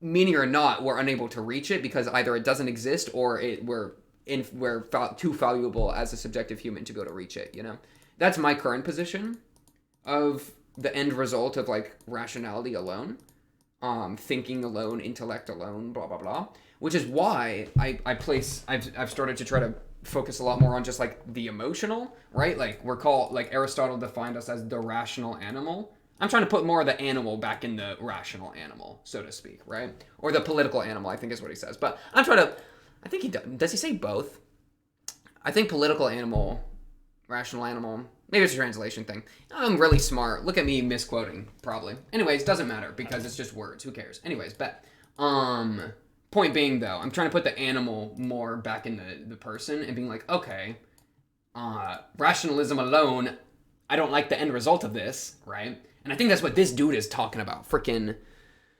meaning or not, we're unable to reach it because either it doesn't exist or we're too valuable as a subjective human to be able to reach it, That's my current position of the end result of, like, rationality alone, thinking alone, intellect alone, blah, blah, blah. Which is why I've started to try to focus a lot more on just, like, the emotional, right? Like, Aristotle defined us as the rational animal. I'm trying to put more of the animal back in the rational animal, so to speak, right? Or the political animal, I think is what he says. But I'm trying to, I think he does he say both? I think political animal, rational animal, maybe it's a translation thing. I'm really smart. Look at me misquoting, probably. Anyways, doesn't matter because it's just words. Who cares? Anyways, point being, though, I'm trying to put the animal more back in the person and being like, okay, rationalism alone, I don't like the end result of this, right? And I think that's what this dude is talking about. Freaking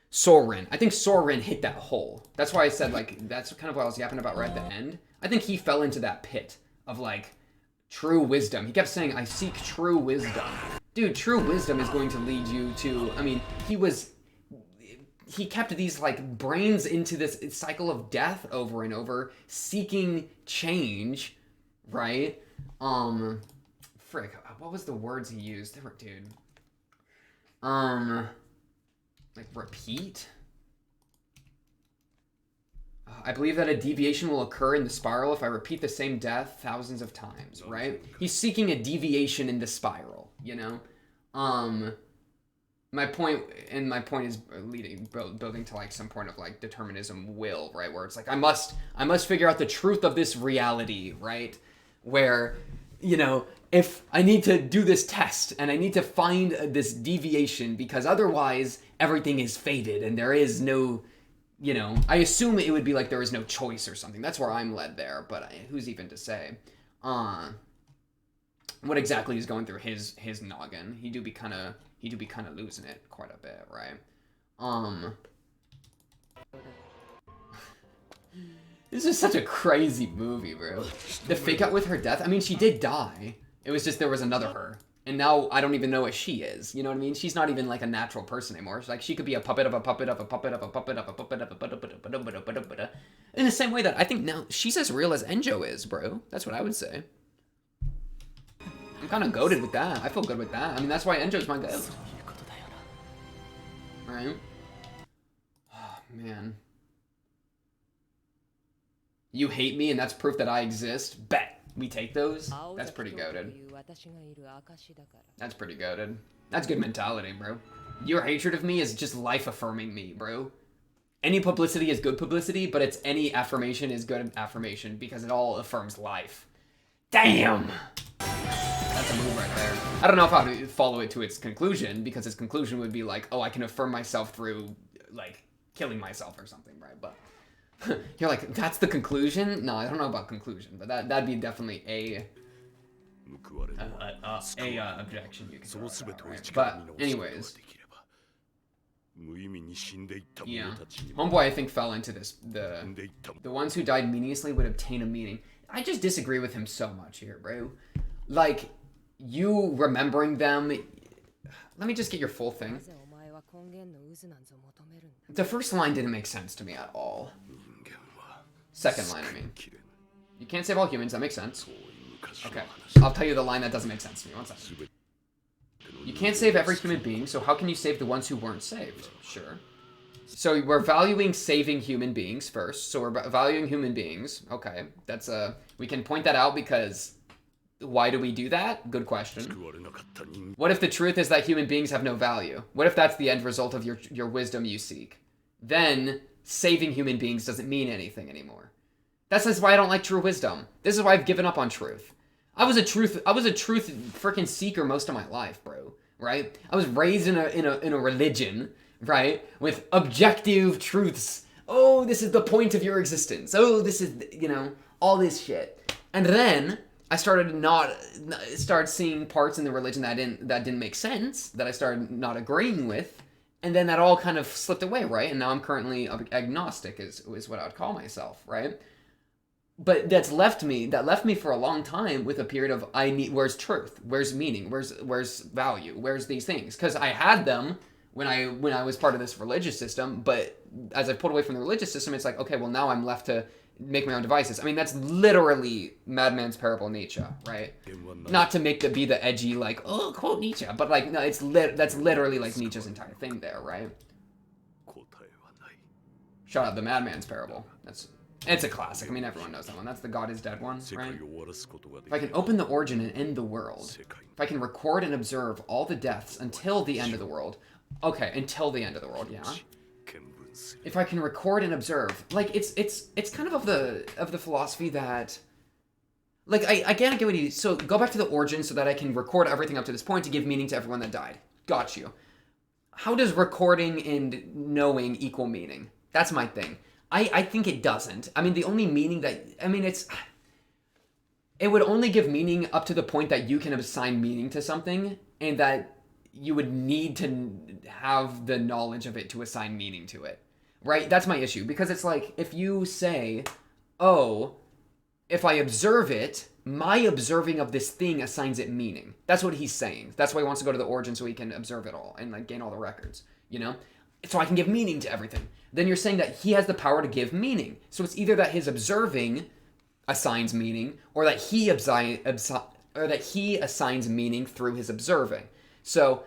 Soren. I think Soren hit that hole. That's why I said, like, that's kind of what I was yapping about right at the end. I think he fell into that pit of, like, true wisdom. He kept saying, I seek true wisdom. Dude, true wisdom is going to lead you to, I mean, he kept these, like, brains into this cycle of death over and over, seeking change, right? Frick, what was the words he used? They were, dude. Like, repeat? I believe that a deviation will occur in the spiral if I repeat the same death thousands of times, right? He's seeking a deviation in the spiral, My point is building to, like, some point of, like, determinism will, right? Where it's like, I must figure out the truth of this reality, right? Where, if I need to do this test and I need to find this deviation because otherwise everything is fated and there is no you know, I assume it would be like there is no choice or something. That's where I'm led there, but who's even to say? What exactly is going through his noggin? He do be kind of losing it quite a bit, right? This is such a crazy movie, bro. The fake out with her death. I mean, she did die. It was just there was another her. And now I don't even know what she is. You know what I mean? She's not even like a natural person anymore. Like she could be a puppet of a puppet of a puppet of a puppet of a puppet of a puppet. In the same way that I think now she's as real as Enjou is, bro. That's what I would say. I'm kind of goated with that. I feel good with that. I mean, that's why Enjou's my goat. Right? Oh, man. You hate me and that's proof that I exist? Bet. We take those? That's pretty goated. That's pretty goated. That's good mentality, bro. Your hatred of me is just life affirming me, bro. Any publicity is good publicity, but it's any affirmation is good affirmation because it all affirms life. Damn! That's a move right there. I don't know if I'd follow it to its conclusion because its conclusion would be like, oh, I can affirm myself through, like, killing myself or something, right? But you're like, that's the conclusion? No, I don't know about conclusion, but that'd be definitely a objection you can throw out, right? But anyways, yeah, homeboy I think fell into this. The ones who died meaninglessly would obtain a meaning. I just disagree with him so much here, bro. Like, you remembering them. Let me just get your full thing. The first line didn't make sense to me at all. Second line, I mean. You can't save all humans, that makes sense. Okay, I'll tell you the line that doesn't make sense to me. One second. You can't save every human being, so how can you save the ones who weren't saved? Sure. So we're valuing saving human beings first. So we're valuing human beings. Okay, that's we can point that out because why do we do that? Good question. What if the truth is that human beings have no value? What if that's the end result of your wisdom you seek? Then saving human beings doesn't mean anything anymore. That's why I don't like true wisdom. This is why I've given up on truth. I was a truth freaking seeker most of my life, bro. Right? I was raised in a religion, right? With objective truths. Oh, this is the point of your existence. Oh, this is, you know, all this shit. And then I started seeing parts in the religion that didn't make sense, that I started not agreeing with, and then that all kind of slipped away, right? And now I'm currently agnostic, is what I would call myself, right? But that left me for a long time with a period of where's truth, where's meaning, where's value, where's these things? Because I had them when I was part of this religious system, but as I pulled away from the religious system, it's like, okay, well now I'm left to make my own devices. I mean, that's literally Madman's Parable Nietzsche, right? Not to be the edgy, like, oh, quote Nietzsche, but like, no, that's literally like Nietzsche's entire thing there, right? Shut up, the Madman's Parable. It's a classic. I mean, everyone knows that one. That's the God is Dead one, right? If I can open the origin and end the world, if I can record and observe all the deaths until the end of the world, okay, until the end of the world, yeah. If I can record and observe, like it's kind of the philosophy that, like I get what you. So go back to the origin so that I can record everything up to this point to give meaning to everyone that died. Got you. How does recording and knowing equal meaning? That's my thing. I think it doesn't. I mean, the only meaning it would only give meaning up to the point that you can assign meaning to something, and that you would need to have the knowledge of it to assign meaning to it. Right? That's my issue. Because it's like, if you say, oh, if I observe it, my observing of this thing assigns it meaning. That's what he's saying. That's why he wants to go to the origin so he can observe it all and like gain all the records, you know? So I can give meaning to everything. Then you're saying that he has the power to give meaning. So it's either that his observing assigns meaning, or that he assigns meaning through his observing. So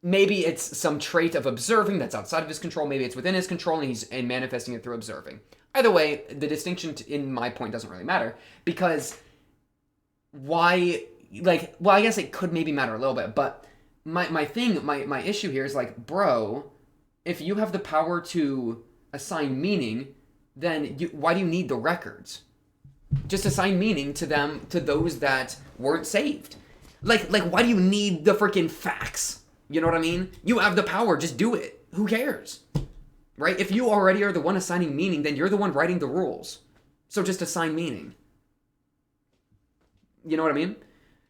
maybe it's some trait of observing that's outside of his control. Maybe it's within his control and he's manifesting it through observing. Either way, the distinction in my point doesn't really matter, because why, like, well, I guess it could maybe matter a little bit, but my issue here is like, bro, if you have the power to assign meaning, then why do you need the records? Just assign meaning to those that weren't saved. Like why do you need the freaking facts? You know what I mean? You have the power, just do it. Who cares? right? If you already are the one assigning meaning, then you're the one writing the rules. So just assign meaning. You know what I mean?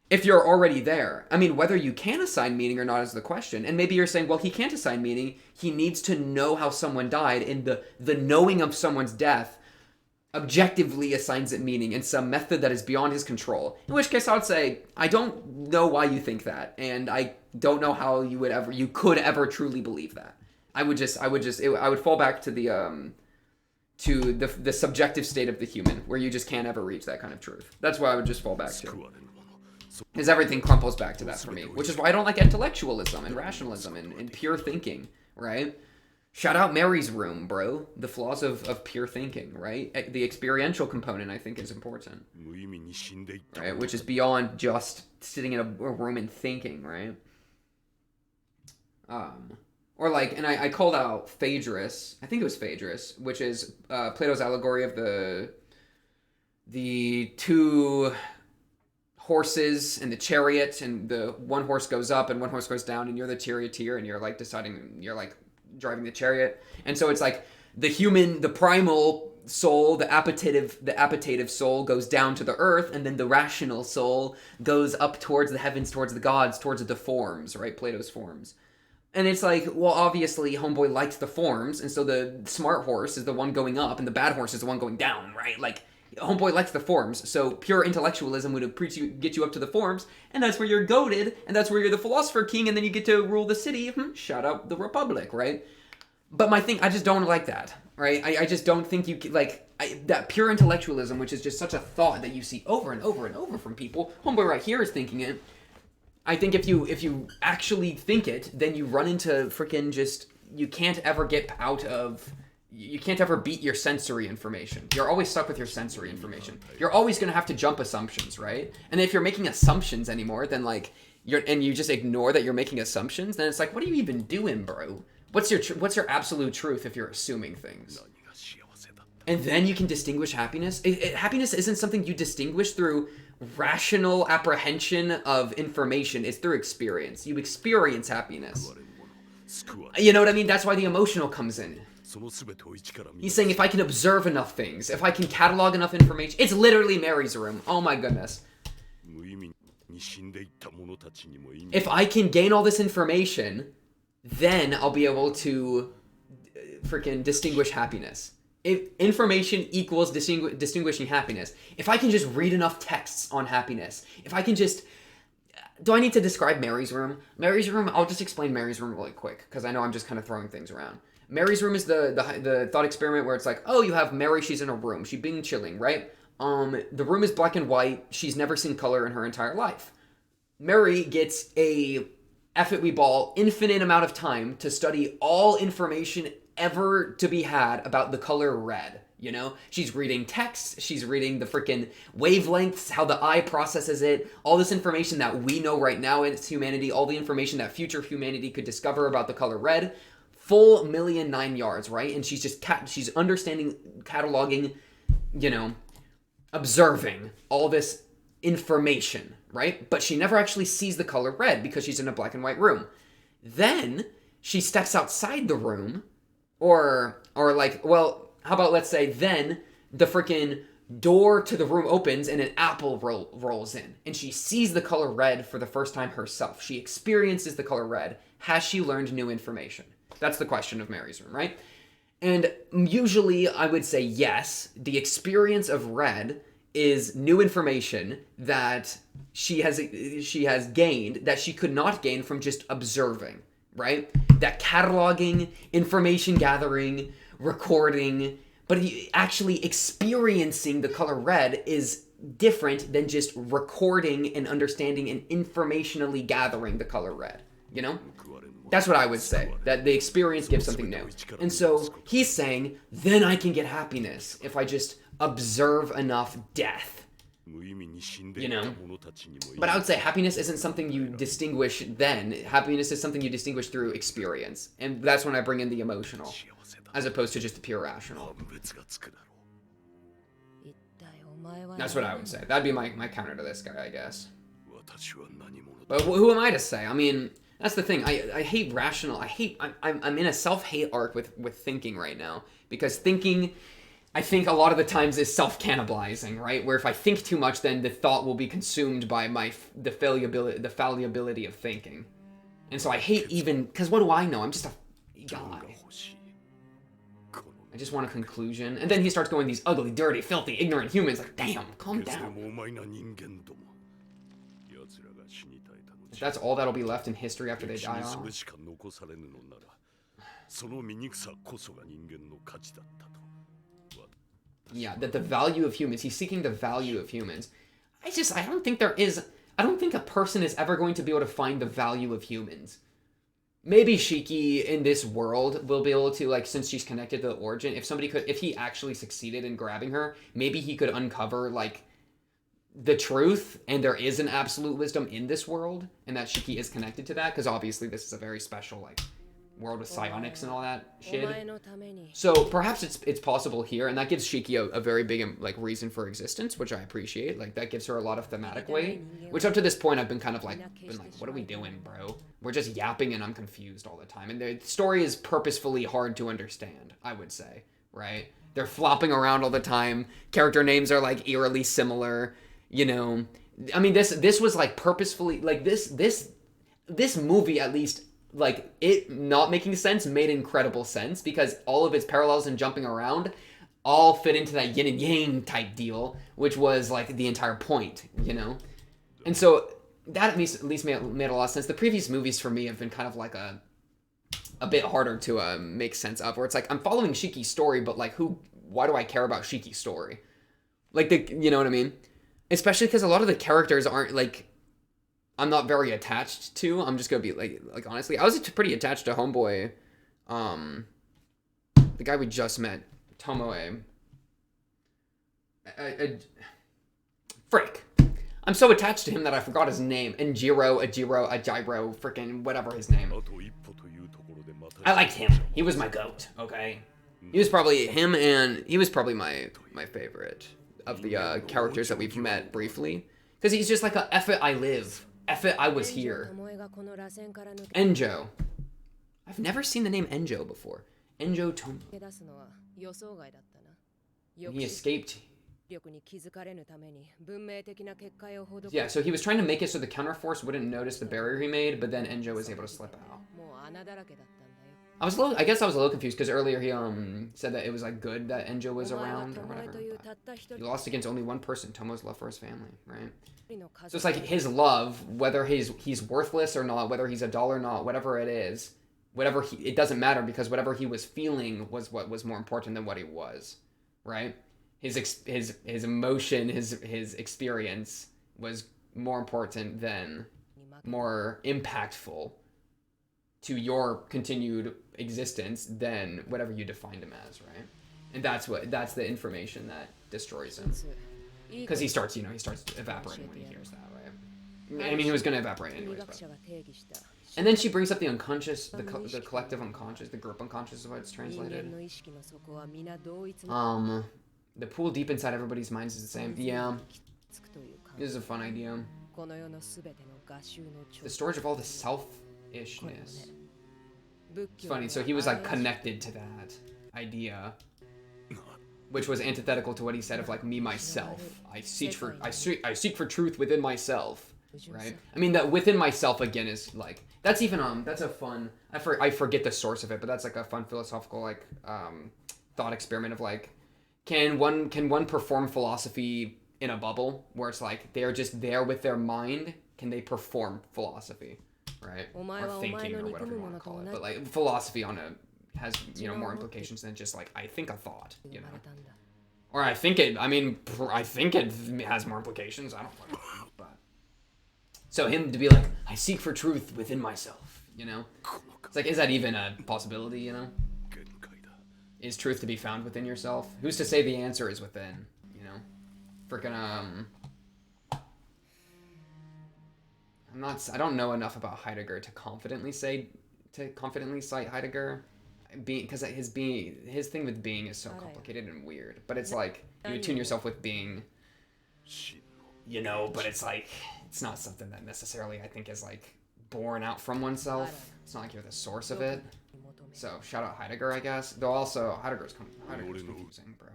If you're already there. I mean, whether you can assign meaning or not is the question. And maybe you're saying, well, he can't assign meaning. He needs to know how someone died, and the knowing of someone's death objectively assigns it meaning in some method that is beyond his control. In which case I would say, I don't know why you think that, and I don't know how you could ever truly believe that. I would fall back to the subjective state of the human, where you just can't ever reach that kind of truth. That's why I would just fall back to. Because everything crumples back to that for me, which is why I don't like intellectualism and rationalism and pure thinking, right? Shout out Mary's room, bro. The flaws of pure thinking, right? The experiential component, I think, is important, right? Which is beyond just sitting in a room and thinking, right? Or like, and I called out Phaedrus. I think it was Phaedrus, which is Plato's allegory of the two horses and the chariot, and the one horse goes up and one horse goes down, and you're the charioteer, and you're like driving the chariot. And so it's like the primal soul, the appetitive soul goes down to the earth, and then the rational soul goes up towards the heavens, towards the gods, towards the forms, right? Plato's forms. And it's like, well, obviously homeboy likes the forms, and so the smart horse is the one going up, and the bad horse is the one going down, right? Like, homeboy likes the forms, so pure intellectualism would get you up to the forms, and that's where you're goated, and that's where you're the philosopher king, and then you get to rule the city. Shout out the Republic, right? But my thing, I just don't like that, right? I just don't think you like that pure intellectualism, which is just such a thought that you see over and over and over from people. Homeboy right here is thinking it. I think if you actually think it, then you run into freaking just, you can't ever beat your sensory information. You're always stuck with your sensory information. You're always going to have to jump assumptions, right? And if you're making assumptions anymore, then like you just ignore that you're making assumptions, then it's like, what are you even doing, bro? What's your absolute truth if you're assuming things? And then you can distinguish happiness. Happiness isn't something you distinguish through rational apprehension of information. It's through experience. You experience happiness. You know what I mean? That's why the emotional comes in. He's saying if I can observe enough things, if I can catalog enough information, it's literally Mary's room. Oh my goodness. If I can gain all this information, then I'll be able to freaking distinguish happiness. If information equals distinguishing happiness. If I can just read enough texts on happiness. If I can just... Do I need to describe Mary's room? Mary's room, I'll just explain Mary's room really quick, because I know I'm just kind of throwing things around. Mary's room is the thought experiment where it's like, oh, you have Mary, she's in a room, she's being chilling, right? The room is black and white, she's never seen color in her entire life. Mary gets a infinite amount of time to study all information ever to be had about the color red. You know, she's reading texts, she's reading the freaking wavelengths, how the eye processes it, all this information that we know right now in humanity, all the information that future humanity could discover about the color red, full 1,000,009 yards, right? And she's just, she's understanding, cataloging, you know, observing all this information, right? But she never actually sees the color red because she's in a black and white room. Then she steps outside the room, or like, well, how about let's say then the freaking door to the room opens and an apple rolls in, and she sees the color red for the first time herself. She experiences the color red. Has she learned new information? That's the question of Mary's room, right? And usually I would say yes. The experience of red is new information that she has gained that she could not gain from just observing, right? That cataloging, information gathering, recording, but actually experiencing the color red is different than just recording and understanding and informationally gathering the color red, you know? That's what I would say, that the experience gives something new. And so he's saying, then I can get happiness if I just observe enough death, you know? But I would say happiness isn't something you distinguish then. Happiness is something you distinguish through experience. And that's when I bring in the emotional, as opposed to just the pure rational. That's what I would say. That'd be my counter to this guy, I guess. But who am I to say? I mean, That's the thing. I hate rational. I'm in a self-hate arc with thinking right now, because thinking, I think a lot of the times, is self-cannibalizing, right? Where if I think too much, then the thought will be consumed by the fallibility of thinking. And so I hate even, because what do I know? I'm just a guy. I just want a conclusion. And then he starts going, these ugly, dirty, filthy, ignorant humans. Like, damn, calm down. If that's all that'll be left in history after they die off. Yeah, that the value of humans, he's seeking the value of humans. I don't think a person is ever going to be able to find the value of humans. Maybe Shiki in this world will be able to, like, since she's connected to the origin, if he actually succeeded in grabbing her, maybe he could uncover, like, the truth, and there is an absolute wisdom in this world, and that Shiki is connected to that, because obviously this is a very special, like, world with psionics and all that shit. So perhaps it's possible here, and that gives Shiki a very big, like, reason for existence, which I appreciate. Like, that gives her a lot of thematic weight, which up to this point I've been kind of like, what are we doing, bro? We're just yapping and I'm confused all the time, and the story is purposefully hard to understand, I would say, right? They're flopping around all the time. Character names are, like, eerily similar, you know. I mean, this was, like, purposefully, like, this movie, at least, like, it not making sense made incredible sense, because all of its parallels and jumping around all fit into that yin and yang type deal, which was, like, the entire point, you know? And so that at least made a lot of sense. The previous movies for me have been kind of like a bit harder to make sense of, where it's like, I'm following Shiki's story, but, like, why do I care about Shiki's story? Like, you know what I mean? Especially because a lot of the characters aren't, like, I'm not very attached to. I'm just gonna be like honestly, I was pretty attached to Homeboy, the guy we just met, Tomoe. Frick. I'm so attached to him that I forgot his name. Enjiro, Ajiro, freaking whatever his name. I liked him. He was my goat. Okay, he was probably my favorite of the characters that we've met briefly, because he's just like a F it, I live. F it, I was here. Enjou. I've never seen the name Enjou before. Enjou Tomo. He escaped. Yeah, so he was trying to make it so the counterforce wouldn't notice the barrier he made, but then Enjou was able to slip out. I guess I was a little confused, because earlier he said that it was, like, good that Enjou was around or whatever. He lost against only one person, Tomo's love for his family, right? So it's like his love, whether he's worthless or not, whether he's a doll or not, whatever it is, it doesn't matter, because whatever he was feeling was what was more important than what he was, right? His emotion, his experience was more important than, more impactful to your continued existence than whatever you defined him as, right? And that's the information that destroys him. Because he starts evaporating when he hears that, right? I mean, he was going to evaporate anyways, but. And then she brings up the unconscious, the collective unconscious, the group unconscious is what it's translated. The pool deep inside everybody's minds is the same. Yeah. This is a fun idea. The storage of all the selfishness. It's funny, so he was, like, connected to that idea, which was antithetical to what he said of, like, me, myself. I seek for truth within myself, right? I mean, that within myself, again, is, like, that's even, that's a fun, I forget the source of it, but that's, like, a fun philosophical, like, thought experiment of, like, can one perform philosophy in a bubble, where it's, like, they're just there with their mind? Can they perform philosophy, right? Or thinking, or whatever you want to call it. But, like, philosophy has, you know, more implications than just, like, I think a thought, you know? Or I think it has more implications. I don't know. But. So him to be like, I seek for truth within myself, you know? It's like, is that even a possibility, you know? Is truth to be found within yourself? Who's to say the answer is within, you know? Freaking, I don't know enough about Heidegger to confidently cite Heidegger, because his thing with being is so complicated and weird. But it's like you attune yourself with being, you know. But it's like it's not something that necessarily I think is like born out from oneself. It's not like you're the source of it. So shout out Heidegger, I guess. Though also Heidegger's confusing, bro.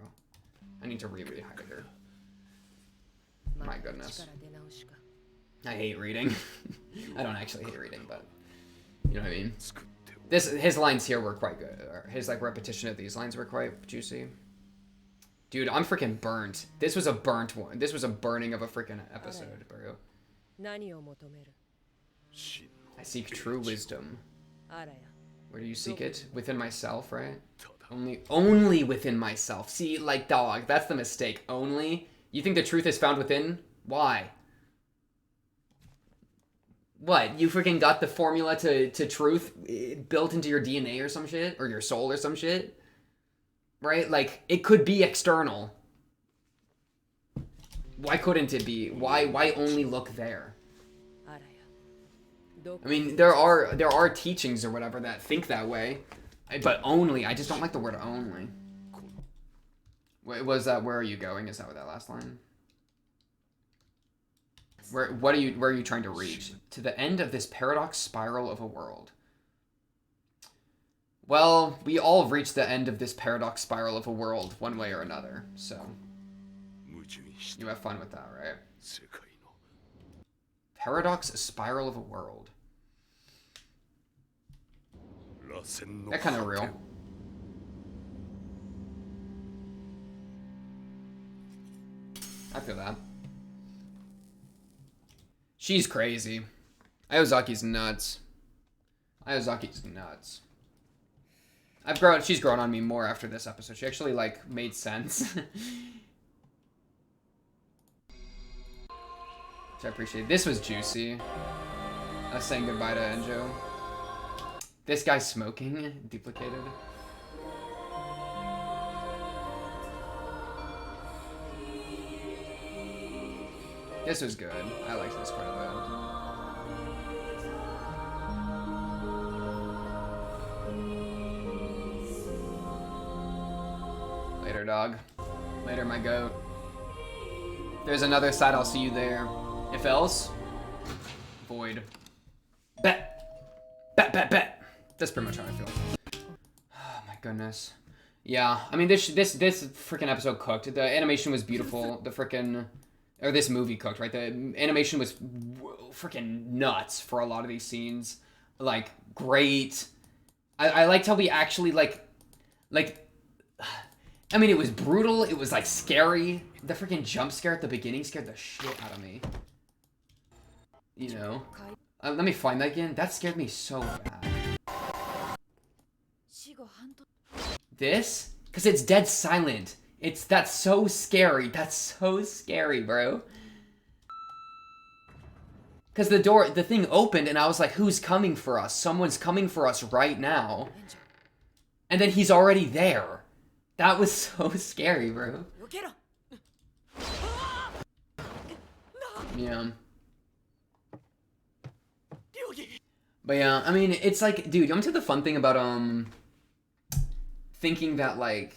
I need to reread Heidegger. My goodness. I hate reading. I don't actually hate reading, but you know what I mean. His lines here were quite good. Or his like repetition of these lines were quite juicy. Dude, I'm freaking burnt. This was a burnt one. This was a burning of a freaking episode, bro. I seek true wisdom. Where do you seek it? Within myself, right? Only within myself. See, like, dog, that's the mistake. Only? You think the truth is found within? Why? What? You freaking got the formula to truth built into your DNA or some shit? Or your soul or some shit? Right? Like, it could be external. Why couldn't it be? Why only look there? I mean, there are teachings or whatever that think that way, but only. I just don't like the word only. Was that where are you going? Is that what that last line? Where are you trying to reach? To the end of this paradox spiral of a world. Well, we all have reached the end of this paradox spiral of a world one way or another. So you have fun with that, right? Paradox spiral of a world. That kind of real. I feel that. She's crazy. Ayazaki's nuts. Ayazaki's nuts. She's grown on me more after this episode. She actually, like, made sense. Which I appreciate. This was juicy. Us saying goodbye to Enjou. This guy's smoking, duplicated. This was good. I liked this quite a bit. Later, dog. Later, my goat. If there's another side, I'll see you there. If else, void. Bet. Bet, bet, bet. That's pretty much how I feel. Oh my goodness. Yeah, I mean this freaking episode cooked. The animation was beautiful. The freaking this movie cooked, right? The animation was freaking nuts for a lot of these scenes. Like great. I liked how we actually like I mean it was brutal, it was like scary. The freaking jump scare at the beginning scared the shit out of me. You know? Let me find that again. That scared me so bad. This? Because it's dead silent. That's so scary. That's so scary, bro. Because the thing opened and I was like, who's coming for us? Someone's coming for us right now. And then he's already there. That was so scary, bro. Yeah. But yeah, I mean, it's like, dude, I'm to the fun thing about, thinking that like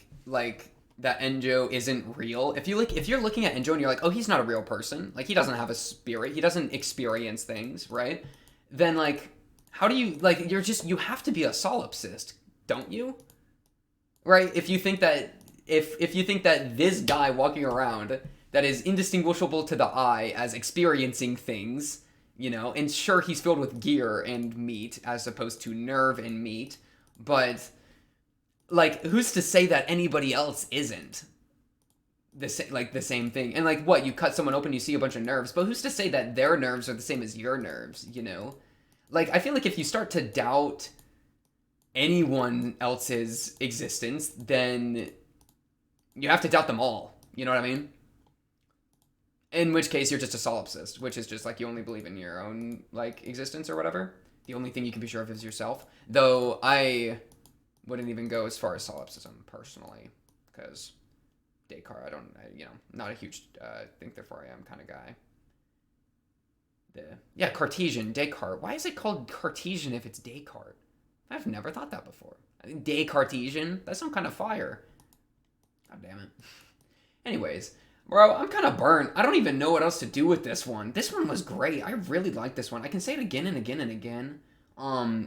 that Enjou isn't real. If you're looking at Enjou and you're like, oh, he's not a real person, like he doesn't have a spirit, he doesn't experience things, right? Then like, how do you like? You have to be a solipsist, don't you? Right? If you think that if you think that this guy walking around that is indistinguishable to the eye as experiencing things, you know, and sure he's filled with gear and meat as opposed to nerve and meat, but like, who's to say that anybody else isn't the same thing? And like, what, you cut someone open, you see a bunch of nerves, but who's to say that their nerves are the same as your nerves, you know? Like, I feel like if you start to doubt anyone else's existence, then you have to doubt them all, you know what I mean? In which case, you're just a solipsist, which is just like you only believe in your own, like, existence or whatever. The only thing you can be sure of is yourself. Though I wouldn't even go as far as solipsism personally, because Descartes, not a huge think therefore I am kind of guy. Cartesian, Descartes. Why is it called Cartesian if it's Descartes? I've never thought that before. I think Descartesian, that's some kind of fire. God damn it. Anyways, Bro, I'm kind of burnt. I don't even know what else to do with this one. This one was great. I really like this one. I can say it again and again and again.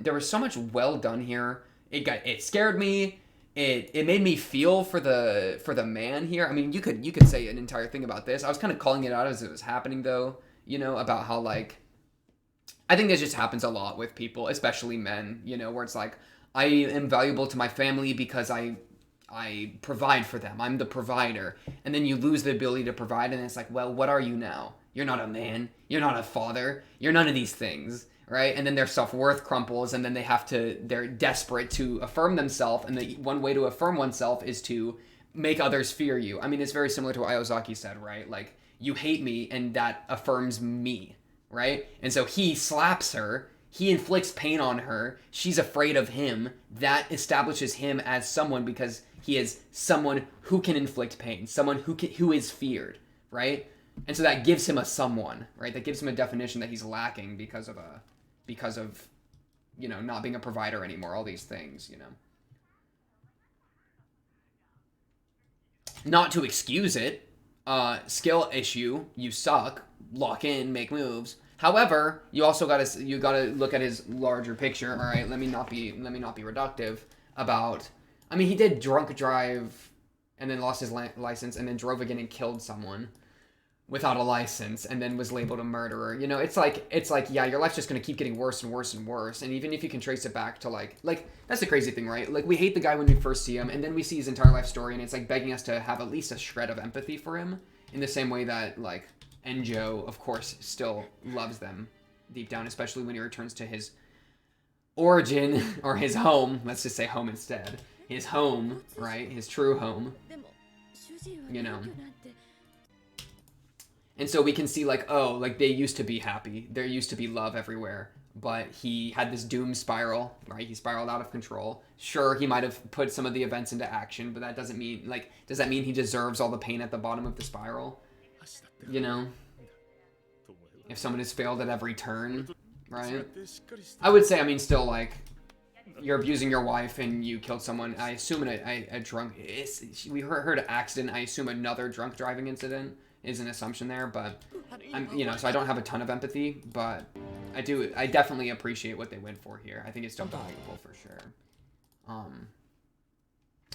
There was so much well done here. It scared me. It made me feel for the man here. I mean, you could say an entire thing about this. I was kind of calling it out as it was happening though, you know, about how like I think this just happens a lot with people, especially men, you know, where it's like I am valuable to my family because I provide for them. I'm the provider. And then you lose the ability to provide and it's like, well, what are you now? You're not a man. You're not a father. You're none of these things. Right? And then their self-worth crumples and then they're desperate to affirm themselves. And the one way to affirm oneself is to make others fear you. I mean, it's very similar to what Iozaki said, right? Like, you hate me and that affirms me, right? And so he slaps her. He inflicts pain on her. She's afraid of him. That establishes him as someone because he is someone who can inflict pain, someone who is feared, right? And so that gives him a someone, right? That gives him a definition that he's lacking because of, you know, not being a provider anymore, all these things, you know. Not to excuse it, skill issue, you suck, lock in, make moves. However, you also gotta look at his larger picture. All right, let me not be reductive about. I mean, he did drunk drive, and then lost his license, and then drove again and killed someone without a license, and then was labeled a murderer. You know, it's like yeah, your life's just gonna keep getting worse and worse and worse. And even if you can trace it back to like that's the crazy thing, right? Like we hate the guy when we first see him, and then we see his entire life story, and it's like begging us to have at least a shred of empathy for him, in the same way that like Enjou, of course, still loves them deep down, especially when he returns to his origin or his home. Let's just say home instead. His home, right? His true home. You know. And so we can see like, oh, like they used to be happy. There used to be love everywhere. But he had this doom spiral, right? He spiraled out of control. Sure, he might have put some of the events into action, but that doesn't mean, like, does that mean he deserves all the pain at the bottom of the spiral? You know? If someone has failed at every turn, right? I would say, I mean, still, like, you're abusing your wife and you killed someone. I assume a drunk, we heard an accident. I assume another drunk driving incident is an assumption there, but you know, so I don't have a ton of empathy, but I definitely appreciate what they went for here. I think it's still valuable for sure.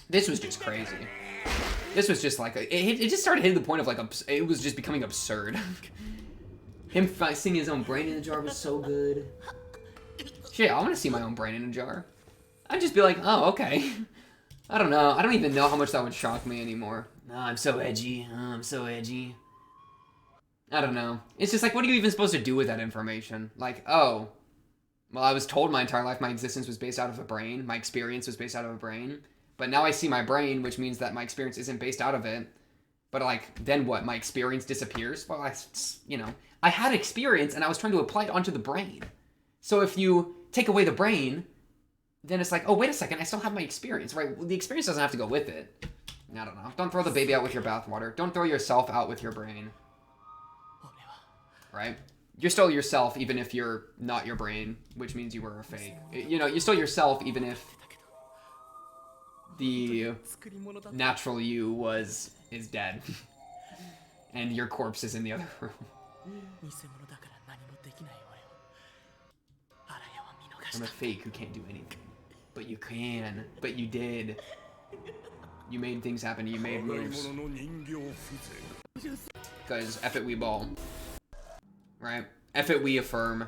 This was just crazy. This was just like, it just started hitting the point of like, it was just becoming absurd. Him seeing his own brain in a jar was so good. Shit, I want to see my own brain in a jar. I'd just be like, oh, okay. I don't know. I don't even know how much that would shock me anymore. Oh, I'm so edgy. Oh, I'm so edgy. I don't know. It's just like, what are you even supposed to do with that information? Like, oh, well, I was told my entire life my existence was based out of a brain. My experience was based out of a brain. But now I see my brain, which means that my experience isn't based out of it. But, like, then what? My experience disappears? Well, you know, I had experience and I was trying to apply it onto the brain. So if you take away the brain, then it's like, oh, wait a second, I still have my experience, right? Well, the experience doesn't have to go with it. I don't know. Don't throw the baby out with your bathwater. Don't throw yourself out with your brain. Right? You're still yourself even if you're not your brain, which means you were a fake. You know, you're still yourself even if the natural you is dead. And your corpse is in the other room. I'm a fake who can't do anything. But you can. But you did. You made things happen. You made moves. Because F it, we ball. Right? F it, we affirm.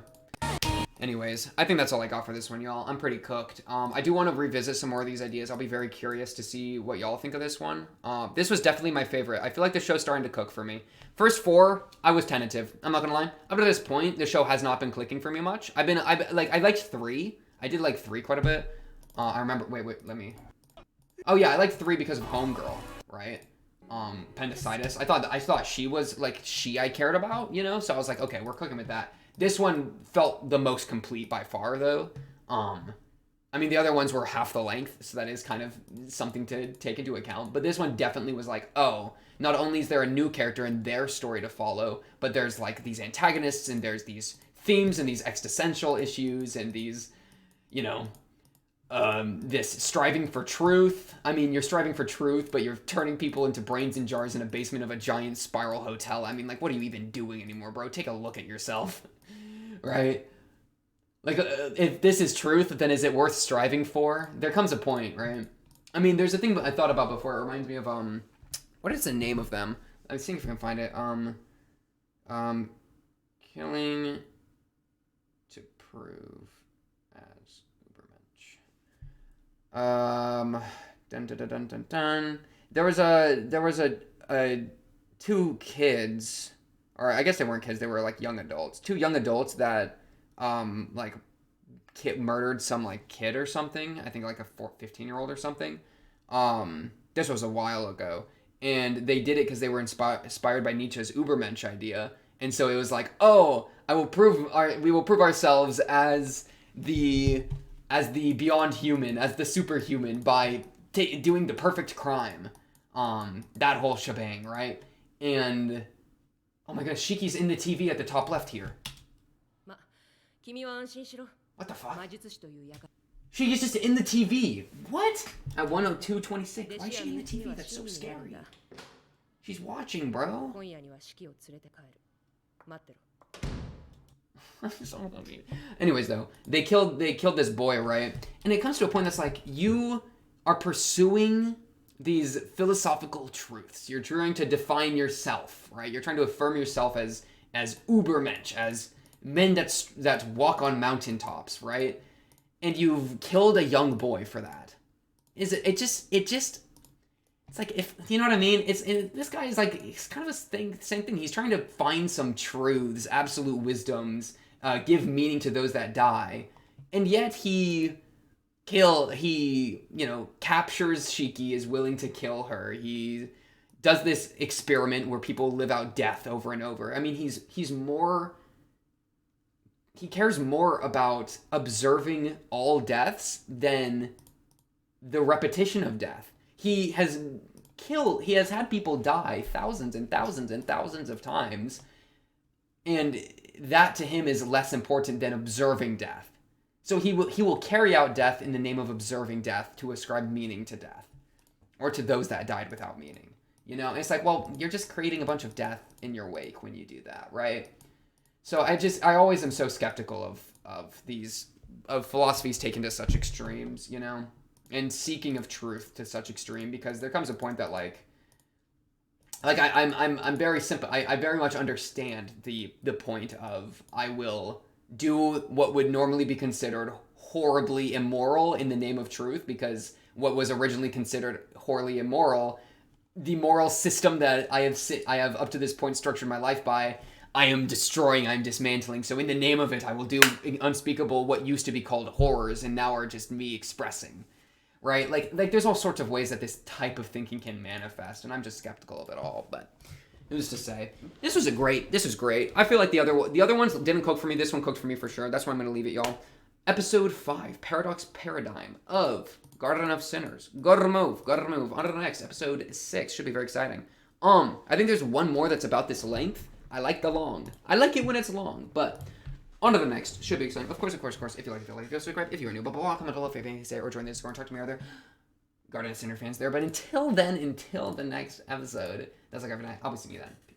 Anyways, I think that's all I got for this one, y'all. I'm pretty cooked. I do want to revisit some more of these ideas. I'll be very curious to see what y'all think of this one. This was definitely my favorite. I feel like the show's starting to cook for me. First 4, I was tentative. I'm not gonna lie. Up to this point, the show has not been clicking for me much. I liked 3. I did like 3 quite a bit. I remember. Wait. Let me. Oh yeah, I liked 3 because of Homegirl, right? Appendicitis. I thought she was like I cared about, you know. So I was like, okay, we're cooking with that. This one felt the most complete by far, though. I mean, the other ones were half the length, so that is kind of something to take into account. But this one definitely was like, oh, not only is there a new character and their story to follow, but there's like these antagonists and there's these themes and these existential issues and these, you know, this striving for truth. I mean, you're striving for truth, but you're turning people into brains in jars in a basement of a giant spiral hotel. I mean, like, what are you even doing anymore, bro? Take a look at yourself, right? Like, if this is truth, then is it worth striving for? There comes a point, right? I mean, there's a thing that I thought about before. It reminds me of, what is the name of them? Let's see if I can find it. Killing to prove as Ubermensch. Dun dun dun dun dun dun. There was a two kids, or I guess they weren't kids. They were like young adults. Two young adults that like murdered some like kid or something. I think like a 15-year-old or something. This was a while ago, and they did it because they were inspired by Nietzsche's Ubermensch idea. And so it was like, oh, we will prove ourselves as the beyond human, as the superhuman by doing the perfect crime. That whole shebang, right? And oh my gosh, Shiki's in the TV at the top left here. What the fuck? Shiki's just in the TV. What? At 102.26. Why is she in the TV? That's so scary. She's watching, bro. Anyways, though, they killed this boy, right? And it comes to a point that's like, you are pursuing these philosophical truths. You're trying to define yourself, right? You're trying to affirm yourself as Ubermensch, as men that walk on mountaintops, right? And you've killed a young boy for that. It's like, if you know what I mean. This guy is like, it's kind of same thing. He's trying to find some truths, absolute wisdoms, give meaning to those that die, and yet he captures Shiki, is willing to kill her. He does this experiment where people live out death over and over. I mean, he cares more about observing all deaths than the repetition of death. He has had people die thousands and thousands and thousands of times, and that to him is less important than observing death. So he will carry out death in the name of observing death to ascribe meaning to death, or to those that died without meaning. You know, and it's like, well, you're just creating a bunch of death in your wake when you do that, right? So I always am so skeptical of philosophies taken to such extremes, you know, and seeking of truth to such extreme, because there comes a point that I'm very simple. I very much understand the point of, I will do what would normally be considered horribly immoral in the name of truth, because what was originally considered horribly immoral, the moral system that I have up to this point structured my life by, I am destroying, I'm dismantling. So in the name of it, I will do unspeakable, what used to be called horrors, and now are just me expressing. Right? Like there's all sorts of ways that this type of thinking can manifest, and I'm just skeptical of it all. But who's to say? This was great. I feel like the other ones didn't cook for me. This one cooked for me for sure. That's why I'm going to leave it, y'all. Episode 5, Paradox Paradigm of Garden of Sinners. Gotta move. On to the next. Episode 6. Should be very exciting. I think there's one more that's about this length. I like the long. I like it when it's long, but on to the next. Should be exciting. Of course. If you like it, subscribe. If you're new, blah, blah, blah, comment below if you have anything to say, or join the Discord and talk to me other Garden of Sinner fans there. But until then, until the next episode, that's like every night. I'll be seeing you then. Peace.